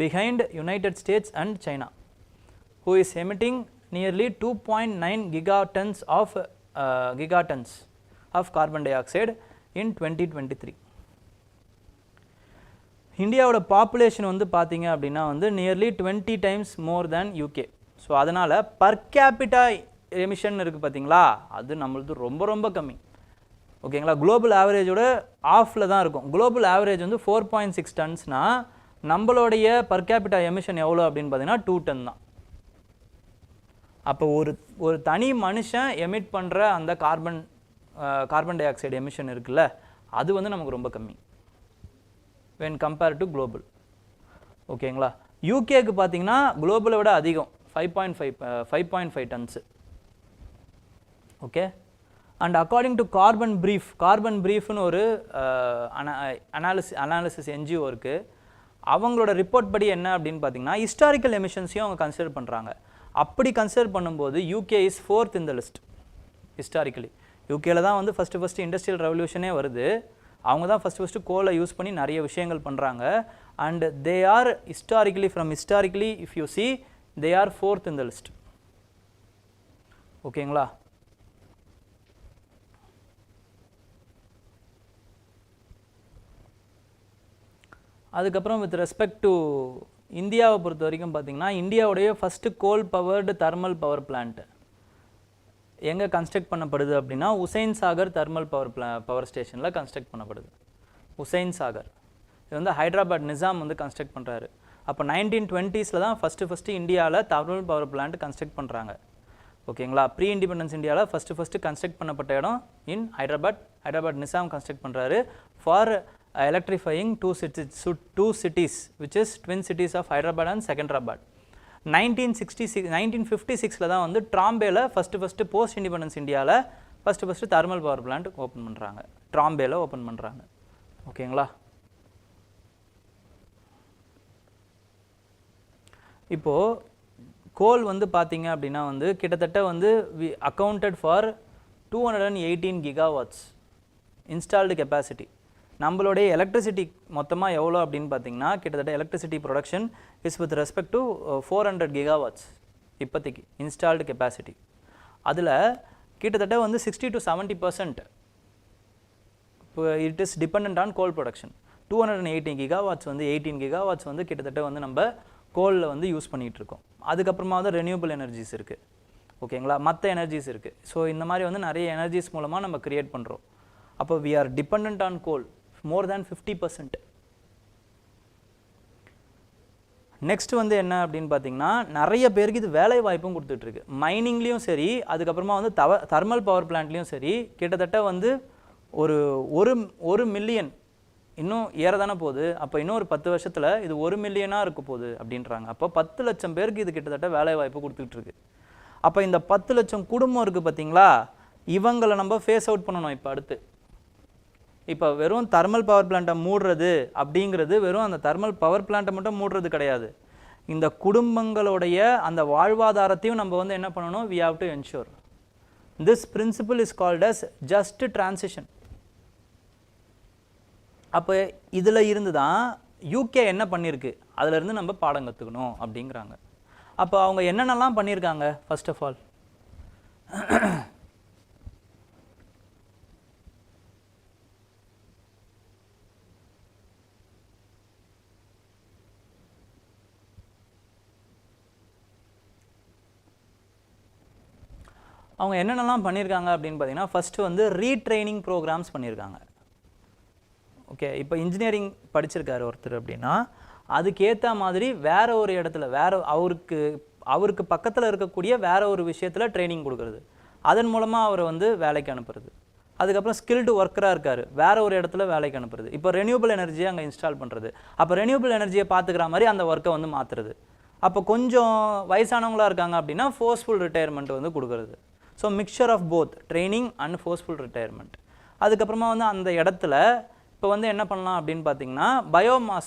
behind United States and China, who is emitting nearly 2.9 gigatons of carbon dioxide in 2023. இந்தியாவோட population வந்து பார்த்தீங்க அப்படின்னா வந்து nearly 20 times more than UK. So அதனால் per capita emission இருக்குது பார்த்தீங்களா, அது நம்மளது ரொம்ப ரொம்ப கம்மி. ஓகேங்களா? குளோபல் ஆவரேஜோட ஆஃபில் தான் இருக்கும். குளோபல் ஆவரேஜ் வந்து 4.6 tonsனா நம்மளுடைய பர் கேபிட்டா எமிஷன் எவ்வளோ அப்படின்னு பார்த்தீங்கன்னா 2 ton தான். அப்போ ஒரு தனி மனுஷன் எமிட் பண்ணுற அந்த கார்பன் டை ஆக்சைடு எமிஷன் இருக்குல்ல, அது வந்து நமக்கு ரொம்ப கம்மி when compared to global. ஓகேங்களா? யூகேக்கு பார்த்தீங்கன்னா குளோபலை விட அதிகம் 5.5 tons. Okay. And according to carbon ப்ரீஃப்னு ஒரு அனாலிசிஸ் என்ஜிஓ இருக்குது. அவங்களோட ரிப்போர்ட் படி என்ன அப்படின்னு பார்த்தீங்கன்னா ஹிஸ்டாரிக்கல் எமிஷன்ஸையும் அவங்க கன்சிடர் பண்ணுறாங்க. அப்படி கன்சிடர் பண்ணும்போது UK is 4th in the list historically. யூகேல தான் வந்து ஃபஸ்ட்டு இண்டஸ்ட்ரியல் ரெவல்யூஷனே வருது. அவங்க தான் ஃபஸ்ட்டு கோலை யூஸ் பண்ணி நிறைய விஷயங்கள் பண்ணுறாங்க. And they are historically if you see they are 4th in the list. ஓகேங்களா? அதுக்கப்புறம் வித் ரெஸ்பெக்ட் டு இந்தியாவை பொறுத்த வரைக்கும் பார்த்தீங்கன்னா இந்தியாவுடைய ஃபஸ்ட்டு கோல் பவர்டு தெர்மல் பவர் பிளான்ட் எங்கே கன்ஸ்ட்ரக்ட் பண்ணப்படுது அப்படின்னா உசைன் சாகர் தெர்மல் பவர் ஸ்டேஷனில் கன்ஸ்ட்ரக்ட் பண்ணப்படுது. உசைன் சாகர் இது வந்து ஹைதராபாத் நிசாம் வந்து கன்ஸ்ட்ரக்ட் பண்ணுறாரு. அப்போ 1920s தான் ஃபஸ்ட்டு இந்தியாவில் தெர்மல் பவர் பிளான்ட் கன்ஸ்ட்ரக்ட் பண்ணுறாங்க. ஓகேங்களா? ப்ரீ இண்டிபெண்டன்ஸ் இந்தியாவில் ஃபஸ்ட்டு கன்ஸ்ட்ரக்ட் பண்ணப்பட்ட இடம் இன் ஹைதராபாத் நிசாம் கன்ஸ்ட்ரக்ட் பண்ணுறாரு for electrifying two cities which is twin cities of Hyderabad and Secunderabad. 1956 தான் வந்து ட்ராம்பேல ஃபஸ்ட்டு போஸ்ட் இண்டிபெண்டன்ஸ் இந்தியாவில் first thermal power plant open பண்ணுறாங்க. ட்ராம்பேல ஓப்பன் பண்ணுறாங்க. ஓகேங்களா? இப்போது கோல் வந்து பார்த்தீங்க அப்படின்னா வந்து கிட்டத்தட்ட வந்து accounted for 218 gigawatts installed capacity. நம்மளுடைய எலக்ட்ரிசிட்டி மொத்தமாக எவ்வளோ அப்படின்னு பார்த்தீங்கன்னா கிட்டத்தட்ட electricity production is with respect to 400 gigawatts இப்போதைக்கு இன்ஸ்டால்டு கெப்பாசிட்டி. அதில் கிட்டத்தட்ட வந்து 60 to 70% இப்போ it is depend on goal production. 218 gigawatts வந்து 18 gigawatts வந்து கிட்டத்தட்ட வந்து நம்ம கோலில் வந்து யூஸ் பண்ணிகிட்ருக்கோம். அதுக்கப்புறமா வந்து ரெனியூபிள் எனர்ஜிஸ் இருக்குது. ஓகேங்களா? மற்ற எனர்ஜிஸ் இருக்குது. ஸோ இந்த மாதிரி வந்து நிறைய எனர்ஜிஸ் மூலமாக நம்ம க்ரியேட் பண்ணுறோம். அப்போ we are dependent on coal more than 50%. Next வந்து என்ன அப்படின்னு பார்த்தீங்கன்னா நிறைய பேருக்கு இது வேலை வாய்ப்பும் கொடுத்துட்ருக்கு. மைனிங்லேயும் சரி, அதுக்கப்புறமா வந்து தர்மல் பவர் பிளான்ட்லேயும் சரி, கிட்டத்தட்ட வந்து ஒரு மில்லியன் இன்னும் ஏறதானே போகுது. அப்போ இன்னும் ஒரு 10 வருஷத்தில் இது 1 மில்லியனாக இருக்க போகுது அப்படின்றாங்க. அப்போ 10 லட்சம் பேருக்கு இது கிட்டத்தட்ட வேலை வாய்ப்பு கொடுத்துட்ருக்கு. அப்போ இந்த 10 லட்சம் குடும்பம் இருக்குது பார்த்தீங்களா, இவங்களை நம்ம ஃபேஸ் அவுட் பண்ணணும். இப்போ அடுத்து இப்போ வெறும் தர்மல் பவர் பிளான்ட்டை மூடுறது அப்படிங்கிறது வெறும் அந்த தர்மல் பவர் பிளான்ட்டை மட்டும் மூடுறது கிடையாது. இந்த குடும்பங்களுடைய அந்த வாழ்வாதாரத்தையும் நம்ம வந்து என்ன பண்ணணும், we have to ensure. This principle is called as just transition. அப்போ இதில் இருந்து தான் யூகே என்ன பண்ணியிருக்கு, அதிலிருந்து நம்ம பாடம் கற்றுக்கணும் அப்படிங்கிறாங்க. அப்போ அவங்க என்னென்னலாம் பண்ணியிருக்காங்க, ஃபர்ஸ்ட் ஆஃப் ஆல் அவங்க என்னென்னலாம் பண்ணியிருக்காங்க அப்படின்னு பார்த்தீங்கன்னா, ஃபஸ்ட்டு வந்து ரீட்ரைனிங் ப்ரோக்ராம்ஸ் பண்ணியிருக்காங்க. ஓகே, இப்போ இன்ஜினியரிங் படிச்சிருக்காரு ஒருத்தர் அப்படின்னா அதுக்கேற்ற மாதிரி வேற ஒரு இடத்துல அவருக்கு பக்கத்தில் இருக்கக்கூடிய வேற ஒரு விஷயத்தில் ட்ரைனிங் கொடுக்குறது, அதன் மூலமாக அவரை வந்து வேலைக்கு அனுப்புறது. அதுக்கப்புறம் ஸ்கில்டு ஒர்க்கராக இருக்கார், வேற ஒரு இடத்துல வேலைக்கு அனுப்புறது. இப்போ ரெனியூபிள் எனர்ஜியை அங்கே இன்ஸ்டால் பண்ணுறது, அப்போ ரெனியூபிள் எனர்ஜியை பார்த்துக்கிற மாதிரி அந்த ஒர்க்கை வந்து மாற்றுறது. அப்போ கொஞ்சம் வயசானவங்களாக இருக்காங்க அப்படின்னா ஃபோர்ஸ்ஃபுல் ரிட்டையர்மெண்ட் வந்து கொடுக்குறது. So mixture of both training and forceful retirement. அதுக்கப்புறமா வந்து அந்த இடத்துல இப்போ வந்து என்ன பண்ணலாம் அப்படின்னு பார்த்தீங்கன்னா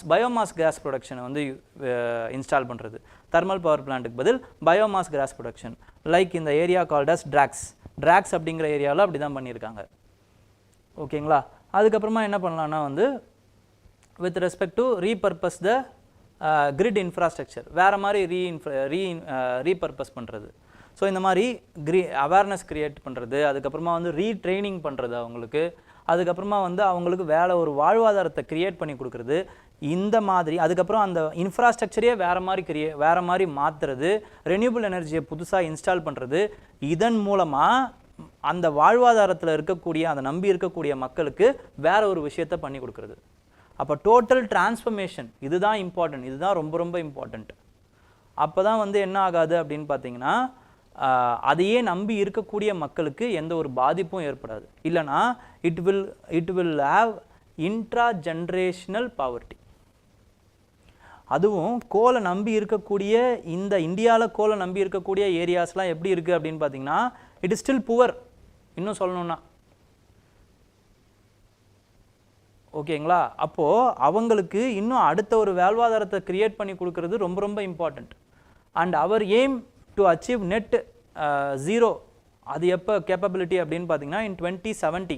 பயோமாஸ் கேஸ் ப்ரொடக்ஷனை வந்து இன்ஸ்டால் பண்ணுறது. தெர்மல் பவர் பிளான்ட்டுக்கு பதில் பயோமாஸ் கேஸ் ப்ரொடக்ஷன், லைக் இந்த ஏரியா கால்ட் அஸ் ட்ராக்ஸ் அப்படிங்கிற ஏரியாவில் அப்படி தான் பண்ணியிருக்காங்க. ஓகேங்களா. அதுக்கப்புறமா என்ன பண்ணலான்னா வந்து with respect to repurpose the grid infrastructure, வேறு மாதிரி ரீபர்பஸ் பண்ணுறது. ஸோ இந்த மாதிரி அவேர்னஸ் க்ரியேட் பண்ணுறது, அதுக்கப்புறமா வந்து ரீட்ரைனிங் பண்ணுறது அவங்களுக்கு, அதுக்கப்புறமா வந்து அவங்களுக்கு வேலை ஒரு வாழ்வாதாரத்தை க்ரியேட் பண்ணி கொடுக்குறது இந்த மாதிரி. அதுக்கப்புறம் அந்த இன்ஃப்ராஸ்ட்ரக்சரையே வேறு மாதிரி மாற்றுறது, ரெனியூபிள் எனர்ஜியை புதுசாக இன்ஸ்டால் பண்ணுறது. இதன் மூலமாக அந்த வாழ்வாதாரத்தில் இருக்கக்கூடிய அந்த நம்பி இருக்கக்கூடிய மக்களுக்கு வேற ஒரு விஷயத்தை பண்ணி கொடுக்குறது. அப்போ டோட்டல் டிரான்ஸ்ஃபர்மேஷன் இதுதான் இம்பார்ட்டன்ட், இதுதான் ரொம்ப ரொம்ப இம்பார்ட்டண்ட். அப்போ தான் வந்து என்ன ஆகாது அப்படின்னு பார்த்தீங்கன்னா அதையே நம்பி இருக்கக்கூடிய மக்களுக்கு எந்த ஒரு பாதிப்பும் ஏற்படாது. இல்லைனா it will have intra generational poverty. அதுவும் கோலை நம்பி இருக்கக்கூடிய இந்த இந்தியாவில் கோலை நம்பி இருக்கக்கூடிய ஏரியாஸ்லாம் எப்படி இருக்குது அப்படின்னு பார்த்தீங்கன்னா இட் இஸ் ஸ்டில் புவர். இன்னும் சொல்லணும்னா ஓகேங்களா. அப்போது அவங்களுக்கு இன்னும் அடுத்த ஒரு வாழ்வாதாரத்தை க்ரியேட் பண்ணி கொடுக்கறது ரொம்ப ரொம்ப important. And our aim to achieve net zero, அது எப்போ கேப்பபிலிட்டி அப்படின்னு பார்த்தீங்கன்னா இன் 2070,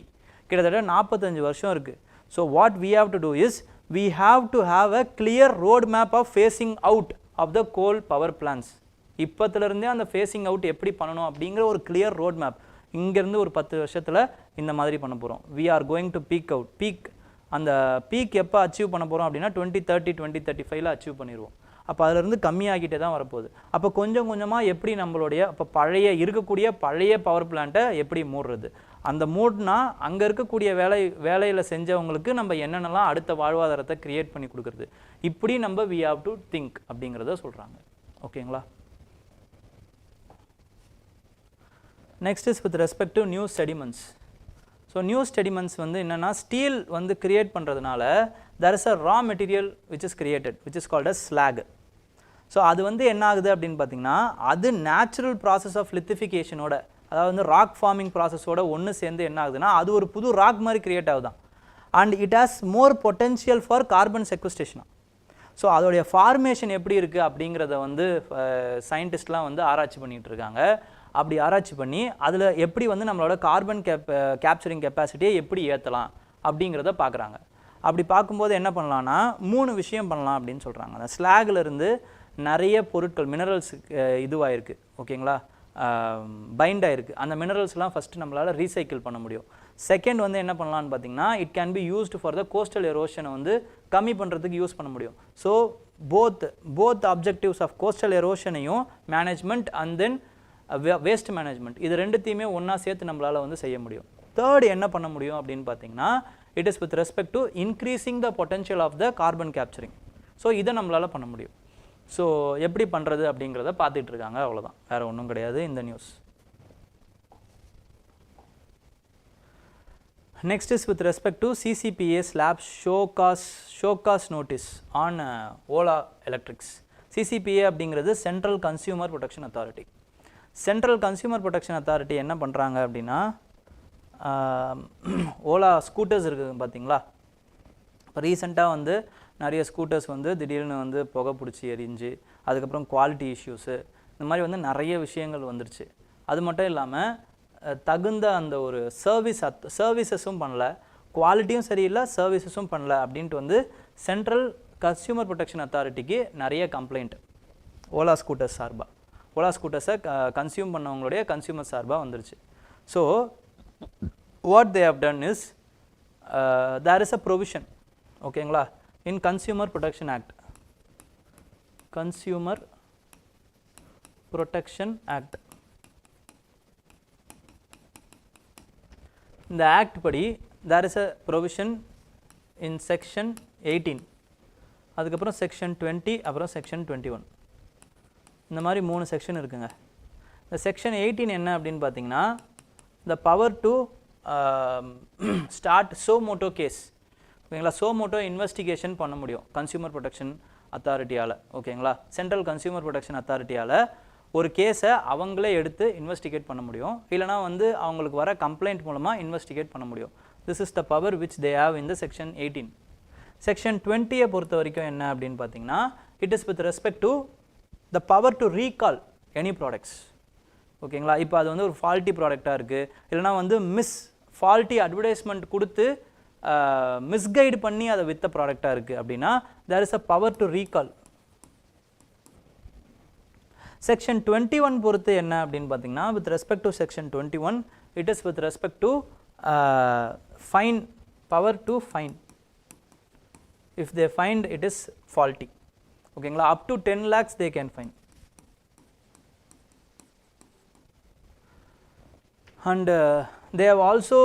கிட்டத்தட்ட 45 வருஷம் இருக்குது. So what we have to do is we have to have a clear road map of phasing out of the coal power plants. இப்போத்துலேருந்தே அந்த phasing out எப்படி பண்ணணும் அப்படிங்கிற ஒரு கிளியர் ரோட் மேப் இங்கேருந்து ஒரு 10 வருஷத்தில் இந்த மாதிரி பண்ண போகிறோம். We are going to peak அந்த பீக் எப்போ அச்சீவ் பண்ண போகிறோம் அப்படின்னா 2030 2035 அச்சீவ் பண்ணிடுவோம். அப்போ அதிலிருந்து கம்மியாகிட்டே தான் வரப்போகுது. அப்போ கொஞ்சம் கொஞ்சமாக எப்படி நம்மளுடைய இப்போ இருக்கக்கூடிய பழைய பவர் பிளான்ட்டை எப்படி மூடுறது, அந்த மூட்னா அங்கே இருக்கக்கூடிய வேலையில் செஞ்சவங்களுக்கு நம்ம என்னென்னலாம் அடுத்த வாழ்வாதாரத்தை க்ரியேட் பண்ணி கொடுக்குறது, இப்படி நம்ம வி ஹாவ் டு திங்க் அப்படிங்கிறத சொல்கிறாங்க. ஓகேங்களா. Next is with respect to new sediments. So new sediments வந்து என்னென்னா ஸ்டீல் வந்து கிரியேட் பண்ணுறதுனால there is a raw material which is created which is called as slag. So அது வந்து என்ன ஆகுது அப்படின்னு பார்த்தீங்கன்னா அது நேச்சுரல் ப்ராசஸ் ஆஃப் லித்திஃபிகேஷனோட, அதாவது வந்து ராக் ஃபார்மிங் ப்ராசஸோட ஒன்று சேர்ந்து என்ன ஆகுதுன்னா அது ஒரு புது ராக் மாதிரி கிரியேட் ஆகுதான். And it has more potential for carbon sequestration. So அதோடைய ஃபார்மேஷன் எப்படி இருக்குது அப்படிங்கிறத வந்து சயின்டிஸ்ட்லாம் வந்து ஆராய்ச்சி பண்ணிகிட்டு இருக்காங்க. அப்படி ஆராய்ச்சி பண்ணி அதில் எப்படி வந்து நம்மளோட கார்பன் கேப்சரிங் கெப்பாசிட்டியை எப்படி ஏற்றலாம் அப்படிங்கிறத பார்க்குறாங்க. அப்படி பார்க்கும்போது என்ன பண்ணலான்னா 3 விஷயம் பண்ணலாம் அப்படின்னு சொல்கிறாங்க. அந்த ஸ்லாக்லேருந்து நிறைய பொருட்கள் மினரல்ஸ் இதுவாகிருக்கு, ஓகேங்களா, பைண்ட் ஆகிருக்கு. அந்த மினரல்ஸ்லாம் ஃபஸ்ட்டு நம்மளால் ரீசைக்கிள் பண்ண முடியும். செகண்ட் வந்து என்ன பண்ணலான்னு பார்த்தீங்கன்னா it can be used for the coastal எரோஷனை வந்து கம்மி பண்ணுறதுக்கு யூஸ் பண்ண முடியும். So both objectives of coastal எரோஷனையும் management and then waste management, இது ரெண்டுத்தையுமே ஒன்றா சேர்த்து நம்மளால் வந்து செய்ய முடியும். தேர்ட் என்ன பண்ண முடியும் அப்படின்னு பார்த்தீங்கன்னா it is with respect to increasing the potential of the carbon capturing. So இதை நம்மளால் பண்ண முடியும். ஸோ எப்படி பண்ணுறது அப்படிங்கிறத பார்த்துட்டு இருக்காங்க, அவ்வளோதான், வேறு ஒன்றும் கிடையாது இந்த news. Next is with respect to CCPA slab show cause notice on Ola Electrics. CCPA அப்படிங்கிறது central consumer protection authority. Central consumer protection authority என்ன பண்ணுறாங்க அப்படின்னா ஓலா ஸ்கூட்டர்ஸ் இருக்குது பார்த்தீங்களா, இப்போ ரீசெண்டாக வந்து நிறைய ஸ்கூட்டர்ஸ் வந்து திடீர்னு வந்து புகை பிடிச்சி எரிஞ்சு அதுக்கப்புறம் குவாலிட்டி இஷ்யூஸு இந்த மாதிரி வந்து நிறைய விஷயங்கள் வந்துருச்சு. அது மட்டும் இல்லாமல் தகுந்த அந்த ஒரு சர்வீசஸும் பண்ணல, குவாலிட்டியும் சரியில்லை, சர்வீசஸும் பண்ணல அப்படின்ட்டு வந்து சென்ட்ரல் கன்சியூமர் ப்ரொடெக்ஷன் அத்தாரிட்டிக்கு நிறைய கம்ப்ளைண்ட் ஓலா ஸ்கூட்டர்ஸ் சார்பாக, ஓலா ஸ்கூட்டர்ஸை கன்சியூம் பண்ணவங்களுடைய கன்சியூமர் சார்பாக வந்துருச்சு. So what they have done is there is a provision, ஓகேங்களா, in consumer protection act, consumer protection act. இந்த ஆக்ட் படி there is a provision in section 18, அதுக்கப்புறம் செக்ஷன் 20, அப்புறம் செக்ஷன் 21, இந்த மாதிரி 3 செக்ஷன் இருக்குங்க. இந்த செக்ஷன் 18 என்ன அப்படின்னு பார்த்தீங்கன்னா the power to start suo motu case, ஓகேங்களா, சோ மோட்டோ இன்வெஸ்டிகேஷன் பண்ண முடியும் கன்சியூமர் ப்ரொடெக்ஷன் அத்தாரிட்டியால், ஓகேங்களா, சென்ட்ரல் கன்சியூமர் ப்ரொடெக்ஷன் அத்தாரிட்டியால் ஒரு கேஸை அவங்களே எடுத்து இன்வெஸ்டிகேட் பண்ண முடியும், இல்லைனா வந்து அவங்களுக்கு வர கம்ப்ளைண்ட் மூலமாக இன்வெஸ்டிகேட் பண்ண முடியும். This is the power which they have in the section 18. Section 20 பொறுத்த வரைக்கும் என்ன அப்படின்னு பார்த்தீங்கன்னா it is with respect to the power to recall any products, ஓகேங்களா. இப்போ அது வந்து ஒரு ஃபால்ட்டி ப்ராடக்டாக இருக்குது, இல்லைனா வந்து ஃபால்ட்டி அட்வர்டைஸ்மெண்ட் கொடுத்து மிஸ்கைடு பண்ணி அதை வித்த ப்ராடக்டாக இருக்குது அப்படின்னா there is a power to recall. Section 21 பொறுத்து என்ன அப்படின்னு பார்த்தீங்கன்னா with respect to section 21 it is with respect to fine, power to fine if they find it is faulty, ஓகேங்களா, up to 10 lakhs they can fine. And they have also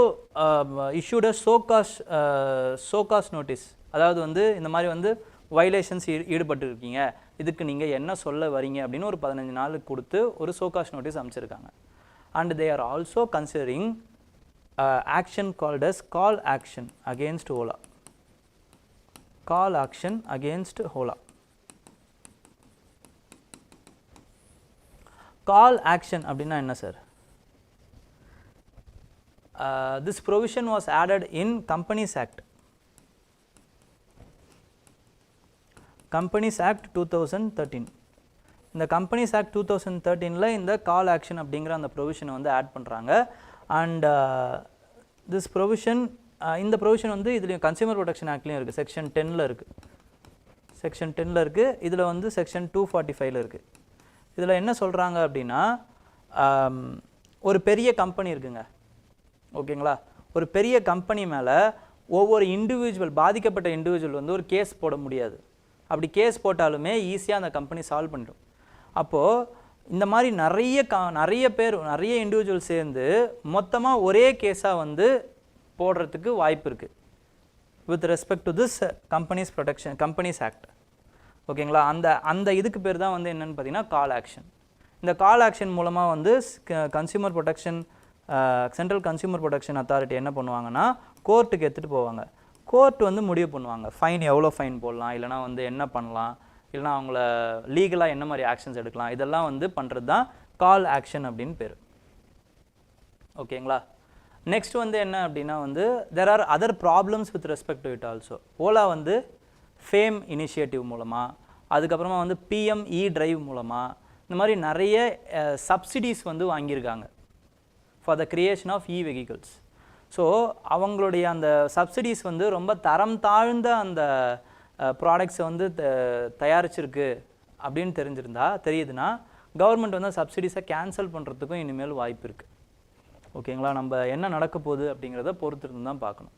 issued a show cause notice, அதாவது வந்து இந்த மாதிரி வந்து violations ஈடுபட்டு இருக்கீங்க, இதுக்கு நீங்கள் என்ன சொல்ல வரீங்க அப்படின்னு ஒரு 15 நாளுக்கு கொடுத்து ஒரு show cause notice அமைச்சிருக்காங்க. And they are also considering action called as call action against Ola. Call action against Ola. Call action அப்படின்னா என்ன sir? This provision was added in Companies Act. Companies Act 2013. இந்த Companies Act 2013ல இந்த call action அப்படிங்கிற அந்த ப்ரொவிஷனை வந்து add பண்ணுறாங்க. And this provision இந்த provision வந்து இதுலேயும் கன்சியூமர் ப்ரொடெக்ஷன் ஆக்ட்லேயும் இருக்குது, செக்ஷன் 10ல் இருக்குது, செக்ஷன் 10ல் இருக்குது, இதில் வந்து செக்ஷன் 245ல் இருக்குது. இதில் என்ன சொல்கிறாங்க அப்படின்னா ஒரு பெரிய கம்பெனி இருக்குங்க, ஓகேங்களா, ஒரு பெரிய கம்பெனி மேலே ஒவ்வொரு இண்டிவிஜுவல் பாதிக்கப்பட்ட இண்டிவிஜுவல் வந்து ஒரு கேஸ் போட முடியாது, அப்படி கேஸ் போட்டாலுமே ஈஸியாக அந்த கம்பெனி சால்வ் பண்ணிடும். அப்போது இந்த மாதிரி நிறைய பேர் நிறைய இண்டிவிஜுவல் சேர்ந்து மொத்தமாக ஒரே கேஸாக வந்து போடுறதுக்கு வாய்ப்பு இருக்குது with respect to this companies act, ஓகேங்களா. அந்த இதுக்கு பேர் தான் வந்து என்னென்னு பார்த்தீங்கன்னா கால் ஆக்ஷன். இந்த கால் ஆக்ஷன் மூலமாக வந்து consumer protection central consumer protection authority என்ன பண்ணுவாங்கன்னா கோர்ட்டுக்கு எடுத்துகிட்டு போவாங்க. கோர்ட் வந்து முடிவு பண்ணுவாங்க ஃபைன் எவ்வளோ ஃபைன் போடலாம், இல்லைனா வந்து என்ன பண்ணலாம், இல்லைனா அவங்கள லீகலாக என்ன மாதிரி ஆக்ஷன்ஸ் எடுக்கலாம், இதெல்லாம் வந்து பண்ணுறது தான் கால் ஆக்ஷன் அப்படின்னு பேர், ஓகேங்களா. நெக்ஸ்ட் வந்து என்ன அப்படின்னா வந்து there are other problems with respect to it also. Ola வந்து ஃபேம் இனிஷியேட்டிவ் மூலமாக, அதுக்கப்புறமா வந்து PME டிரைவ் மூலமாக இந்த மாதிரி நிறைய சப்சிடிஸ் வந்து வாங்கியிருக்காங்க for the creation of vehicles. So அவங்களுடைய அந்த சப்சிடிஸ் வந்து ரொம்ப தரம் தாழ்ந்த அந்த ப்ராடக்ட்ஸை வந்து தயாரிச்சிருக்கு அப்படின்னு தெரியுதுன்னா கவர்மெண்ட் வந்து சப்சிடிஸை கேன்சல் பண்ணுறதுக்கும் இனிமேல் வாய்ப்பு இருக்குது, ஓகேங்களா. நம்ம என்ன நடக்க போகுது அப்படிங்கிறத பொறுத்திருந்து தான் பார்க்கணும்.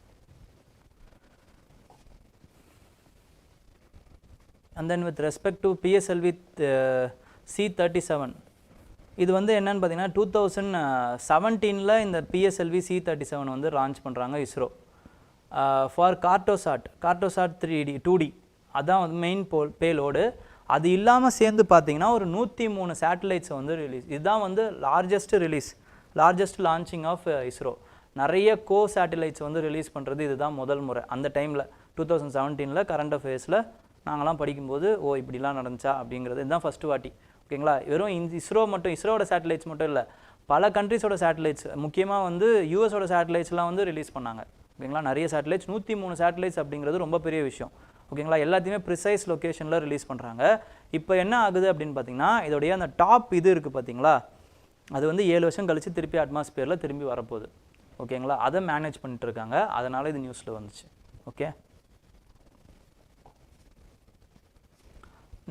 And then with respect to PSLV C37, இது வந்து என்னன்னு பார்த்தீங்கன்னா 2017 இந்த PSLV C-37 வந்து லான்ச் பண்ணுறாங்க ISRO for Cartosat 3D 2D அதான் வந்து மெயின் பேலோடு. அது இல்லாமல் சேர்ந்து பார்த்தீங்கன்னா ஒரு 103 சேட்டலைட்ஸை வந்து ரிலீஸ். இதுதான் வந்து லார்ஜஸ்ட் லான்ச்சிங் ஆஃப் இஸ்ரோ. நிறைய சேட்டலைட்ஸ் வந்து ரிலீஸ் பண்ணுறது இதுதான் முதல் முறை. அந்த டைமில் 2017 கரண்ட் அஃபேர்ஸில் நாங்களாம் படிக்கும்போது இப்படிலாம் நடந்துச்சா அப்படிங்கிறது இதுதான் ஃபஸ்ட்டு வாட்டி. ஓகேங்களா? வெறும் இஸ்ரோவோட சேட்டலைட்ஸ் மட்டும் இல்லை, பல கண்ட்ரிஸோட சேட்டலைட்ஸ், முக்கியமாக வந்து யூஎஸோட சேட்டலைட்ஸ்லாம் வந்து ரிலீஸ் பண்ணாங்க. ஓகேங்களா? நிறைய சேட்டலைட்ஸ் 103 சேட்டலைட்ஸ் அப்படிங்கிறது ரொம்ப பெரிய விஷயம். ஓகேங்களா? எல்லாத்தையுமே ப்ரிசைஸ் லொக்கேஷனில் ரிலீஸ் பண்ணுறாங்க. இப்போ என்ன ஆகுது அப்படின்னு பார்த்தீங்கன்னா, இதோடைய அந்த டாப் இது இருக்குது பார்த்தீங்களா, அது வந்து 7 வருஷம் கழித்து திருப்பி அட்மாஸ்பியரில் திரும்பி வரப்போகுது. ஓகேங்களா? அதை மேனேஜ் பண்ணிட்டு இருக்காங்க. அதனால் இது நியூஸில் வந்துச்சு. Okay,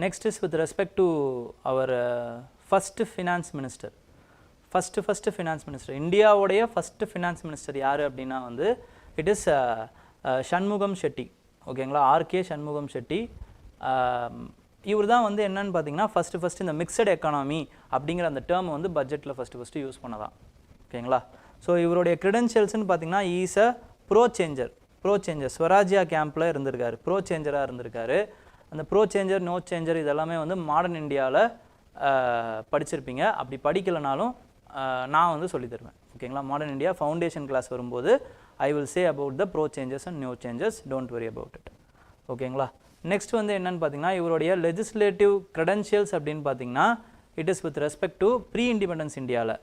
next is with respect to our first finance minister. First finance minister, இந்தியாவுடைய ஃபஸ்ட்டு ஃபினான்ஸ் மினிஸ்டர் யார் அப்படின்னா வந்து இட் இஸ் ஷண்முகம் ஷெட்டி. ஓகேங்களா? RK ஷண்முகம் ஷெட்டி. இவர் தான் வந்து என்னன்னு பார்த்தீங்கன்னா ஃபஸ்ட்டு இந்த மிக்சட் எக்கானமி அப்படிங்கிற அந்த டேர்ம் வந்து பட்ஜெட்டில் ஃபஸ்ட்டு யூஸ் பண்ணதான். ஓகேங்களா? ஸோ இவருடைய க்ரெடென்ஷியல்ஸ்னு பார்த்தீங்கன்னா ஈஸ் அ ப்ரோ சேஞ்சர் ஸ்வராஜ்யா கேம்பில் இருந்திருக்காரு, ப்ரோ சேஞ்சராக இருந்திருக்காரு. அந்த ப்ரோ சேஞ்சர், நோ சேஞ்சர் இதெல்லாமே வந்து மாடர்ன் இந்தியாவில் படிச்சிருப்பீங்க. அப்படி படிக்கலைனாலும் நான் வந்து சொல்லித்தருவேன். ஓகேங்களா? மாடர்ன் இந்தியா ஃபவுண்டேஷன் கிளாஸ் வரும்போது I will say about the pro changes and new changes, don't worry about it. ஓகேங்களா? நெக்ஸ்ட் வந்து என்னன்னு பார்த்தீங்கன்னா இவருடைய லெஜிஸ்லேட்டிவ் க்ரெடென்ஷியல்ஸ் அப்படின்னு பார்த்தீங்கன்னா it is with respect to pre independence இந்தியாவில்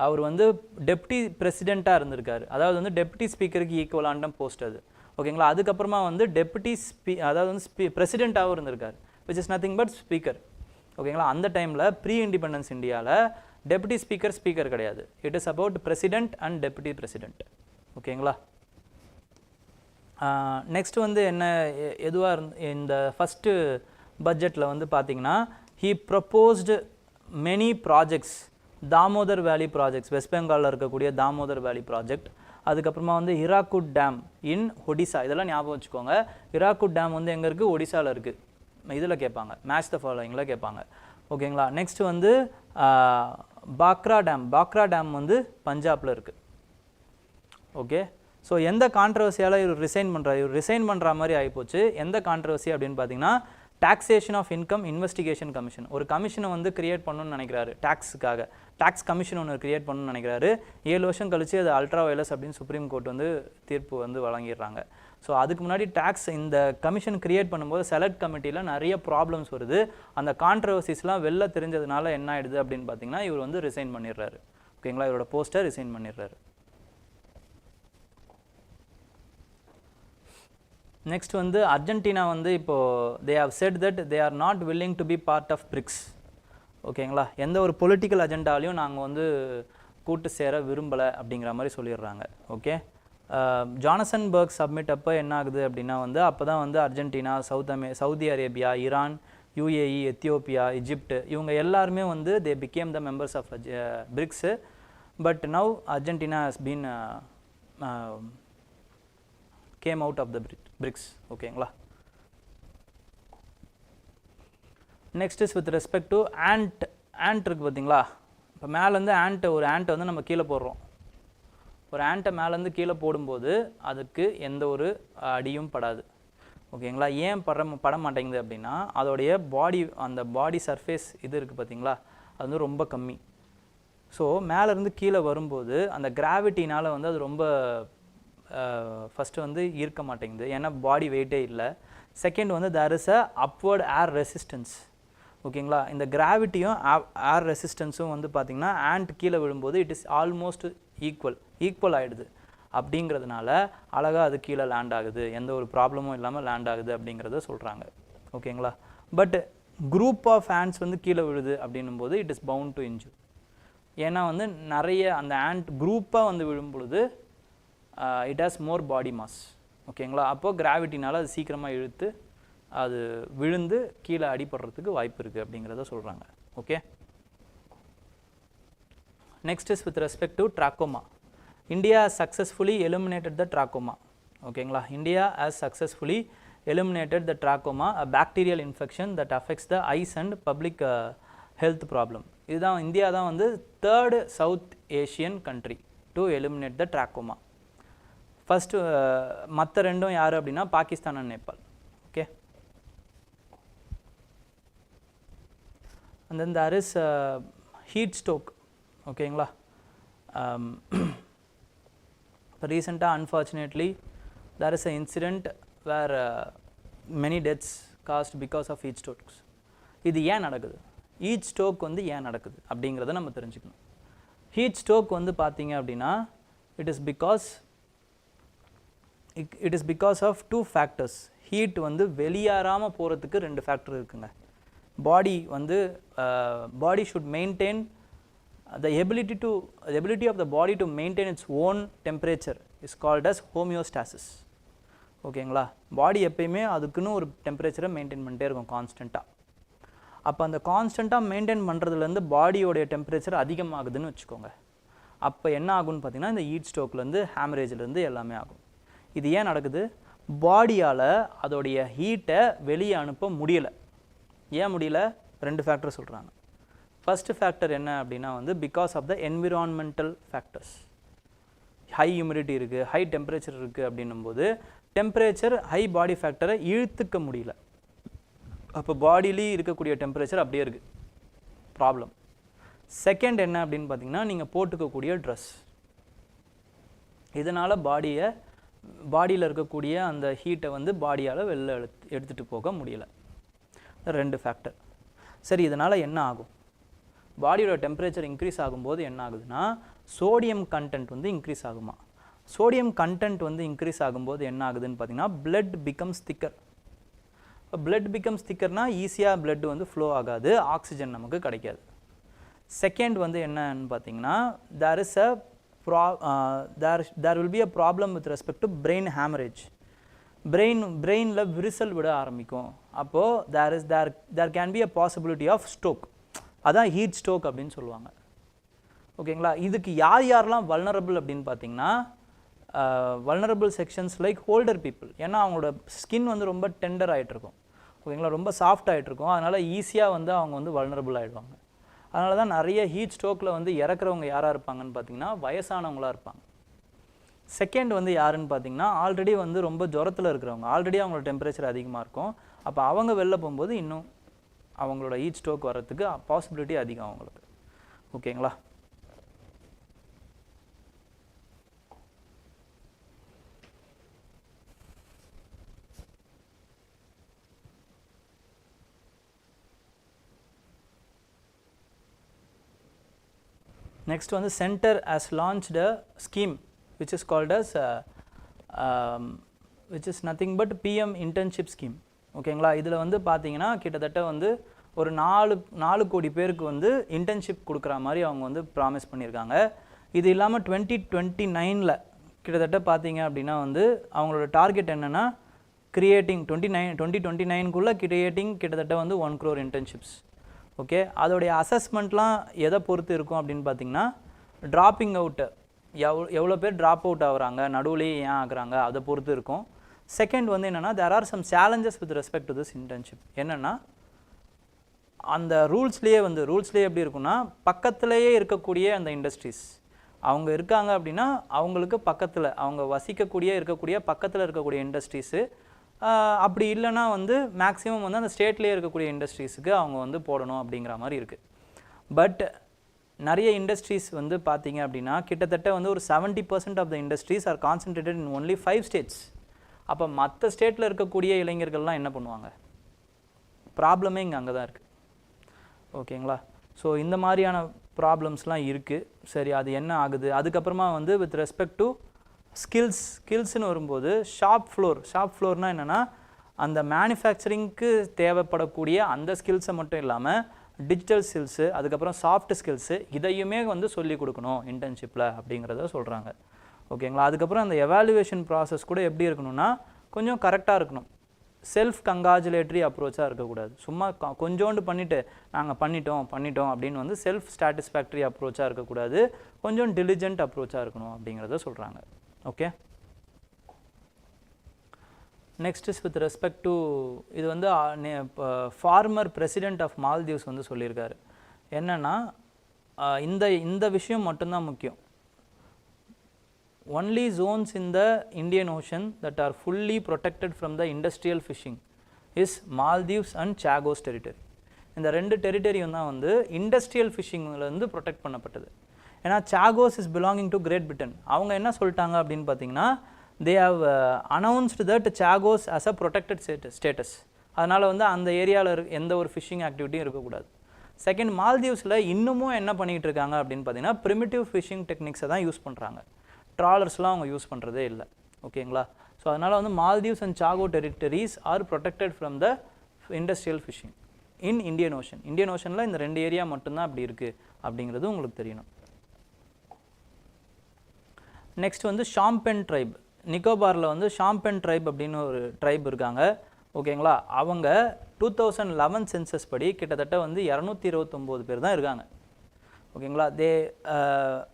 அவர் வந்து டெப்டி பிரசிடெண்ட்டாக இருந்திருக்காரு. அதாவது வந்து டெப்டி ஸ்பீக்கருக்கு ஈக்குவலான போஸ்ட் அது. ஓகேங்களா? அதுக்கப்புறமா வந்து அதாவது வந்து பிரசிடெண்ட்டாகவும் இருந்திருக்காரு, which is nothing but speaker. ஓகேங்களா? அந்த டைமில் ப்ரீ இண்டிபெண்டன்ஸ் இந்தியாவில் டெப்டி ஸ்பீக்கர் கிடையாது. It is about president and deputy president. ஓகேங்களா? நெக்ஸ்ட் வந்து என்ன எதுவாக இந்த ஃபஸ்ட்டு பட்ஜெட்டில் வந்து பார்த்தீங்கன்னா he proposed many projects, Damodar வேலி ப்ராஜெக்ட்ஸ், வெஸ்ட் பெங்காலில் இருக்கக்கூடிய தாமோதர் வேலி ப்ராஜெக்ட். அதுக்கப்புறமா வந்து ஹிராக்குட் டேம் இன் ஒடிசா, இதெல்லாம் ஞாபகம் வச்சுக்கோங்க. ஹிராக்குட் டேம் வந்து எங்கே இருக்குது? ஒடிசாவில் இருக்குது. இதில் கேட்பாங்க, மேட்ச் த ஃபாலோயிங்கில் கேட்பாங்க. ஓகேங்களா? நெக்ஸ்ட் வந்து பாக்ரா டேம் வந்து பஞ்சாபில் இருக்குது. ஓகே, ஸோ எந்த கான்ட்ரவர்சியால் இவர் ரிசைன் பண்ணுற மாதிரி ஆகிப்போச்சு. எந்த கான்ட்ரவர்சி அப்படின்னு பார்த்தீங்கன்னா taxation of income investigation commission. ஒரு கமிஷனை வந்து கிரியேட் பண்ணணும்னு நினைக்கிறாரு, டாக்ஸுக்காக டாக்ஸ் கமிஷன் ஒன்று கிரியேட் பண்ணணும்னு நினைக்கிறாரு. 7 வருஷம் கழிச்சு அது அல்ட்ரா வயலஸ் அப்படின்னு சுப்ரீம் கோர்ட் வந்து தீர்ப்பு வந்து வழங்கிடுறாங்க. ஸோ அதுக்கு முன்னாடி டாக்ஸ் இந்த கமிஷன் கிரியேட் பண்ணும்போது செலக்ட் கமிட்டியில் நிறைய ப்ராப்ளம்ஸ் வருது. அந்த கான்ட்ரவர்சிஸ்லாம் வெளில தெரிஞ்சதுனால என்ன ஆகிடுது அப்படின்னு பார்த்தீங்கன்னா இவர் வந்து ரிசைன் பண்ணிடுறாரு. ஓகேங்களா? இவரோட போஸ்ட்டை ரிசைன் பண்ணிடுறாரு. நெக்ஸ்ட் வந்து அர்ஜென்டினா வந்து இப்போது they have said that they are not willing to be part of BRICS. ஓகேங்களா? எந்த ஒரு பொலிட்டிக்கல் அஜெண்டாலையும் நாங்கள் வந்து கூட்டு சேர விரும்பலை அப்படிங்கிற மாதிரி சொல்லிடுறாங்க. ஓகே, ஜானசன்பர்க் சப்மிட் அப்போ என்ன ஆகுது அப்படின்னா வந்து அப்போ தான் வந்து Argentina, Saudi Arabia, Iran, UAE, Ethiopia, Egypt இவங்க எல்லாருமே வந்து they became the members of BRICS. But now Argentina has been came out of the BRICS. ஓகேங்களா? Next is with respect to ant இருக்குது பார்த்தீங்களா? இப்போ மேலேருந்து ஒரு ஆண்ட்டை வந்து நம்ம கீழே போடுறோம். ஒரு ஆண்ட்டை மேலேருந்து கீழே போடும்போது அதுக்கு எந்த ஒரு அடியும் படாது. ஓகேங்களா? ஏன் பட மாட்டேங்குது அப்படின்னா அதோடைய அந்த பாடி சர்ஃபேஸ் இது இருக்குது பார்த்தீங்களா, அது வந்து ரொம்ப கம்மி. ஸோ மேலேருந்து கீழே வரும்போது அந்த கிராவிட்டினால் வந்து அது ரொம்ப ஃபஸ்ட்டு வந்து ஈர்க்க மாட்டேங்குது, ஏன்னா பாடி வெயிட்டே இல்லை. செகண்ட் வந்து there is a upward air resistance. ஓகேங்களா? இந்த கிராவிட்டியும் ஏர் ரெசிஸ்டன்ஸும் வந்து பார்த்திங்கன்னா ஆண்ட் கீழே விழும்போது இட் இஸ் ஆல்மோஸ்ட் ஈக்குவல் ஆகிடுது. அப்படிங்கிறதுனால அழகாக அது கீழே லேண்ட் ஆகுது, எந்த ஒரு ப்ராப்ளமும் இல்லாமல் லேண்ட் ஆகுது அப்படிங்கிறத சொல்கிறாங்க. ஓகேங்களா? பட் குரூப் ஆஃப் ஆண்ட்ஸ் வந்து கீழே விழுது அப்படின்னும் போது it is bound to injure. ஏன்னா வந்து நிறைய அந்த ஆண்ட் குரூப்பாக வந்து விழும் பொழுது it has more body mass. ஓகேங்களா? அப்போது கிராவிட்டினால் அது சீக்கிரமாக இழுத்து அது விழுந்து கீழே அடிபடுறதுக்கு வாய்ப்பு இருக்குது அப்படிங்கிறத சொல்கிறாங்க. Okay, next is with respect to trachoma. India has successfully eliminated the trachoma. ஓகேங்களா? India has successfully eliminated the trachoma, a bacterial infection that affects the eyes and public health problem. இதுதான் இந்தியா தான் வந்து third south Asian country to eliminate the trachoma. First மற்ற ரெண்டும் யார் அப்படின்னா Pakistan and Nepal. Okay, and then there is heat stroke. ஓகேங்களா, இப்போ ரீசெண்டாக unfortunately there is a incident where many deaths caused because of heat strokes. இது ஏன் நடக்குது, ஹீட் ஸ்ட்ரோக் வந்து ஏன் நடக்குது அப்படிங்கிறத நம்ம தெரிஞ்சுக்கணும். ஹீட் ஸ்ட்ரோக் வந்து பார்த்தீங்க அப்படின்னா it is because of two factors. Heat வந்து வெளியேறாமல் போகிறதுக்கு ரெண்டு ஃபேக்டர் இருக்குங்க. Body should maintain the ability of the body to maintain its own temperature is called as homeostasis. ஓகேங்களா, பாடி எப்பயுமே அதுக்குன்னு ஒரு டெம்பரேச்சரை மெயின்டைன் பண்ணிட்டே இருக்கும் கான்ஸ்டண்ட்டாக. அப்போ அந்த கான்ஸ்டண்ட்டாக மெயின்டைன் பண்ணுறதுலேருந்து பாடியோடைய டெம்பரேச்சர் அதிகமாகுதுன்னு வச்சுக்கோங்க. அப்போ என்ன ஆகும்னு பார்த்தீங்கன்னா இந்த ஹீட் ஸ்ட்ரோக்லேருந்து ஹேமரேஜ்லேருந்து எல்லாமே ஆகும். இது ஏன் நடக்குது, பாடியால் அதோடைய ஹீட்டை வெளியே அனுப்ப முடியலை. ஏன் முடியல, ரெண்டு ஃபேக்டர் சொல்கிறாங்க. ஃபஸ்ட்டு ஃபேக்டர் என்ன அப்படின்னா வந்து because of the environmental factors. High humidity இருக்குது, ஹை டெம்பரேச்சர் இருக்குது அப்படின்னும்போது டெம்பரேச்சர் ஹை பாடி ஃபேக்டரை இழுத்துக்க முடியல. அப்போ பாடியிலேயே இருக்கக்கூடிய டெம்பரேச்சர் அப்படியே இருக்குது, ப்ராப்ளம். செகண்ட் என்ன அப்படின்னு பார்த்தீங்கன்னா நீங்கள் போட்டுக்கக்கூடிய ட்ரெஸ், இதனால் பாடியில் இருக்கக்கூடிய அந்த ஹீட்டை வந்து பாடியால் வெளில எடுத்துகிட்டு போக முடியல. ரெண்டு ஃபேக்டர். சரி, இதனால் என்ன ஆகும், பாடியோட டெம்பரேச்சர் இன்க்ரீஸ் ஆகும்போது என்ன ஆகுதுன்னா சோடியம் கண்டென்ட் வந்து இன்க்ரீஸ் ஆகுமா. சோடியம் கண்டென்ட் வந்து இன்க்ரீஸ் ஆகும்போது என்ன ஆகுதுன்னு பார்த்தீங்கன்னா பிளட் பிகம்ஸ் திக்கர். இப்போ பிளட் பிகம்ஸ் திக்கர்னா ஈஸியாக பிளட் வந்து ஃப்ளோ ஆகாது, ஆக்சிஜன் நமக்கு கிடைக்காது. செகண்ட் வந்து என்னன்னு பார்த்தீங்கன்னா there will be a problem with respect to brain hemorrhage. பிரெயினில் விரிசல் விட ஆரம்பிக்கும். அப்போது there can be a possibility of stroke. அதான் ஹீட் ஸ்ட்ரோக் அப்படின்னு சொல்லுவாங்க. ஓகேங்களா, இதுக்கு யார் யாரெல்லாம் வல்னரபிள் அப்படின்னு பார்த்தீங்கன்னா vulnerable sections like holder people. ஏன்னா அவங்களோட ஸ்கின் வந்து ரொம்ப டெண்டர் ஆகிட்ருக்கும். ஓகேங்களா, ரொம்ப சாஃப்ட் ஆகிட்ருக்கும். அதனால் ஈஸியாக வந்து அவங்க வந்து வல்னரபிள் ஆகிடுவாங்க. அதனால தான் நிறைய ஹீட் ஸ்ட்ரோக்கில் வந்து இறக்குறவங்க யாராக இருப்பாங்கன்னு பார்த்தீங்கன்னா வயசானவங்களாக இருப்பாங்க. செகண்ட் வந்து யாருன்னு பார்த்தீங்கன்னா ஆல்ரெடி வந்து ரொம்ப ஜுரத்தில் இருக்கிறவங்க, ஆல்ரெடி அவங்களோட டெம்பரேச்சர் அதிகமாக இருக்கும். அப்போ அவங்க வெளில போகும்போது இன்னும் அவங்களோட ஹீட் ஸ்ட்ரோக் வர்றதுக்கு பாசிபிலிட்டி அதிகம் அவங்களுக்கு. ஓகேங்களா, நெக்ஸ்ட் வந்து centre has launched a scheme which is called as which is nothing but PM internship scheme. ஓகேங்களா, இதில் வந்து பார்த்தீங்கன்னா கிட்டத்தட்ட வந்து ஒரு 4 கோடி பேருக்கு வந்து இன்டர்ன்ஷிப் கொடுக்குற மாதிரி அவங்க வந்து ப்ராமிஸ் பண்ணியிருக்காங்க. இது இல்லாமல் 2029 கிட்டத்தட்ட பார்த்தீங்க அப்படின்னா வந்து அவங்களோட டார்கெட் என்னென்னா கிரியேட்டிங் 2029 கிரியேட்டிங் கிட்டத்தட்ட வந்து 1 crore இன்டர்ன்ஷிப்ஸ். ஓகே, அதோடைய அசஸ்மெண்ட்லாம் எதை பொறுத்து இருக்கும் அப்படின்னு பார்த்தீங்கன்னா ட்ராப்பிங் அவுட்டு எவ்வளோ பேர் ட்ராப் அவுட் ஆகுறாங்க, நடுவுலேயே ஏன் ஆகுறாங்க, அதை பொறுத்து இருக்கும். செகண்ட் வந்து என்னென்னா there are some challenges with respect to this internship. என்னென்னா அந்த ரூல்ஸ்லேயே எப்படி இருக்குன்னா பக்கத்துலேயே இருக்கக்கூடிய அந்த இண்டஸ்ட்ரீஸ் அவங்க இருக்காங்க அப்படின்னா அவங்களுக்கு பக்கத்தில் அவங்க இருக்கக்கூடிய பக்கத்தில் இருக்கக்கூடிய இண்டஸ்ட்ரீஸு, அப்படி இல்லைன்னா வந்து மேக்ஸிமம் வந்து அந்த ஸ்டேட்லேயே இருக்கக்கூடிய இண்டஸ்ட்ரீஸுக்கு அவங்க வந்து போடணும் அப்படிங்கிற மாதிரி இருக்குது. பட் நிறைய இண்டஸ்ட்ரீஸ் வந்து பார்த்தீங்க அப்படின்னா கிட்டத்தட்ட வந்து ஒரு 70% of the industries are concentrated in only 5 states. அப்போ மற்ற ஸ்டேட்டில் இருக்கக்கூடிய இளைஞர்கள்லாம் என்ன பண்ணுவாங்க, ப்ராப்ளமே இங்கே அங்கே தான் இருக்குது. ஓகேங்களா, ஸோ இந்த மாதிரியான ப்ராப்ளம்ஸ்லாம் இருக்குது. சரி, அது என்ன ஆகுது, அதுக்கப்புறமா வந்து வித் ரெஸ்பெக்ட் டு ஸ்கில்ஸ்னு வரும்போது ஷாப் ஃப்ளோர்னால் என்னென்னா அந்த மேனுஃபேக்சரிங்க்கு தேவைப்படக்கூடிய அந்த ஸ்கில்ஸை மட்டும் இல்லாமல் டிஜிட்டல் ஸ்கில்ஸு, அதுக்கப்புறம் சாஃப்ட் ஸ்கில்ஸு, இதையுமே வந்து சொல்லிக் கொடுக்கணும் இன்டர்ன்ஷிப்பில் அப்படிங்கிறத சொல்கிறாங்க. ஓகேங்களா, அதுக்கப்புறம் அந்த எவாலுவேஷன் ப்ராசஸ் கூட எப்படி இருக்கணும்னா கொஞ்சம் கரெக்டாக இருக்கணும். செல்ஃப் கங்க்ராச்சுலேட்டரி அப்ரோச்சாக இருக்கக்கூடாது. சும்மா கொஞ்சோண்டு பண்ணிவிட்டு நாங்கள் பண்ணிட்டோம் அப்படின்னு வந்து செல்ஃப் சாட்டிஸ்ஃபேக்டரி அப்ரோச்சாக இருக்கக்கூடாது. கொஞ்சம் டிலிஜென்ட் அப்ரோச்சாக இருக்கணும் அப்படிங்கிறத சொல்கிறாங்க. Okay, next is with respect to இது வந்து ஃபார்மர் பிரசிடெண்ட் ஆஃப் மால்தீவ்ஸ் வந்து சொல்லியிருக்காரு. என்னென்னா இந்த விஷயம் மட்டும்தான் முக்கியம். Only zones in the Indian Ocean that are fully protected from the industrial fishing is Maldives and Chagos territory. இந்த ரெண்டு டெரிட்டரியும் தான் வந்து இண்டஸ்ட்ரியல் ஃபிஷிங்லேருந்து ப்ரொடெக்ட் பண்ணப்பட்டது. ஏன்னா Chagos is belonging to Great Britain. அவங்க என்ன சொல்லிட்டாங்க அப்படின்னு பார்த்தீங்கன்னா, they have announced that Chagos as a protected status. அதனால் வந்து அந்த ஏரியாவில் எந்த ஒரு ஃபிஷிங் ஆக்டிவிட்டியும் இருக்கக்கூடாது. செகண்ட், மால்தீவ்ஸில் இன்னமும் என்ன பண்ணிகிட்டு இருக்காங்க அப்படின்னு பார்த்தீங்கன்னா, ப்ரிமிட்டிவ் ஃபிஷிங் டெக்னிக்ஸை தான் யூஸ் பண்ணுறாங்க. ட்ராலர்ஸ்லாம் அவங்க யூஸ் பண்ணுறதே இல்லை. ஓகேங்களா? ஸோ அதனால் வந்து Maldives and Chagos territories are protected from the industrial fishing in Indian ocean. Indian ஓஷனில் இந்த ரெண்டு ஏரியா மட்டும்தான் அப்படி இருக்குது அப்படிங்கிறது உங்களுக்கு தெரியணும். நெக்ஸ்ட் வந்து ஷாம்பென் ட்ரைப். நிக்கோபாரில் வந்து ஷாம்பென் ட்ரைப் அப்படின்னு ஒரு ட்ரைப் இருக்காங்க. ஓகேங்களா? அவங்க 2011 சென்சஸ் படி கிட்டத்தட்ட வந்து 229 பேர் தான் இருக்காங்க. ஓகேங்களா?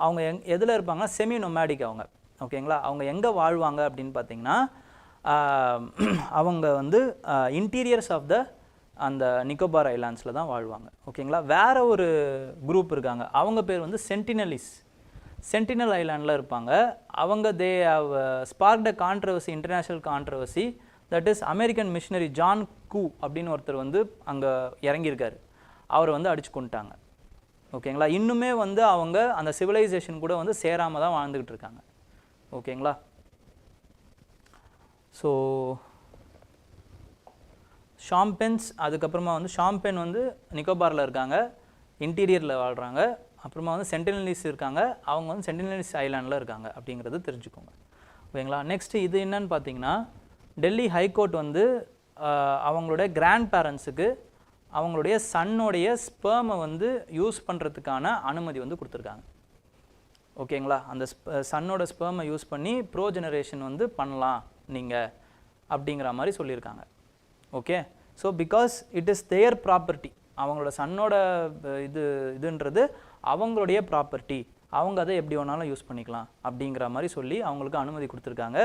அவங்க எதில் இருப்பாங்கன்னா செமி நொமேடிக் அவங்க. ஓகேங்களா? அவங்க எங்கே வாழ்வாங்க அப்படின்னு பார்த்தீங்கன்னா, அவங்க வந்து இன்டீரியர்ஸ் ஆஃப் த அந்த நிக்கோபார் ஐலாண்ட்ஸில் தான் வாழ்வாங்க. ஓகேங்களா? வேறு ஒரு குரூப் இருக்காங்க, அவங்க பேர் வந்து சென்டினலிஸ். சென்டினல் ஐலாண்டில் இருப்பாங்க அவங்க. They have sparked a controversy, international controversy. That is American missionary John Chau அப்படின்னு ஒருத்தர் வந்து அங்கே இறங்கியிருக்காரு. அவரை வந்து அடிச்சு கொண்டுட்டாங்க. ஓகேங்களா? இன்னுமே வந்து அவங்க அந்த சிவிலைசேஷன் கூட வந்து சேராமல் தான் வாழ்ந்துக்கிட்டு இருக்காங்க. ஓகேங்களா? ஸோ ஷாம்பென்ஸ், அதுக்கப்புறமா வந்து ஷாம்பென் வந்து நிக்கோபாரில் இருக்காங்க, இன்டீரியரில் வாழ்கிறாங்க. அப்புறமா வந்து சென்டினலிஸ் இருக்காங்க, அவங்க வந்து சென்டினலிஸ் ஐலாண்டில் இருக்காங்க அப்படிங்கிறது தெரிஞ்சுக்கோங்க. ஓகேங்களா? நெக்ஸ்ட்டு இது என்னன்னு பார்த்தீங்கன்னா, டெல்லி ஹைகோர்ட் வந்து அவங்களுடைய கிராண்ட் பேரண்ட்ஸுக்கு அவங்களுடைய சன்னோடைய ஸ்பெர்மை வந்து யூஸ் பண்ணுறதுக்கான அனுமதி வந்து கொடுத்துருக்காங்க. ஓகேங்களா? அந்த சன்னோட ஸ்பெர்மை யூஸ் பண்ணி ப்ரோ ஜெனரேஷன் வந்து பண்ணலாம் நீங்கள் அப்படிங்கிற மாதிரி சொல்லியிருக்காங்க. Okay? So because it is their property, அவங்களோட சன்னோட இதுன்றது அவங்களுடைய ப்ராப்பர்ட்டி, அவங்க அதை எப்படி வேணாலும் யூஸ் பண்ணிக்கலாம் அப்படிங்கிற மாதிரி சொல்லி அவங்களுக்கு அனுமதி கொடுத்துருக்காங்க.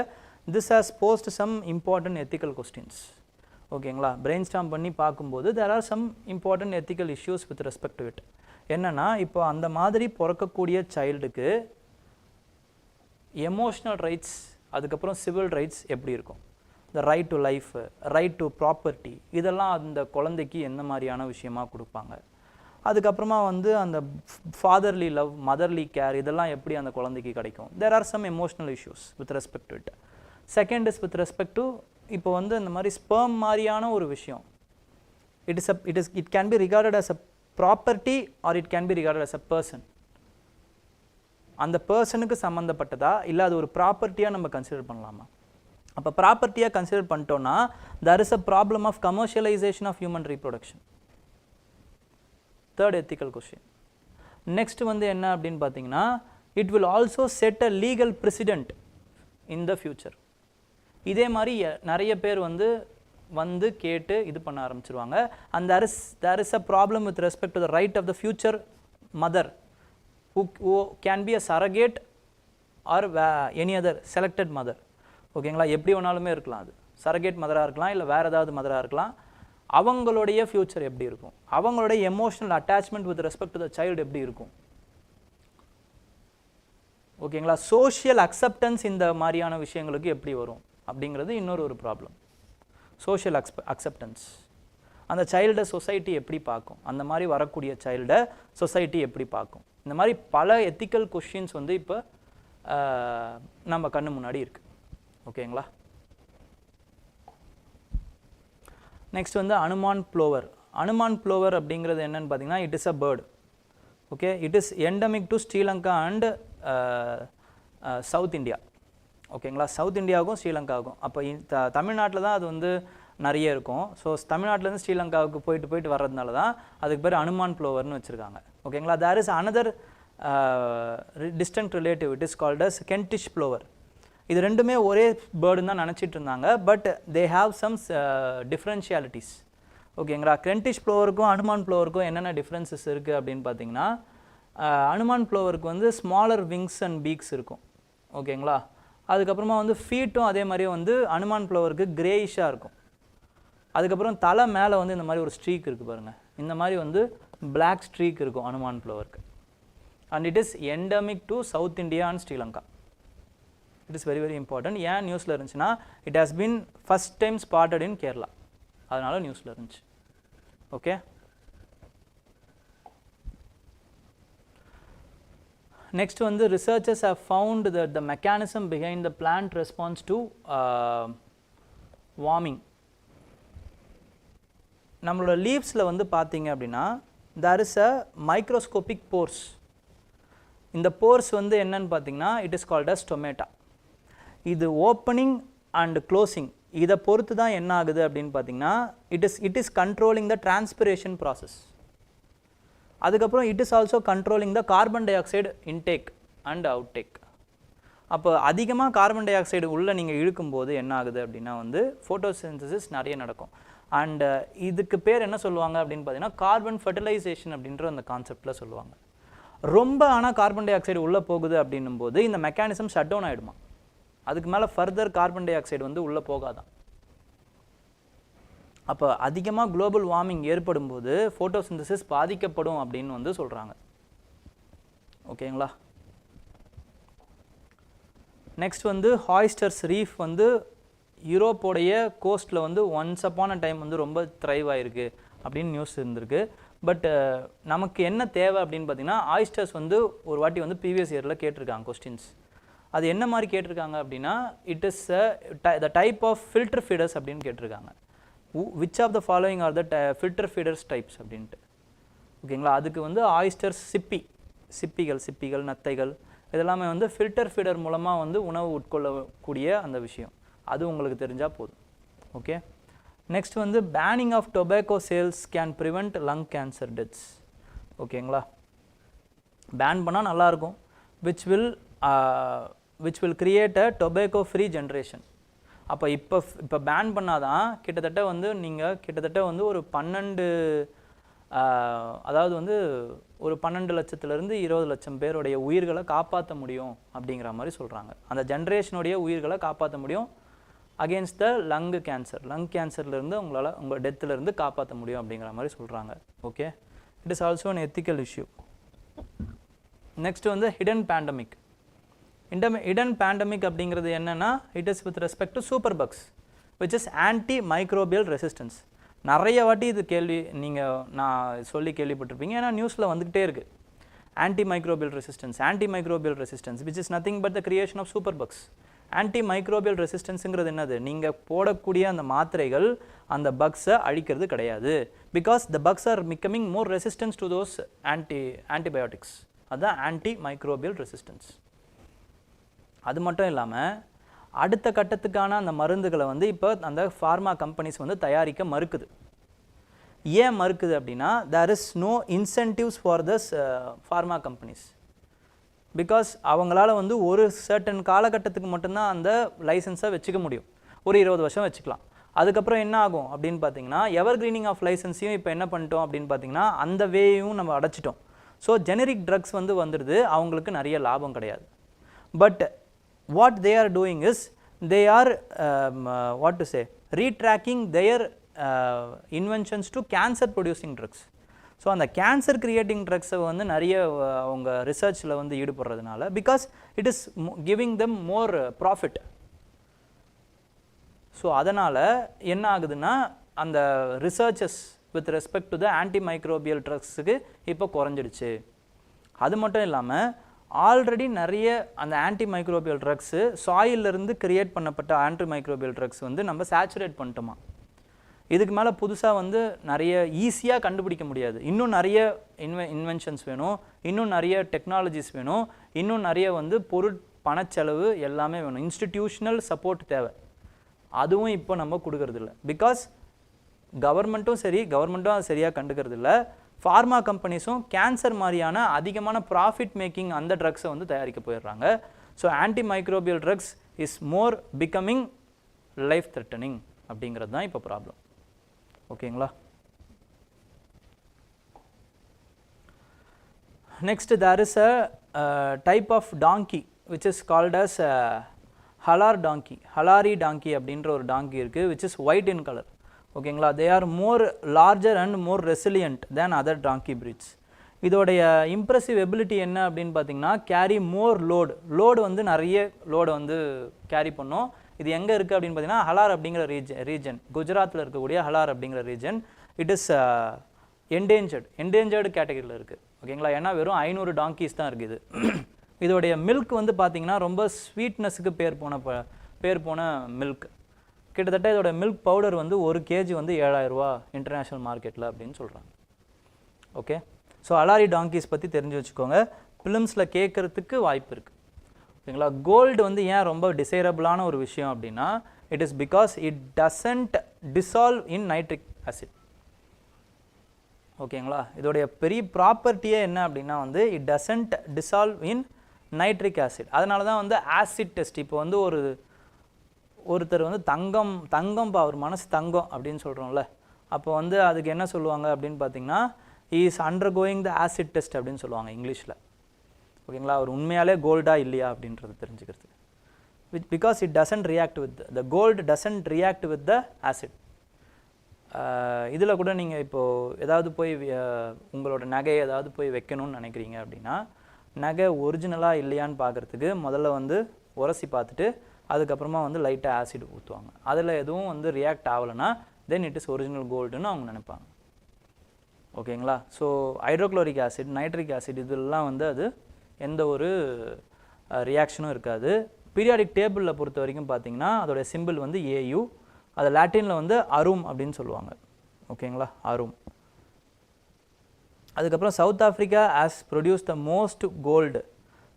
This has posed some important ethical questions. ஓகேங்களா? பிரெயின் ஸ்டாம் பண்ணி பார்க்கும்போது there are some important ethical issues with respect to it. என்னென்னா, இப்போ அந்த மாதிரி பிறக்கக்கூடிய சைல்டுக்கு எமோஷ்னல் ரைட்ஸ், அதுக்கப்புறம் சிவில் ரைட்ஸ் எப்படி இருக்கும், the right to life, right to property, இதெல்லாம் அந்த குழந்தைக்கு எந்த மாதிரியான விஷயமாக கொடுப்பாங்க. அதுக்கப்புறமா வந்து அந்த ஃபாதர்லி லவ், மதர்லி கேர், இதெல்லாம் எப்படி அந்த குழந்தைக்கு கிடைக்கும். There are some emotional issues with respect to it. Second is with respect to, இப்போ வந்து இந்த மாதிரி ஸ்பெர்ம் மாதிரியான ஒரு விஷயம், it can be regarded as a property or it can be regarded as a person. அந்த பர்சனுக்கு சம்மந்தப்பட்டதா இல்லை அது ஒரு ப்ராப்பர்ட்டியாக நம்ம கன்சிடர் பண்ணலாமா? அப்போ ப்ராப்பர்ட்டியாக கன்சிடர் பண்ணிட்டோன்னா there is a problem of commercialization of human reproduction. Third ethical question. Next வந்து என்ன அப்படின்னு பார்த்தீங்கன்னா, it will also set a legal precedent in the future. இதே மாதிரி நிறைய பேர் வந்து கேட்டு இது பண்ண ஆரம்பிச்சிருவாங்க. and there is a problem with respect to the right of the future mother who can be a surrogate or any other selected mother. ஓகேங்களா? எப்படி வேணாலுமே இருக்கலாம், அது சரகேட் மதராக இருக்கலாம், இல்லை வேறு ஏதாவது மதராக இருக்கலாம். அவங்களுடைய ஃப்யூச்சர் எப்படி இருக்கும், அவங்களுடைய emotional attachment with respect to the child எப்படி இருக்கும். ஓகேங்களா? சோஷியல் அக்செப்டன்ஸ் இந்த மாதிரியான விஷயங்களுக்கு எப்படி வரும் அப்படிங்கிறது இன்னொரு ப்ராப்ளம். சோஷியல் அக்செப்டன்ஸ், அந்த சைல்டை சொசைட்டி எப்படி பார்க்கும், அந்த மாதிரி வரக்கூடிய சைல்டை சொசைட்டி எப்படி பார்க்கும். இந்த மாதிரி பல எத்திக்கல் கொஷின்ஸ் வந்து இப்போ நம்ம கண்ணு முன்னாடி இருக்குது. ஓகேங்களா? நெக்ஸ்ட் வந்து அனுமான் ப்ளோவர். அனுமான் ப்ளோவர் அப்படிங்கிறது என்னன்னு பார்த்தீங்கன்னா, it is a bird. Okay, it is endemic to Sri Lanka and south India. ஓகேங்களா? சவுத் இந்தியாவுக்கும் ஸ்ரீலங்காவுக்கும். அப்போ தமிழ்நாட்டில் தான் அது வந்து நிறைய இருக்கும். ஸோ தமிழ்நாட்டிலேருந்து ஸ்ரீலங்காவுக்கு போயிட்டு வர்றதுனால தான் அதுக்கு பேர் அனுமான் ப்ளோவர்னு வச்சுருக்காங்க. ஓகேங்களா? There is another distant relative, it is called as Kentish plover. இது ரெண்டுமே ஒரே பேர்டுன்னு தான் நினச்சிட்டு இருந்தாங்க. But they have some differentialities. ஓகேங்களா? கென்டிஷ் ப்ளோவருக்கும் அனுமான் ப்ளோவருக்கும் என்னென்ன டிஃப்ரென்சஸ் இருக்குது அப்படின்னு பார்த்தீங்கன்னா, அனுமான் ப்ளோவருக்கு வந்து ஸ்மாலர் விங்ஸ் அண்ட் பீக்ஸ் இருக்கும். ஓகேங்களா? அதுக்கப்புறமா வந்து ஃபீட்டும் அதே மாதிரியே வந்து அனுமான் ப்ளோவருக்கு கிரேயிஷாக இருக்கும். அதுக்கப்புறம் தலை மேலே வந்து இந்த மாதிரி ஒரு ஸ்ட்ரீக் இருக்குது பாருங்கள், இந்த மாதிரி வந்து பிளாக் ஸ்ட்ரீக் இருக்கும் Hanuman ப்ளோவருக்கு. and it is endemic to South India and Sri Lanka. It is very very important. ஏன் நியூஸில் இருந்துச்சுன்னா it has been first time spotted in Kerala, அதனால நியூஸில் இருந்துச்சு. ஓகே, நெக்ஸ்ட் வந்து researchers have found that the mechanism behind the plant response to warming. நம்மளோட லீவ்ஸில் வந்து பார்த்தீங்க அப்படின்னா there is a microscopic pores. இந்த pores வந்து என்னன்னு பார்த்தீங்கன்னா it is called as stomata. இது ஓப்பனிங் அண்ட் க்ளோசிங் இதை பொறுத்து தான் என்ன ஆகுது அப்படின்னு பார்த்தீங்கன்னா it is controlling the transpiration process. அதுக்கப்புறம் it is also controlling the carbon dioxide intake and outtake. அப்போ அதிகமாக கார்பன் டை ஆக்சைடு உள்ளே நீங்கள் இழுக்கும்போது என்ன ஆகுது அப்படின்னா வந்து ஃபோட்டோசிந்தசிஸ் நிறைய நடக்கும். அண்ட் இதுக்கு பேர் என்ன சொல்லுவாங்க அப்படின்னு பார்த்தீங்கன்னா கார்பன் ஃபெர்டிலைசேஷன் அப்படின்ற அந்த கான்செப்டில் சொல்லுவாங்க. ரொம்ப ஆனால் கார்பன் டை ஆக்சைடு உள்ளே போகுது அப்படின்னும் போது இந்த மெக்கானிசம் ஷட் டவுன் ஆகிடுமா, அதுக்கு மேலே ஃபர்தர் கார்பன் டை ஆக்சைடு வந்து உள்ளே போகாதான். அப்போ அதிகமாக குளோபல் வார்மிங் ஏற்படும் போது ஃபோட்டோசிந்தசிஸ் பாதிக்கப்படும் அப்படின்னு வந்து சொல்கிறாங்க. ஓகேங்களா, நெக்ஸ்ட் வந்து ஹாய்ஸ்டர்ஸ் ரீஃப் வந்து யூரோப்போடைய கோஸ்ட்டில் வந்து ஒன்ஸ் அப்பான் அ டைம் வந்து ரொம்ப த்ரைவ் ஆகிருக்கு அப்படின்னு நியூஸ் இருந்திருக்கு. பட் நமக்கு என்ன தேவை அப்படின்னு பார்த்தீங்கன்னா ஆயிஸ்டர்ஸ் வந்து ஒரு வாட்டி வந்து ப்ரீவியஸ் இயரில் கேட்டிருக்காங்க கொஸ்டின்ஸ். அது என்ன மாதிரி கேட்டிருக்காங்க அப்படின்னா it is the type of filter feeders அப்படின்னு கேட்டிருக்காங்க. Which of the following are the filter feeders types அப்படின்ட்டு. ஓகேங்களா, அதுக்கு வந்து ஆயிஸ்டர்ஸ் சிப்பிகள் நத்தைகள் இதெல்லாமே வந்து ஃபில்டர் ஃபீடர் மூலமாக வந்து உணவு உட்கொள்ளக்கூடிய அந்த விஷயம், அது உங்களுக்கு தெரிஞ்சால் போதும். ஓகே, நெக்ஸ்ட் வந்து banning of tobacco sales can prevent lung cancer deaths. ஓகேங்களா, பேன் பண்ணால் நல்லாயிருக்கும். which will create a tobacco free generation. அப்போ இப்போ பேன் பண்ணாதான் கிட்டத்தட்ட வந்து நீங்கள் கிட்டத்தட்ட வந்து ஒரு 12 அதாவது வந்து ஒரு 12 லட்சத்துலேருந்து 20 லட்சம் பேருடைய உயிர்களை காப்பாற்ற முடியும் அப்படிங்கிற மாதிரி சொல்கிறாங்க. அந்த ஜென்ரேஷனுடைய உயிர்களை காப்பாற்ற முடியும் அகெயின்ஸ்ட் த லங் கேன்சர்லேருந்து உங்கள் டெத்துலேருந்து காப்பாற்ற முடியும் அப்படிங்கிற மாதிரி சொல்கிறாங்க. Okay, it is also an ethical issue. நெக்ஸ்ட் வந்து ஹிடன் பேண்டமிக். ஹிடன் பேண்டமிக் அப்படிங்கிறது என்னென்னா it is with respect to superbugs which is anti microbial resistance. நிறைய வாட்டி இது நான் சொல்லி கேள்விப்பட்டிருப்பீங்க, ஏன்னா நியூஸில் வந்துக்கிட்டே இருக்குது. Anti microbial resistance which is nothing but the creation of super bugs. Anti microbial ரெசிஸ்டன்ஸுங்கிறது என்னது, நீங்கள் போடக்கூடிய அந்த மாத்திரைகள் அந்த பக்ஸை அழிக்கிறது கிடையாது. Because the bugs are becoming more resistance to those antibiotics. அதுதான் ஆன்டி மைக்ரோபியல் ரெசிஸ்டன்ஸ். அது மட்டும் இல்லாமல் அடுத்த கட்டத்துக்கான அந்த மருந்துகளை வந்து இப்போ அந்த ஃபார்மா கம்பெனிஸ் வந்து தயாரிக்க மறுக்குது. ஏன் மறுக்குது அப்படின்னா there is no incentives for this pharma companies. Because அவங்களால வந்து ஒரு சர்டன் காலகட்டத்துக்கு மட்டும்தான் அந்த லைசன்ஸை வச்சுக்க முடியும். ஒரு 20 வருஷம் வச்சுக்கலாம். அதுக்கப்புறம் என்ன ஆகும் அப்படின்னு பார்த்தீங்கன்னா எவர் கிரீனிங் ஆஃப் லைசன்ஸையும் இப்போ என்ன பண்ணிட்டோம் அப்படின்னு பார்த்தீங்கன்னா அந்த வேயும் நம்ம அடைச்சிட்டோம். ஸோ ஜெனரிக் ட்ரக்ஸ் வந்து வந்துடுது, அவங்களுக்கு நிறைய லாபம் கிடையாது. But what they are doing is they are retracking their inventions to cancer producing drugs. So அந்த கேன்சர் கிரியேட்டிங் ட்ரக்ஸை வந்து நிறைய அவங்க ரிசர்ச்சில் வந்து ஈடுபடுறதுனால because it is giving them more profit. So அதனால் என்ன ஆகுதுன்னா அந்த researches with respect to the anti microbial ட்ரக்ஸுக்கு இப்போ குறைஞ்சிடுச்சு. அது மட்டும் இல்லாமல் ஆல்ரெடி நிறைய அந்த ஆன்டி மைக்ரோபியல் ட்ரக்ஸு சாயிலிருந்து கிரியேட் பண்ணப்பட்ட ஆன்டி மைக்ரோபியல் ட்ரக்ஸ் வந்து நம்ம சேச்சுரேட் பண்ணிட்டோமா. இதுக்கு மேலே புதுசாக வந்து நிறைய ஈஸியாக கண்டுபிடிக்க முடியாது. இன்னும் நிறைய இன்வென்ஷன்ஸ் வேணும், இன்னும் நிறைய டெக்னாலஜிஸ் வேணும், இன்னும் நிறைய வந்து பணச்செலவு எல்லாமே வேணும். இன்ஸ்டிடியூஷனல் சப்போர்ட் தேவை. அதுவும் இப்போ நம்ம கொடுக்கறதில்ல. பிகாஸ் கவர்மெண்ட்டும் அது சரியாக கண்டுக்கிறது இல்லை. ஃபார்மா கம்பெனிஸும் கேன்சர் மாதிரியான அதிகமான ப்ராஃபிட் மேக்கிங் அந்த ட்ரக்ஸை வந்து தயாரிக்க போயிடுறாங்க. So anti microbial drugs is more becoming life threatening அப்படிங்கிறது தான் இப்போ ப்ராப்ளம். ஓகேங்களா, next there is a type of donkey which is called as Halari donkey அப்படின்ற ஒரு டாங்கி இருக்குது which is white in colour. ஓகேங்களா, they are more larger and more resilient than other donkey breeds. இதோடைய impressive ability என்ன அப்படின்னு பார்த்தீங்கன்னா carry மோர் load வந்து நிறைய லோடை வந்து கேரி பண்ணும். இது எங்கே இருக்குது அப்படின்னு பார்த்தீங்கன்னா ஹலார் அப்படிங்கிற ரீஜன் குஜராத்தில் இருக்கக்கூடிய ஹலார் அப்படிங்கிற ரீஜன். இட் இஸ் என்டேஞ்சர்டு கேட்டகரியில் இருக்குது. ஓகேங்களா, ஏன்னா வெறும் 500 டாங்கீஸ் தான் இருக்குது. இதோடைய மில்க் வந்து பார்த்தீங்கன்னா ரொம்ப ஸ்வீட்னஸுக்கு பேர் போன மில்க். கிட்டத்தட்ட இதோட மில்க் பவுடர் வந்து 1 kg வந்து 7000 ரூபா இன்டர்நேஷ்னல் மார்க்கெட்டில் அப்படின்னு சொல்கிறாங்க. ஓகே, ஸோ அலாரி டாங்கீஸ் பற்றி தெரிஞ்சு வச்சுக்கோங்க. ஃபிலிம்ஸில் கேட்குறதுக்கு வாய்ப்பு இருக்குது. ஓகேங்களா, கோல்டு வந்து ஏன் ரொம்ப டிசைரபிளான ஒரு விஷயம் அப்படின்னா it is because it doesn't dissolve in nitric acid. ஓகேங்களா, இதோடைய பெரிய ப்ராப்பர்ட்டியே என்ன அப்படின்னா வந்து it doesn't dissolve in nitric acid. அதனால தான் வந்து ஆசிட் டெஸ்ட் இப்போ வந்து ஒருத்தர் வந்து தங்கம்பா அவர் மனசு தங்கம் அப்படின்னு சொல்கிறோம்ல, அப்போ வந்து அதுக்கு என்ன சொல்லுவாங்க அப்படின்னு பார்த்தீங்கன்னா is undergoing the acid test அப்படின்னு சொல்லுவாங்க இங்கிலீஷில். ஓகேங்களா, அவர் உண்மையாலே கோல்டா இல்லையா அப்படின்றது தெரிஞ்சுக்கிறது. Because it doesn't react with the gold doesn't react with the acid. இதில் கூட நீங்கள் இப்போது ஏதாவது போய் உங்களோட நகை ஏதாவது போய் வைக்கணும்னு நினைக்கிறீங்க அப்படின்னா நகை ஒரிஜினலாக இல்லையான்னு பார்க்குறதுக்கு முதல்ல வந்து உரசி பார்த்துட்டு அதுக்கப்புறமா வந்து லைட்டாக ஆசிட் ஊற்றுவாங்க. அதில் எதுவும் வந்து ரியாக்ட் ஆகலைன்னா தென் இட் இஸ் ஒரிஜினல் கோல்டுன்னு அவங்க நினைப்பாங்க. ஓகேங்களா, so hydrochloric acid, nitric acid இதெல்லாம் வந்து அது எந்த ஒரு ரியாக்ஷனும் இருக்காது. பீரியாடிக் டேபிளில் பொறுத்த வரைக்கும் பார்த்தீங்கன்னா அதோடைய சிம்பிள் வந்து AU, அது லாட்டினில் வந்து அரும் அப்படின்னு சொல்லுவாங்க. ஓகேங்களா, அரும். அதுக்கப்புறம் South Africa has produce the most gold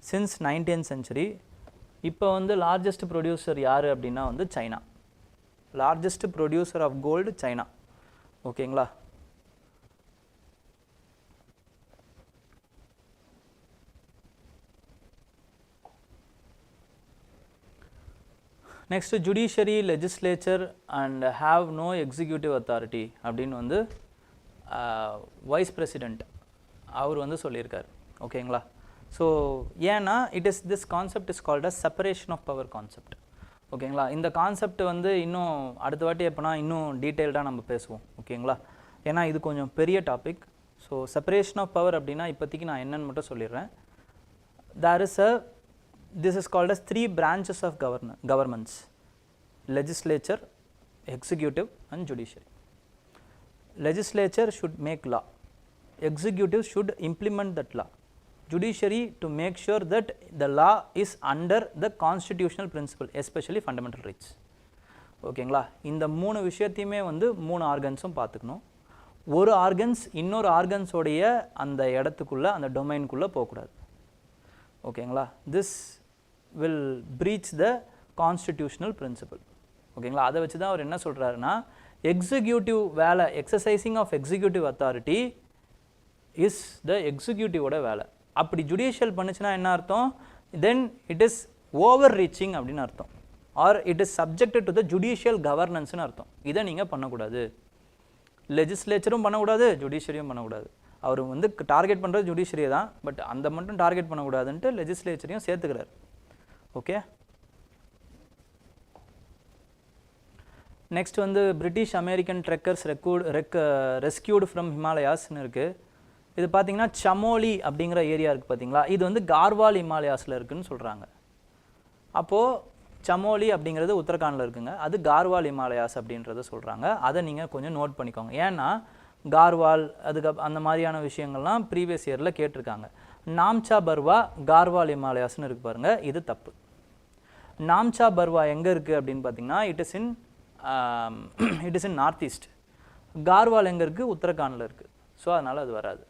since 19th century. இப்போ வந்து லார்ஜஸ்ட் ப்ரொடியூசர் யார் அப்படின்னா வந்து China. Largest producer of gold China. ஓகேங்களா, next judiciary, legislature and have no executive authority அப்படின்னு வந்து வைஸ் பிரசிடெண்ட் அவர் வந்து சொல்லியிருக்கார். ஓகேங்களா, ஸோ ஏன்னா this concept is called as separation of power concept. ஓகேங்களா, இந்த கான்செப்ட் வந்து இன்னும் அடுத்த வாட்டி எப்போனா இன்னும் டீட்டெயில்டாக நம்ம பேசுவோம். ஓகேங்களா, ஏன்னா இது கொஞ்சம் பெரிய topic. So separation of power அப்படின்னா இப்போதைக்கு நான் என்னன்னு மட்டும் சொல்லிடுறேன். This is called as 3 branches of governments: legislature, executive and judiciary. Legislature should make law, executive should implement that law, judiciary to make sure that the law is under the constitutional principle, especially fundamental rights. ஓகேங்களா, இந்த 3 விஷயத்தையுமே வந்து 3 ஆர்கன்ஸும் பார்த்துக்கணும். ஒரு organs இன்னொரு ஆர்கன்ஸோடைய அந்த இடத்துக்குள்ளே அந்த டொமைனுக்குள்ளே போகக்கூடாது. ஓகேங்களா, this will breach the constitutional principle. ஓகேங்களா, அதை வச்சு தான் அவர் என்ன சொல்கிறாருன்னா எக்ஸிக்யூட்டிவ் வேலை, exercising of executive authority is the எக்ஸிக்யூட்டிவோட வேலை. அப்படி ஜுடிஷியல் பண்ணுச்சுன்னா என்ன அர்த்தம்? Then it is overreaching அப்படின்னு அர்த்தம். Or it is subjected to the judicial கவர்னன்ஸ்னு அர்த்தம். இதை நீங்கள் பண்ணக்கூடாது. லெஜிஸ்லேச்சரும் பண்ணக்கூடாது, ஜுடிஷியரியும் பண்ணக்கூடாது. அவர் வந்து டார்கெட் பண்ணுறது ஜுடிஷியரியை தான், பட் அந்த மட்டும் டார்கெட் பண்ணக்கூடாதுன்ட்டு லெஜிஸ்லேச்சரையும் சேர்த்துக்கிறார். ஓகே, நெக்ஸ்ட் வந்து British American trekkers rescued from ஹிமாலயாஸ்னு இருக்குது. இது பார்த்தீங்கன்னா சமோலி அப்படிங்கிற ஏரியா இருக்குது பார்த்தீங்களா, இது வந்து கார்வால் ஹிமாலயாஸில் இருக்குதுன்னு சொல்கிறாங்க. அப்போது சமோலி அப்படிங்கிறது உத்தரகாண்டில் இருக்குங்க, அது கார்வால் ஹிமாலயாஸ் அப்படின்றத சொல்கிறாங்க. அதை நீங்கள் கொஞ்சம் நோட் பண்ணிக்கோங்க. ஏன்னா கார்வால் அந்த மாதிரியான விஷயங்கள்லாம் ப்ரீவியஸ் இயரில் கேட்டிருக்காங்க. நாம்சா பர்வா கார்வால் ஹிமாலயாஸ்னு இருக்கு பாருங்கள், இது தப்பு. நாம்சா பர்வா எங்கே இருக்குது அப்படின்னு பார்த்தீங்கன்னா it is in north east. Garhwal எங்கே இருக்குது? உத்தரகாண்டில் இருக்குது. ஸோ அதனால் அது வராது.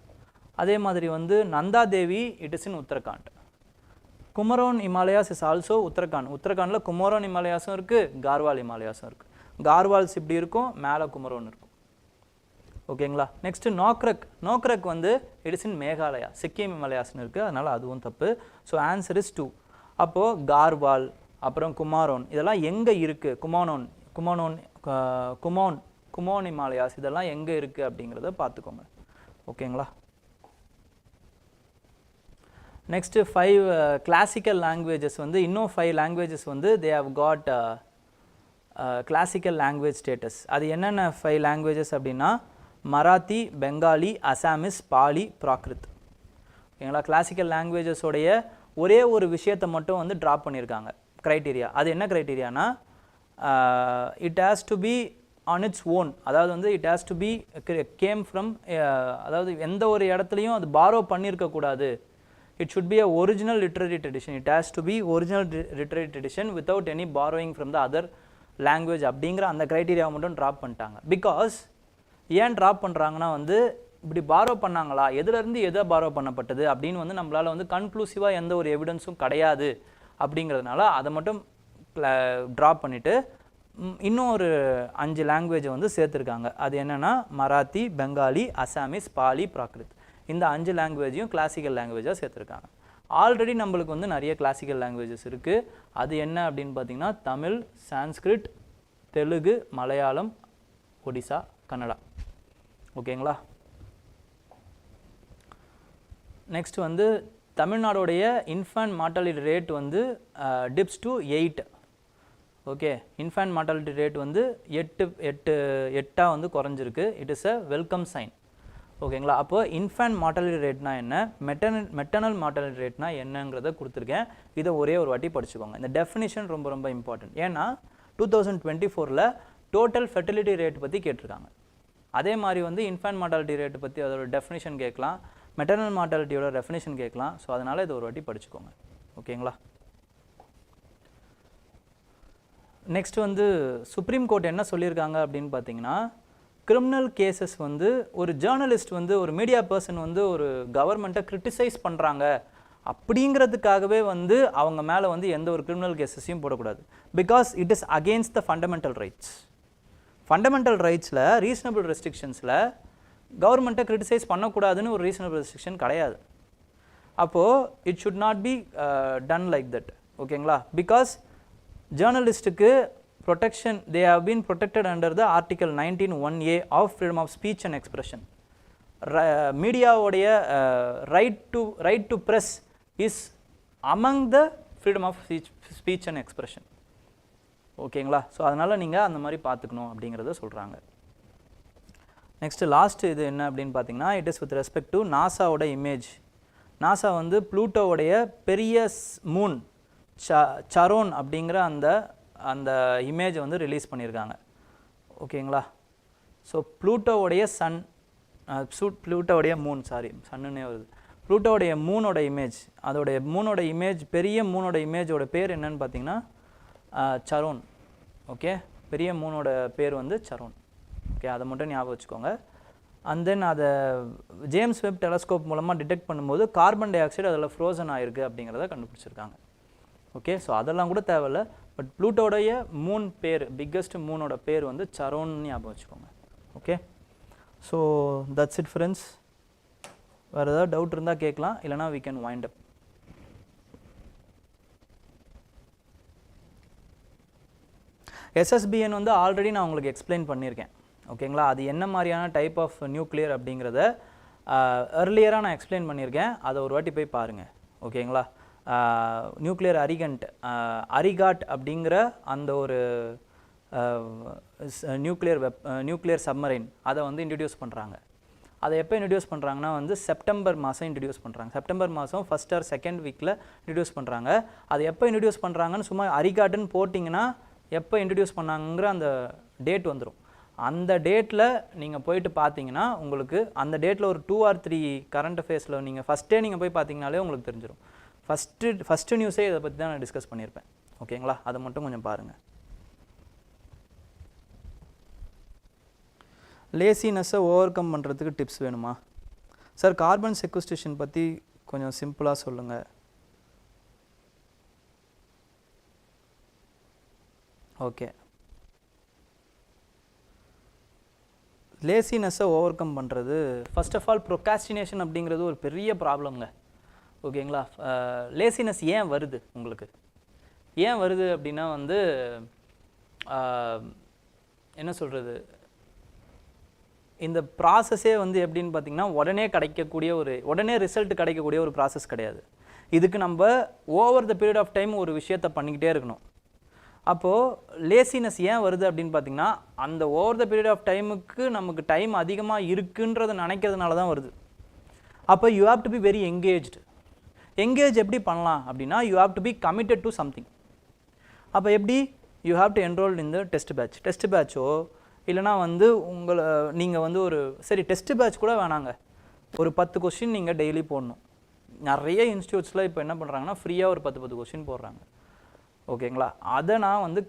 அதே மாதிரி வந்து Nanda Devi it is in Uttarakhand. Kumaon Himalayas is also உத்தரகாண்டில் குமரோன் ஹிமாலயாஸும் இருக்குது, கார்வால் ஹிமாலயாஸும் இருக்குது. கார்வால்ஸ் இப்படி இருக்கும், மேலே குமரோன் இருக்கும். ஓகேங்களா, நெக்ஸ்ட்டு நோக்ரக் வந்து it is in Meghalaya, Sikkim ஹிமாலயாஸ்னு இருக்குது, அதனால் அதுவும் தப்பு. So answer is 2. அப்போது கார்வால் அப்புறம் குமாரோன் இதெல்லாம் எங்கே இருக்குது? குமோன் ஹிமாலயாஸ் இதெல்லாம் எங்கே இருக்குது அப்படிங்கிறத பார்த்துக்கோங்க. ஓகேங்களா, நெக்ஸ்ட்டு 5 கிளாசிக்கல் லாங்குவேஜஸ் வந்து இன்னும் 5 லாங்குவேஜஸ் வந்து they have got classical language status. அது என்னென்ன 5 லாங்குவேஜஸ் அப்படின்னா மராத்தி, பெங்காலி, அசாமிஸ், பாலி, பிராகிருத். ஓகேங்களா. கிளாசிக்கல் லாங்குவேஜஸோடைய ஒரே ஒரு விஷயத்தை மட்டும் வந்து ட்ராப் பண்ணியிருக்காங்க க்ரைட்டீரியா. அது என்ன க்ரைட்டீரியானா it has to be on its own, அதாவது வந்து it has to be came from, அதாவது எந்த ஒரு இடத்துலையும் அது பாரோ பண்ணியிருக்கக்கூடாது. It should be a original literary tradition. It has to be original literary tradition without any borrowing from the other language அப்படிங்கிற அந்த க்ரைட்டீரியாவை மட்டும் ட்ராப் பண்ணிட்டாங்க. பிகாஸ் ஏன் ட்ராப் பண்ணுறாங்கன்னா வந்து இப்படி பாரோ பண்ணாங்களா, எதுலேருந்து எதை பாரோ பண்ணப்பட்டது அப்படின்னு வந்து நம்மளால் வந்து கன்க்ளூசிவாக எந்த ஒரு எவிடன்ஸும் கிடையாது அப்படிங்கிறதுனால அதை மட்டும் ட்ராப் பண்ணிவிட்டு இன்னும் ஒரு 5 லாங்குவேஜை வந்து சேர்த்துருக்காங்க. அது என்னென்னா மராத்தி, பெங்காலி, அசாமீஸ், பாலி, பிராகிருத். இந்த 5 லாங்குவேஜையும் கிளாசிக்கல் லாங்குவேஜாக சேர்த்துருக்காங்க. ஆல்ரெடி நம்மளுக்கு வந்து நிறைய கிளாசிக்கல் லாங்குவேஜஸ் இருக்குது. அது என்ன அப்படின்னு பார்த்தீங்கன்னா தமிழ், சான்ஸ்கிரிட், தெலுங்கு, மலையாளம், ஒடிசா, கன்னடா. ஓகேங்களா. நெக்ஸ்ட் வந்து தமிழ்நாடோடைய இன்ஃபேன்ட் மார்ட்டாலிட்டி ரேட் வந்து dips to 8. Okay, infant mortality rate வந்து 8 வந்து குறைஞ்சிருக்கு. It is a welcome sign. ஓகேங்களா. அப்போ இன்ஃபேன்ட் மார்ட்டாலிட்டி ரேட்னா என்ன, மெட்டர்னல் மார்ட்டாலிட்டி ரேட்னா என்னங்கிறத கொடுத்துருக்கேன். இதை ஒரே ஒரு வாட்டி படிச்சுக்கோங்க. இந்த டெஃபினிஷன் ரொம்ப ரொம்ப இம்பார்ட்டன்ட். ஏன்னா 2024 டோட்டல் ஃபெர்டிலிட்டி ரேட் பற்றி கேட்டிருக்காங்க. அதே மாதிரி வந்து இன்ஃபேன்ட் மார்ட்டாலிட்டி ரேட் பற்றி அதோட டெஃபினிஷன் கேட்கலாம், மெட்டர்னல் மார்ட்டாலிட்டியோட டெஃபினிஷன் கேட்கலாம். ஸோ அதனால் இது ஒரு வாட்டி படிச்சுக்கோங்க. ஓகேங்களா. நெக்ஸ்ட் வந்து சுப்ரீம் கோர்ட் என்ன சொல்லியிருக்காங்க அப்படின்னு பார்த்தீங்கன்னா கிரிமினல் கேசஸ் வந்து ஒரு ஜேர்னலிஸ்ட் வந்து ஒரு மீடியா பர்சன் வந்து ஒரு கவர்மெண்ட்டை கிரிட்டிசைஸ் பண்ணுறாங்க அப்படிங்கிறதுக்காகவே வந்து அவங்க மேலே வந்து எந்த ஒரு கிரிமினல் கேசஸையும் போடக்கூடாது. Because it is against the fundamental rights. Fundamental ரைட்ஸில் ரீசனபிள் ரெஸ்ட்ரிக்ஷன்ஸில் கவர்மெண்ட்டை கிரிட்டிசைஸ் பண்ணக்கூடாதுன்னு ஒரு ரீசனபிள் ரெஸ்ட்ரிக்ஷன் கிடையாது. அப்போது it should not be done like that. ஓகேங்களா. பிகாஸ் ஜேர்னலிஸ்ட்டுக்கு protection, they have been protected under the article 19(1)(a) of freedom of speech and expression. Media உடைய right to press is among the freedom of speech and expression. ஓகேங்களா. So அதனால் நீங்கள் அந்த மாதிரி பார்த்துக்கணும் அப்படிங்கிறத சொல்கிறாங்க. நெக்ஸ்ட்டு லாஸ்ட் இது என்ன அப்படின்னு பார்த்தீங்கன்னா it is with respect to நாசாவோட இமேஜ். நாசா வந்து ப்ளூட்டோவுடைய பெரிய மூன் சரோன் அப்படிங்கிற அந்த இமேஜை வந்து ரிலீஸ் பண்ணியிருக்காங்க. ஓகேங்களா. ஸோ ப்ளூட்டோவுடைய ப்ளூட்டோவுடைய மூன், சன்னுன்னே வருது, ப்ளூட்டோவுடைய மூனோட இமேஜ், அதோடைய மூனோட இமேஜ், பெரிய மூனோட இமேஜோட பேர் என்னன்னு பார்த்தீங்கன்னா சரோன். ஓகே, பெரிய மூனோட பேர் வந்து சரோன். ஓகே, அதை மட்டும் ஞாபகம் வச்சுக்கோங்க. அண்ட் தென் அதை ஜேம்ஸ் வெப் டெலஸ்கோப் மூலமாக டிடெக்ட் பண்ணும்போது கார்பன் டை ஆக்சைடு அதில் ஃப்ரோசன் ஆகிருக்கு அப்படிங்கிறத கண்டுபிடிச்சிருக்காங்க. ஓகே, ஸோ அதெல்லாம் கூட தேவையில்லை. பட் ப்ளூட்டோடைய மூன் பேர், பிக்கஸ்ட் மூனோட பேர் வந்து சரோன்னு ஞாபகம் வச்சுக்கோங்க. Okay, so that's it friends. வேறு ஏதாவது டவுட் இருந்தால் கேட்கலாம், இல்லைனா we can wind up. SSPN வந்து ஆல்ரெடி நான் உங்களுக்கு எக்ஸ்பிளைன் பண்ணியிருக்கேன். ஓகேங்களா. அது என்ன மாதிரியான டைப் ஆஃப் நியூக்ளியர் அப்படிங்கிறத earlier நான் எக்ஸ்பிளைன் பண்ணியிருக்கேன். அதை ஒரு வாட்டி போய் பாருங்கள். ஓகேங்களா. நியூக்ளியர் அரிகாட் அப்படிங்கிற அந்த ஒரு நியூக்ளியர் சப்மரைன் அதை வந்து இன்ட்ரடியூஸ் பண்ணுறாங்க. அதை எப்போ இன்ட்ரடியூஸ் பண்ணுறாங்கன்னா வந்து செப்டம்பர் மாதம் இன்ட்ரடியூஸ் பண்ணுறாங்க. செப்டம்பர் மாதம் ஃபஸ்ட் ஆர் செகண்ட் வீக்கில் இன்ட்ரடியூஸ் பண்ணுறாங்க. அதை எப்போ இன்ட்ரடியூஸ் பண்ணுறாங்கன்னு சும்மா அரிகாட்டுன்னு போட்டிங்கன்னா எப்போ இன்ட்ரடியூஸ் பண்ணாங்கிற அந்த டேட் வந்துடும். அந்த டேட்டில் நீங்கள் போயிட்டு பார்த்தீங்கன்னா உங்களுக்கு அந்த டேட்டில் ஒரு 2 or 3 கரண்ட் அஃபேர்ஸில் நீங்கள் ஃபஸ்ட்டே நீங்கள் போய் பார்த்தீங்கனாலே உங்களுக்கு தெரிஞ்சிடும். ஃபஸ்ட்டு நியூஸே இதை பற்றி தான் நான் டிஸ்கஸ் பண்ணியிருப்பேன். ஓகேங்களா. அதை மட்டும் கொஞ்சம் பாருங்கள். லேசினஸை ஓவர் கம் பண்ணுறதுக்கு டிப்ஸ் வேணுமா சார்? கார்பன் செக்வஸ்ட்ரேஷன் பற்றி கொஞ்சம் சிம்பிளாக சொல்லுங்கள். ஓகே, லேசினஸை ஓவர் கம் பண்ணுறது ஃபர்ஸ்ட் ஆஃப் ஆல் ப்ரொகாஸ்டினேஷன் அப்படிங்கிறது ஒரு பெரிய ப்ராப்ளம்ங்க. ஓகேங்களா. லேசினஸ் ஏன் வருது உங்களுக்கு? ஏன் வருது அப்படின்னா வந்து என்ன சொல்கிறது, இந்த ப்ராசஸே வந்து எப்படின்னு பார்த்தீங்கன்னா உடனே ரிசல்ட் கிடைக்கக்கூடிய ஒரு ப்ராசஸ் கிடையாது. இதுக்கு நம்ம over the period of time ஒரு விஷயத்தை பண்ணிக்கிட்டே இருக்கணும். அப்போது லேசினஸ் ஏன் வருது அப்படின்னு பார்த்தீங்கன்னா அந்த ஓவர் த பீரியட் ஆஃப் டைமுக்கு நமக்கு டைம் அதிகமாக இருக்குன்றதை நினைக்கிறதுனால தான் வருது. அப்போ you have to be very engaged. Engage எப்படி பண்ணலாம் அப்படின்னா you have to be committed to something. அப்போ எப்படி you have to enrol in the test batch. Test பேட்சோ இல்லைனா வந்து நீங்கள் வந்து ஒரு சரி டெஸ்ட் பேட்ச் கூட வேணாங்க, ஒரு 10 கொஸ்டின் நீங்கள் டெய்லி போடணும். நிறைய இன்ஸ்டியூட்ஸில் இப்போ என்ன பண்ணுறாங்கன்னா ஃப்ரீயாக ஒரு 10 கொஸ்டின் போடுறாங்க. ஓகேங்களா? அதை நான் வந்து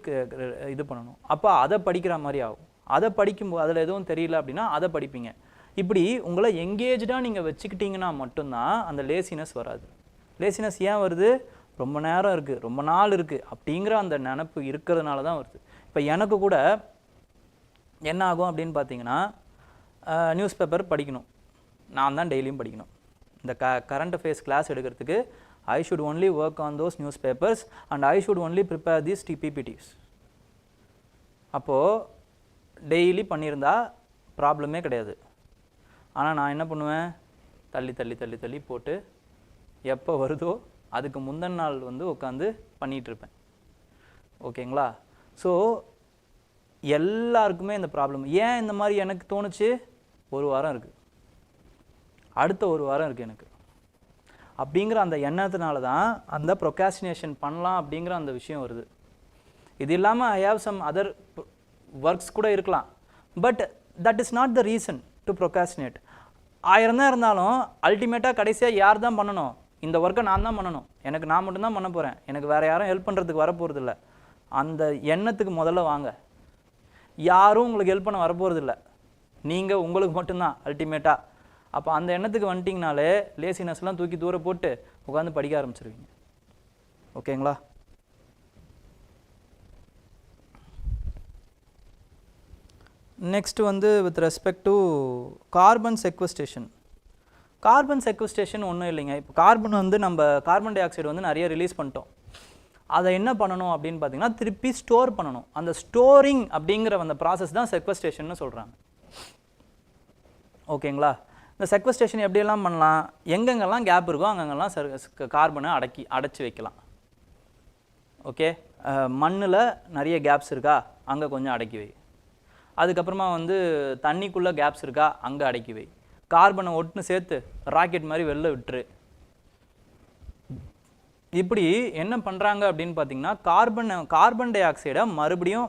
இது பண்ணணும். அப்போ அதை படிக்கிற மாதிரி ஆகும். அதை படிக்கும்போது அதில் எதுவும் தெரியல அப்படின்னா அதை படிப்பீங்க. இப்படி உங்களை எங்கேஜாக நீங்கள் வச்சுக்கிட்டிங்கன்னா மட்டும்தான் அந்த லேசினஸ் வராது. லேசினஸ் ஏன் வருது? ரொம்ப நேரம் இருக்குது, ரொம்ப நாள் இருக்குது அப்படிங்கிற அந்த நினப்பு இருக்கிறதுனால தான் வருது. இப்போ எனக்கு கூட என்ன ஆகும் அப்படின்னு பார்த்தீங்கன்னா, நியூஸ் பேப்பர் படிக்கணும், நான் தான் டெய்லியும் படிக்கணும். இந்த கரண்ட் அஃபேர்ஸ் கிளாஸ் எடுக்கிறதுக்கு I should only work on those newspapers and I should only prepare these PPTs. அப்போது டெய்லி பண்ணியிருந்தா ப்ராப்ளமே கிடையாது. ஆனால் நான் என்ன பண்ணுவேன், தள்ளி தள்ளி தள்ளி தள்ளி போட்டு எப்போ வருதோ அதுக்கு முந்தின நாள் வந்து உட்காந்து பண்ணிகிட்ருப்பேன். ஓகேங்களா? ஸோ எல்லாருக்குமே இந்த ப்ராப்ளம். ஏன் இந்த மாதிரி எனக்கு தோணுச்சு? ஒரு வாரம் இருக்குது, அடுத்த ஒரு வாரம் இருக்குது எனக்கு அப்படிங்கிற அந்த எண்ணத்தினால தான் அந்த ப்ரொகாஸ்டினேஷன் பண்ணலாம் அப்படிங்கிற அந்த விஷயம் வருது. இது இல்லாமல் I have some other works கூட இருக்கலாம். But that is not the reason to procrastinate. 1000 தான் இருந்தாலும் அல்டிமேட்டாக கடைசியாக யார் தான் பண்ணணும்? இந்த ஒர்க்கை நான் தான் பண்ணணும், எனக்கு நான் மட்டும்தான் பண்ண போகிறேன், எனக்கு வேறு யாரும் ஹெல்ப் பண்ணுறதுக்கு வரப்போகிறது இல்லை. அந்த எண்ணத்துக்கு முதல்ல வாங்க. யாரும் உங்களுக்கு ஹெல்ப் பண்ண வரப்போகிறது இல்லை, நீங்கள் உங்களுக்கு மட்டும்தான் அல்டிமேட்டாக. அப்போ அந்த எண்ணத்துக்கு வந்துட்டிங்கனாலே லேசினஸ்லாம் தூக்கி தூர போட்டு உட்காந்து படிக்க ஆரம்பிச்சிருவீங்க. ஓகேங்களா? நெக்ஸ்ட் வந்து with respect to carbon sequestration. Carbon sequestration ஒன்றும் இல்லைங்க. இப்போ கார்பன் வந்து நம்ம கார்பன் டை ஆக்சைடு வந்து நிறைய ரிலீஸ் பண்ணிட்டோம். அதை என்ன பண்ணணும் அப்படின்னு பார்த்தீங்கன்னா திருப்பி ஸ்டோர் பண்ணணும். அந்த ஸ்டோரிங் அப்படிங்கிற அந்த ப்ராசஸ் தான் செக்வஸ்டேஷன் சொல்கிறாங்க. ஓகேங்களா? இந்த செக்வஸ்டேஷன் எப்படியெல்லாம் பண்ணலாம்? எங்கெங்கெல்லாம் கேப் இருக்கோ அங்கங்கெல்லாம் கார்பனை அடைச்சி வைக்கலாம். ஓகே, மண்ணில் நிறைய கேப்ஸ் இருக்கா அங்கே கொஞ்சம் அடக்கி வை. அதுக்கப்புறமா வந்து தண்ணிக்குள்ளே கேப்ஸ் இருக்கா அங்கே அடக்கி வை. கார்பனை ஒட்டுன்னு சேர்த்து ராக்கெட் மாதிரி வெளில விட்டுரு. இப்படி என்ன பண்ணுறாங்க அப்படின்னு பார்த்தீங்கன்னா கார்பன் டை ஆக்சைடை மறுபடியும்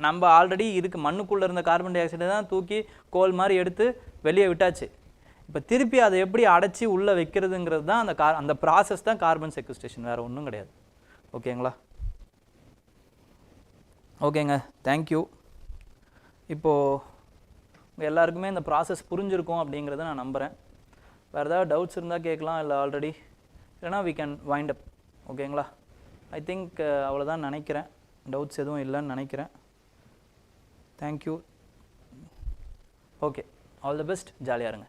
நம்ம ஆல்ரெடி இருக்குது மண்ணுக்குள்ளே இருந்த கார்பன் டை ஆக்சைடை தான் தூக்கி கோல் மாதிரி எடுத்து வெளியே விட்டாச்சு. இப்போ திருப்பி அதை எப்படி அடைச்சி உள்ளே வைக்கிறதுங்கிறது தான் அந்த ப்ராசஸ் தான் கார்பன் செக்வஸ்டேஷன், வேறு ஒன்றும் கிடையாது. ஓகேங்களா? ஓகேங்க, தேங்க்யூ. இப்போது எல்லாருக்குமே இந்த ப்ராசஸ் புரிஞ்சிருக்கும் அப்படிங்கிறத நான் நம்புகிறேன். வேறு ஏதாவது டவுட்ஸ் இருந்தால் கேட்கலாம், இல்லை ஆல்ரெடி இல்லைனா we can wind up. ஓகேங்களா? ஐ திங்க் அவ்வளோதான் நினைக்கிறேன். டவுட்ஸ் எதுவும் இல்லைன்னு நினைக்கிறேன். Thank you. Okay, all the best. ஜாலியாக இருங்க.